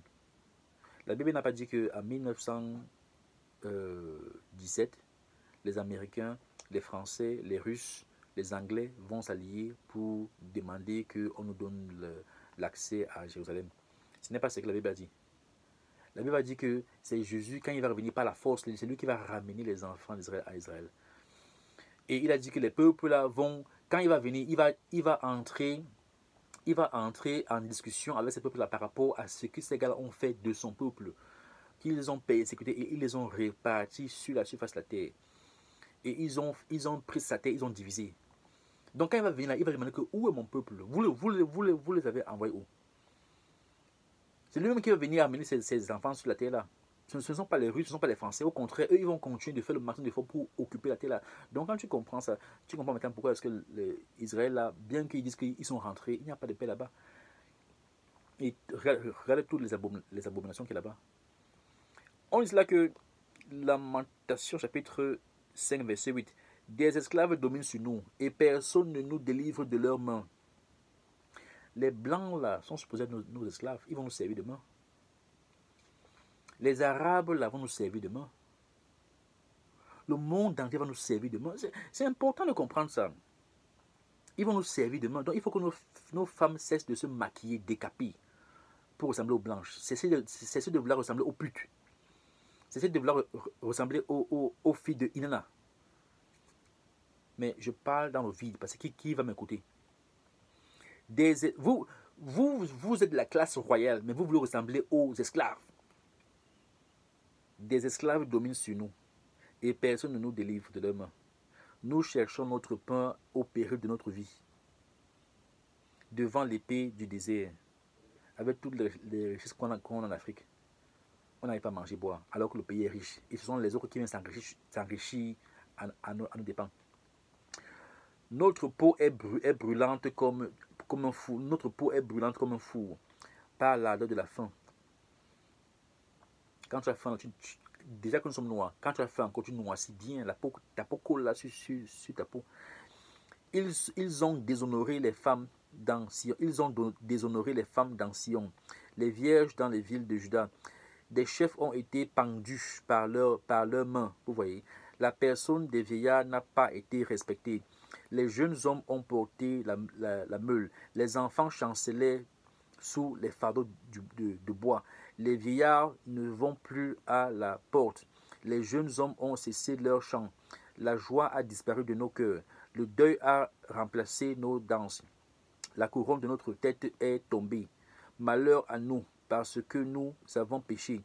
La Bible n'a pas dit qu'en 1917, les Américains, les Français, les Russes, les Anglais vont s'allier pour demander qu'on nous donne l'accès à Jérusalem. Ce n'est pas ce que la Bible a dit. La Bible a dit que c'est Jésus, quand il va revenir par la force, c'est lui qui va ramener les enfants d'Israël à Israël. Et il a dit que les peuples là vont, quand il va venir, il va entrer en discussion avec ces peuples-là par rapport à ce que ces gars-là ont fait de son peuple, qu'ils ont persécuté et ils les ont répartis sur la surface de la terre. Et ils ont pris sa terre, ils ont divisé. Donc quand il va venir là, il va demander que où est mon peuple? Vous les avez envoyés où? C'est lui-même qui va venir amener ses enfants sur la terre là. Ce ne sont pas les Russes, ce ne sont pas les Français. Au contraire, eux, ils vont continuer de faire le maximum d'efforts pour occuper la terre là. Donc quand tu comprends ça, tu comprends maintenant pourquoi est-ce que Israël là, bien qu'ils disent qu'ils sont rentrés, il n'y a pas de paix là-bas. Et regarde toutes les abominations qu'il y a là-bas. On dit là que Lamentation chapitre 5 verset 8. Des esclaves dominent sur nous et personne ne nous délivre de leurs mains. Les blancs là sont supposés être nos esclaves, ils vont nous servir demain. Les arabes là vont nous servir demain. Le monde entier va nous servir demain. C'est important de comprendre ça. Ils vont nous servir demain. Donc il faut que nos femmes cessent de se maquiller décapées pour ressembler aux blanches. Cessez de vouloir ressembler aux putes. Cessez de vouloir ressembler aux filles de Inanna. Mais je parle dans le vide parce que qui va m'écouter? Vous êtes de la classe royale, mais vous voulez ressembler aux esclaves. Des esclaves dominent sur nous et personne ne nous délivre de leurs mains. Nous cherchons notre pain au péril de notre vie. Devant l'épée du désert, avec toutes les richesses qu'on a en Afrique, on n'arrive pas à manger, boire, alors que le pays est riche. Et ce sont les autres qui viennent s'enrichir à nos dépens. Notre peau est brûlante comme un four. Notre peau est brûlante comme un four par l'ardeur de la faim. Quand tu as faim, déjà que nous sommes noirs, quand tu as faim, quand tu noircis bien, ta peau colle là sur ta peau. Ils ont déshonoré les femmes dans Sion. Ils ont déshonoré les femmes dans Sion, les vierges dans les villes de Juda. Des chefs ont été pendus par leurs mains. Vous voyez, la personne des vieillards n'a pas été respectée. Les jeunes hommes ont porté la meule. Les enfants chancelaient sous les fardeaux de bois. Les vieillards ne vont plus à la porte. Les jeunes hommes ont cessé leur chant. La joie a disparu de nos cœurs. Le deuil a remplacé nos danses. La couronne de notre tête est tombée. Malheur à nous, parce que nous avons péché.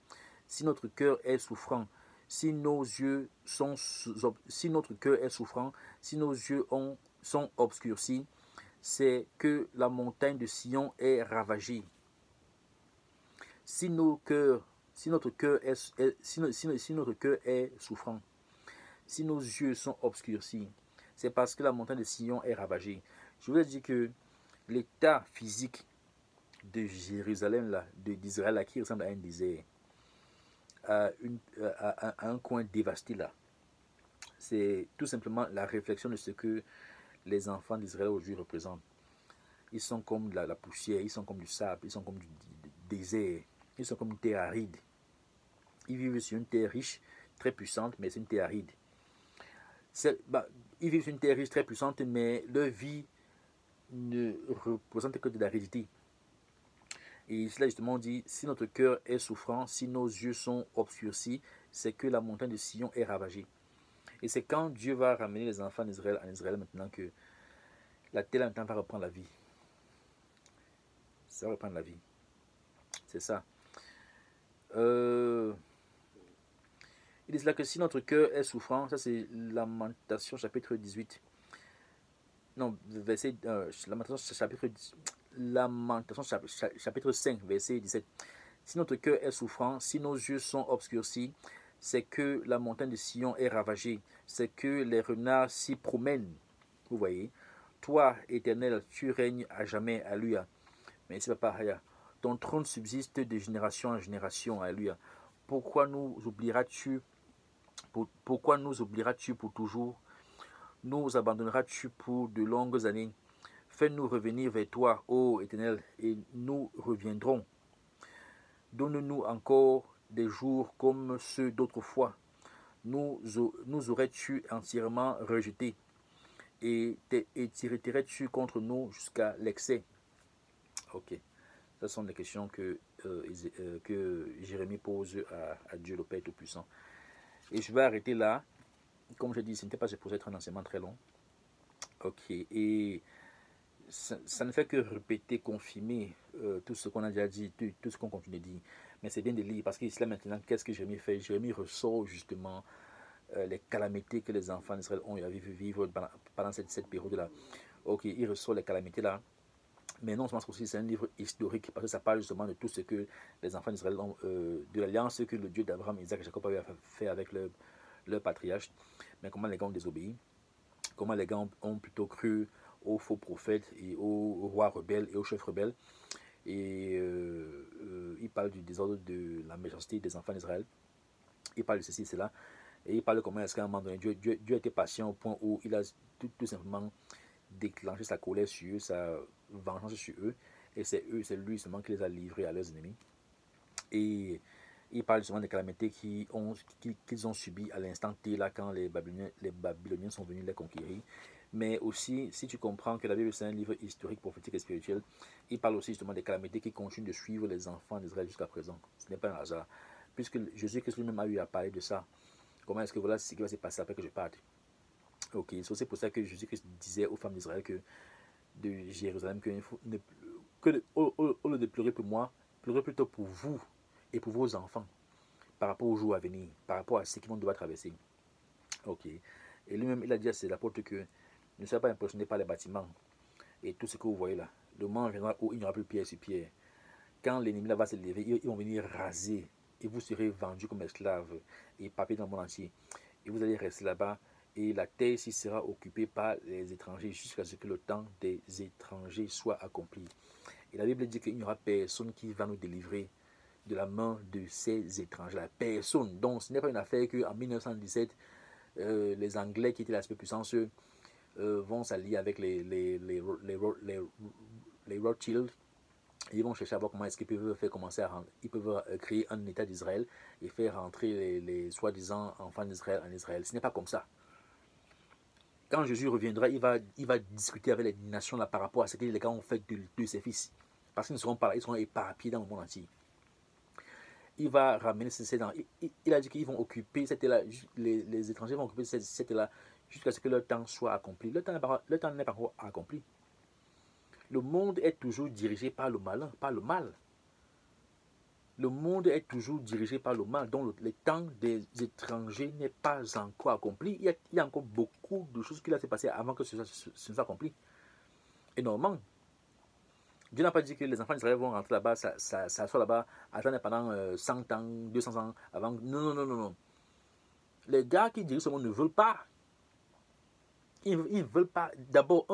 Si notre cœur est souffrant, si notre cœur est souffrant, si nos yeux sont obscurcis, c'est que la montagne de Sion est ravagée. Si notre cœur est souffrant, si nos yeux sont obscurcis, c'est parce que la montagne de Sion est ravagée. Je vous ai dit que l'état physique de Jérusalem, là, d'Israël, là, qui ressemble à un désert, à un coin dévasté là. C'est tout simplement la réflexion de ce que les enfants d'Israël aujourd'hui représentent. Ils sont comme la poussière, ils sont comme du sable, ils sont comme du désert, ils sont comme une terre aride. Ils vivent sur une terre riche, très puissante, mais c'est une terre aride. Ils vivent sur une terre riche, très puissante, mais leur vie ne représente que de l'aridité. Et cela justement dit, si notre cœur est souffrant, si nos yeux sont obscurcis, c'est que la montagne de Sion est ravagée. Et c'est quand Dieu va ramener les enfants d'Israël en Israël maintenant que la terre maintenant va reprendre la vie. Ça va reprendre la vie. C'est ça. Il dit là que si notre cœur est souffrant, ça c'est Lamentation chapitre 18. Non, verset, Lamentation chapitre 5, verset 17. Si notre cœur est souffrant, si nos yeux sont obscurcis, c'est que la montagne de Sion est ravagée, c'est que les renards s'y promènent. Vous voyez, toi, Éternel, tu règnes à jamais, alléluia. Mais c'est pas pareil. Ton trône subsiste de génération en génération, alléluia. Pourquoi nous oublieras-tu pour toujours? Nous abandonneras-tu pour de longues années? Fais-nous revenir vers toi, ô Éternel, et nous reviendrons. Donne-nous encore des jours comme ceux d'autrefois. Nous aurais-tu entièrement rejetés et t'irriterais-tu contre nous jusqu'à l'excès? Ok, ce sont des questions que Jérémie pose à Dieu le Père Tout-Puissant. Et je vais arrêter là. Comme je dis, ce n'était pas supposé être un enseignement très long. Ok, et ça ne fait que répéter, confirmer tout ce qu'on a déjà dit, tout ce qu'on continue de dire. Mais c'est bien de lire, parce qu'ici là maintenant, qu'est-ce que Jérémie fait? Jérémie ressort justement les calamités que les enfants d'Israël ont eu à vivre pendant cette période-là. Ok, il ressort les calamités là. Mais non seulement c'est un livre historique, parce que ça parle justement de tout ce que les enfants d'Israël ont, de l'alliance que le Dieu d'Abraham, Isaac et Jacob avaient fait avec leur patriarche, mais comment les gars ont désobéi, comment les gars ont plutôt cru aux faux prophètes et aux rois rebelles et aux chefs rebelles. Et il parle du désordre, de la méchanceté des enfants d'Israël. Il parle de ceci, cela. Et il parle de comment est-ce qu'à un moment donné, Dieu a été patient au point où il a tout simplement déclenché sa colère sur eux, sa vengeance sur eux. Et c'est lui seulement qui les a livrés à leurs ennemis. Et il parle justement des calamités qu'ils ont subies à l'instant T, là, quand les Babyloniens sont venus les conquérir. Mais aussi, si tu comprends que la Bible c'est un livre historique, prophétique et spirituel, il parle aussi justement des calamités qui continuent de suivre les enfants d'Israël jusqu'à présent. Ce n'est pas un hasard. Puisque Jésus-Christ lui-même a eu à parler de ça. Comment est-ce que voilà ce qui va se passer après que je parte? Ok, c'est aussi pour ça que Jésus-Christ disait aux femmes d'Israël de Jérusalem au lieu de pleurer pour moi, pleurez plutôt pour vous et pour vos enfants par rapport aux jours à venir, par rapport à ce qu'ils vont devoir traverser. Ok. Et lui-même, il a dit à ses apôtres que ne soyez pas impressionnés par les bâtiments et tout ce que vous voyez là. Le moment viendra où il n'y aura plus pierre sur pierre. Quand l'ennemi là va se lever, ils vont venir raser et vous serez vendus comme esclaves et papés dans le monde entier. Et vous allez rester là-bas et la terre ici sera occupée par les étrangers jusqu'à ce que le temps des étrangers soit accompli. Et la Bible dit qu'il n'y aura personne qui va nous délivrer de la main de ces étrangers-là. Personne. Donc ce n'est pas une affaire qu'en 1917, les Anglais qui étaient l'aspect puissance vont s'allier avec les Rothschild. Ils vont chercher à voir comment est-ce qu'ils peuvent faire commencer ils peuvent créer un État d'Israël et faire rentrer les soi-disant enfants d'Israël en Israël. Ce n'est pas comme ça. Quand Jésus reviendra, il va discuter avec les nations là par rapport à ce que les gars ont fait de ses fils. Parce qu'ils ne seront pas là, ils seront éparpillés dans le monde entier. Il va ramener ces terres. Il a dit qu'ils vont occuper cette terre-là, les étrangers vont occuper cette terre-là jusqu'à ce que leur temps soit accompli. Le temps n'est pas encore accompli. Le monde est toujours dirigé par le malin, par le mal. Le monde est toujours dirigé par le mal, donc le temps des étrangers n'est pas encore accompli. Il y a encore beaucoup de choses qui doivent se passer avant que ce soit accompli. Et normalement, Dieu n'a pas dit que les enfants d'Israël vont rentrer là-bas, ça soit là-bas, attendre pendant 100 ans, 200 ans avant. Non, non, non, non, non. Les gars qui dirigent ce monde ne veulent pas. Ils ne veulent pas. D'abord,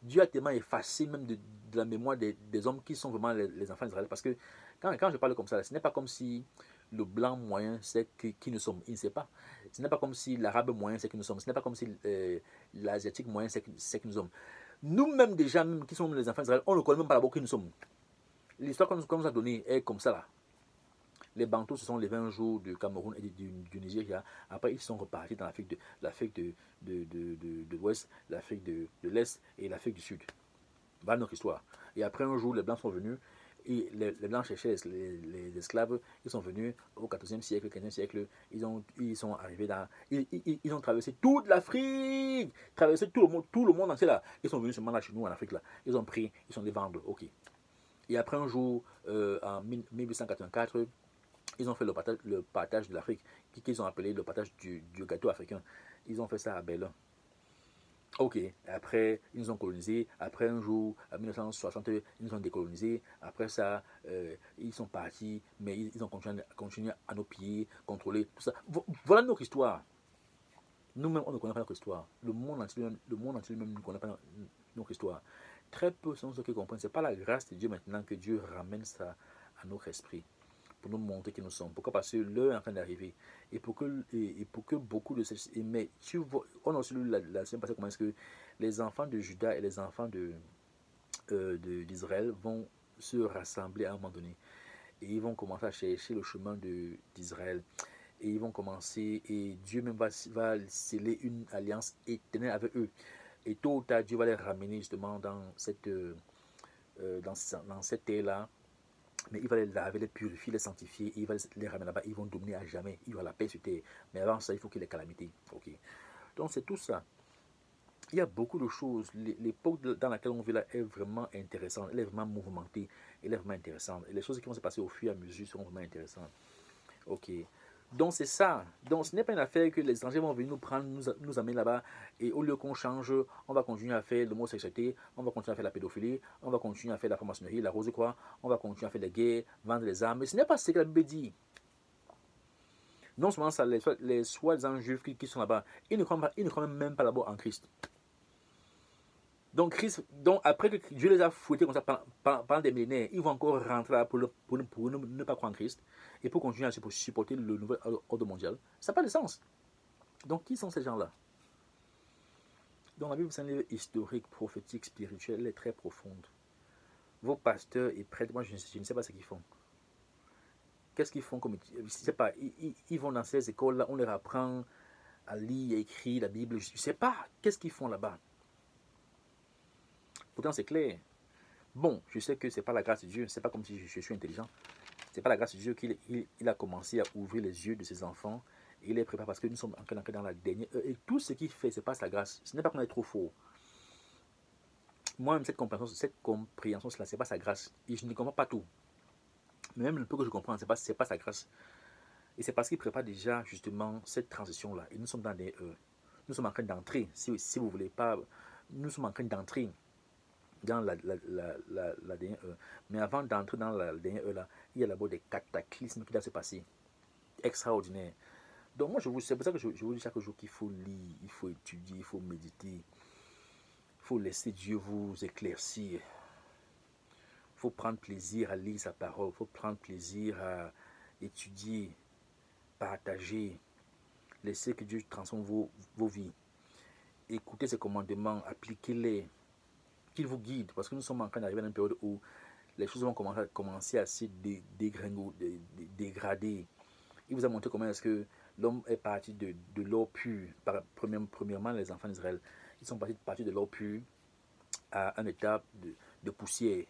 Dieu a tellement effacé même de la mémoire des hommes qui sont vraiment les enfants d'Israël. Parce que quand je parle comme ça, ce n'est pas comme si le blanc moyen sait qui nous sommes. Il ne sait pas. Ce n'est pas comme si l'arabe moyen sait qui nous sommes. Ce n'est pas comme si l'asiatique moyen sait qui nous sommes. Nous-mêmes, déjà, même qui sommes les enfants d'Israël, on ne connaît même pas d'abord qui nous sommes. L'histoire qu'on nous a donnée est comme ça là. Les Bantous, ce sont les 20 jours du Cameroun et du Nigeria. Après, ils sont repartis dans l'Afrique de l'Ouest, l'Afrique de l'Est et l'Afrique du Sud. Voilà notre histoire. Et après, un jour, les Blancs sont venus. Et les Blancs cherchaient les esclaves. Ils sont venus au 14e siècle, 15e siècle. Ils sont arrivés dans. Ils ont traversé toute l'Afrique, traversé tout le monde entier là. Ils sont venus seulement là chez nous en Afrique là. Ils ont pris, ils sont allés vendre. Ok. Et après un jour, en 1884, ils ont fait le partage de l'Afrique, qu'ils ont appelé le partage du gâteau africain. Ils ont fait ça à Berlin. Ok, après, ils nous ont colonisés. Après un jour, en 1960, ils nous ont décolonisés. Après ça, ils sont partis, mais ils ont continué à nous piller, contrôler, tout ça. Voilà notre histoire. Nous-mêmes, on ne connaît pas notre histoire. Le monde entier même ne connaît pas notre histoire. Très peu sont ceux qui comprennent. Ce n'est pas la grâce de Dieu maintenant que Dieu ramène ça à notre esprit, pour nous montrer qui nous sommes. Pourquoi? Parce que l'heure est en train d'arriver. Et pour que beaucoup de ces... Mais tu vois, on a aussi lu la semaine passée comment est-ce que les enfants de Juda et les enfants d'Israël vont se rassembler à un moment donné. Et ils vont commencer à chercher le chemin d'Israël. Et ils vont commencer, et Dieu même va sceller une alliance éternelle avec eux. Et tôt ou tard, Dieu va les ramener justement dans cette terre-là. Mais il va les laver, les purifier, les sanctifier, et il va les ramener là-bas. Ils vont dominer à jamais. Il y aura la paix sur terre. Mais avant ça, il faut qu'il y ait les calamités. Okay. Donc c'est tout ça. Il y a beaucoup de choses. L'époque dans laquelle on vit là est vraiment intéressante. Elle est vraiment mouvementée. Elle est vraiment intéressante. Et les choses qui vont se passer au fur et à mesure seront vraiment intéressantes. Ok. Donc c'est ça. Donc ce n'est pas une affaire que les étrangers vont venir nous prendre, nous amener là-bas, et au lieu qu'on change, on va continuer à faire l'homosexualité, on va continuer à faire la pédophilie, on va continuer à faire la franc-maçonnerie, la rose croix, on va continuer à faire les guerres, vendre les armes. Mais ce n'est pas ce que la Bible dit. Non seulement ça, les soi-disant juifs qui sont là-bas, ils ne croient même pas là-bas en Christ. Donc, après que Dieu les a fouettés comme ça pendant des millénaires, ils vont encore rentrer là pour ne pas croire en Christ et pour continuer à supporter le nouvel ordre mondial. Ça n'a pas de sens. Donc, qui sont ces gens-là? Donc, la Bible, c'est un livre historique, prophétique, spirituel, elle est très profonde. Vos pasteurs et prêtres, moi, je ne sais pas ce qu'ils font. Qu'est-ce qu'ils font comme... Je ne sais pas, ils vont dans ces écoles-là, on leur apprend à lire, à écrire la Bible. Je ne sais pas, qu'est-ce qu'ils font là-bas? Pourtant, c'est clair. Bon, je sais que ce n'est pas la grâce de Dieu, c'est pas comme si je suis intelligent. C'est pas la grâce de Dieu qu'il a commencé à ouvrir les yeux de ses enfants. Et il les prépare parce que nous sommes encore dans la dernière heure. Et tout ce qu'il fait, c'est pas sa grâce. Ce n'est pas qu'on est trop fort. Moi-même, cette compréhension, cela, c'est pas sa grâce. Et je ne comprends pas tout. Mais même le peu que je comprends, c'est pas sa grâce. Et c'est parce qu'il prépare déjà justement cette transition-là. Et nous sommes dans des nous sommes en train d'entrer, si vous voulez pas, nous sommes en train d'entrer dans la dernière heure. Mais avant d'entrer dans la dernière heure là, il y a d'abord des cataclysmes qui doivent se passer. Extraordinaire. Donc moi, c'est pour ça que je vous dis chaque jour qu'il faut lire, il faut étudier, il faut méditer. Il faut laisser Dieu vous éclaircir. Il faut prendre plaisir à lire sa parole. Il faut prendre plaisir à étudier, partager. Laissez que Dieu transforme vos vies. Écoutez ses commandements, appliquez-les. Qu'il vous guide. Parce que nous sommes en train d'arriver à une période où les choses vont commencer à se dégrader. Il vous a montré comment est-ce que l'homme est parti de l'eau pure. Premièrement, les enfants d'Israël, ils sont partis de l'eau pure à un état de poussière.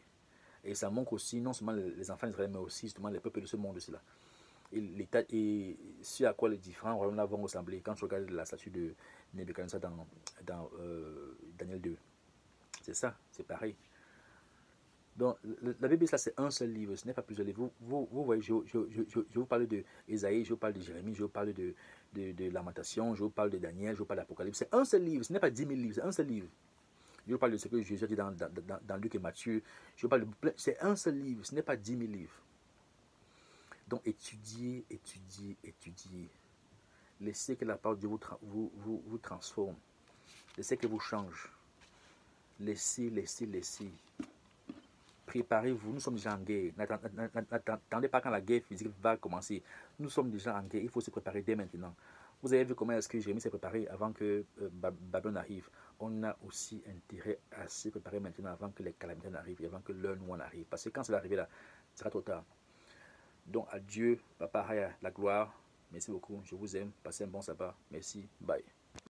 Et ça montre aussi non seulement les enfants d'Israël, mais aussi justement les peuples de ce monde-ci là. Et ce à quoi les différents royaumes vont ressembler. Quand tu regardes la statue de Nebuchadnezzar dans Daniel 2, c'est ça, c'est pareil. Donc, la Bible, ça, c'est un seul livre, ce n'est pas plusieurs livres. Vous voyez, je vous parle de Ésaïe, je vous parle de Jérémie, je vous parle de Lamentation, je vous parle de Daniel, je vous parle d'Apocalypse. C'est un seul livre, ce n'est pas 10 000 livres, c'est un seul livre. Je vous parle de ce que Jésus a dit dans Luc et Matthieu. Je vous parle de plein. C'est un seul livre, ce n'est pas 10 000 livres. Donc, étudiez, étudiez, étudiez. Laissez que la parole de Dieu vous transforme. Laissez qu'elle vous change. Laissez. préparez-vous, nous sommes déjà en guerre. N'attendez pas quand la guerre physique va commencer. Nous sommes déjà en guerre, il faut se préparer dès maintenant. Vous avez vu comment est-ce que Jérémie s'est préparé avant que Babylone arrive. On a aussi intérêt à se préparer maintenant avant que les calamités n'arrivent et avant que l'heure noire n'arrive. Parce que quand cela arrive là, ce sera trop tard. Donc à Dieu, Papa Haya, la gloire. Merci beaucoup, je vous aime. Passez un bon sabbat. Merci, bye.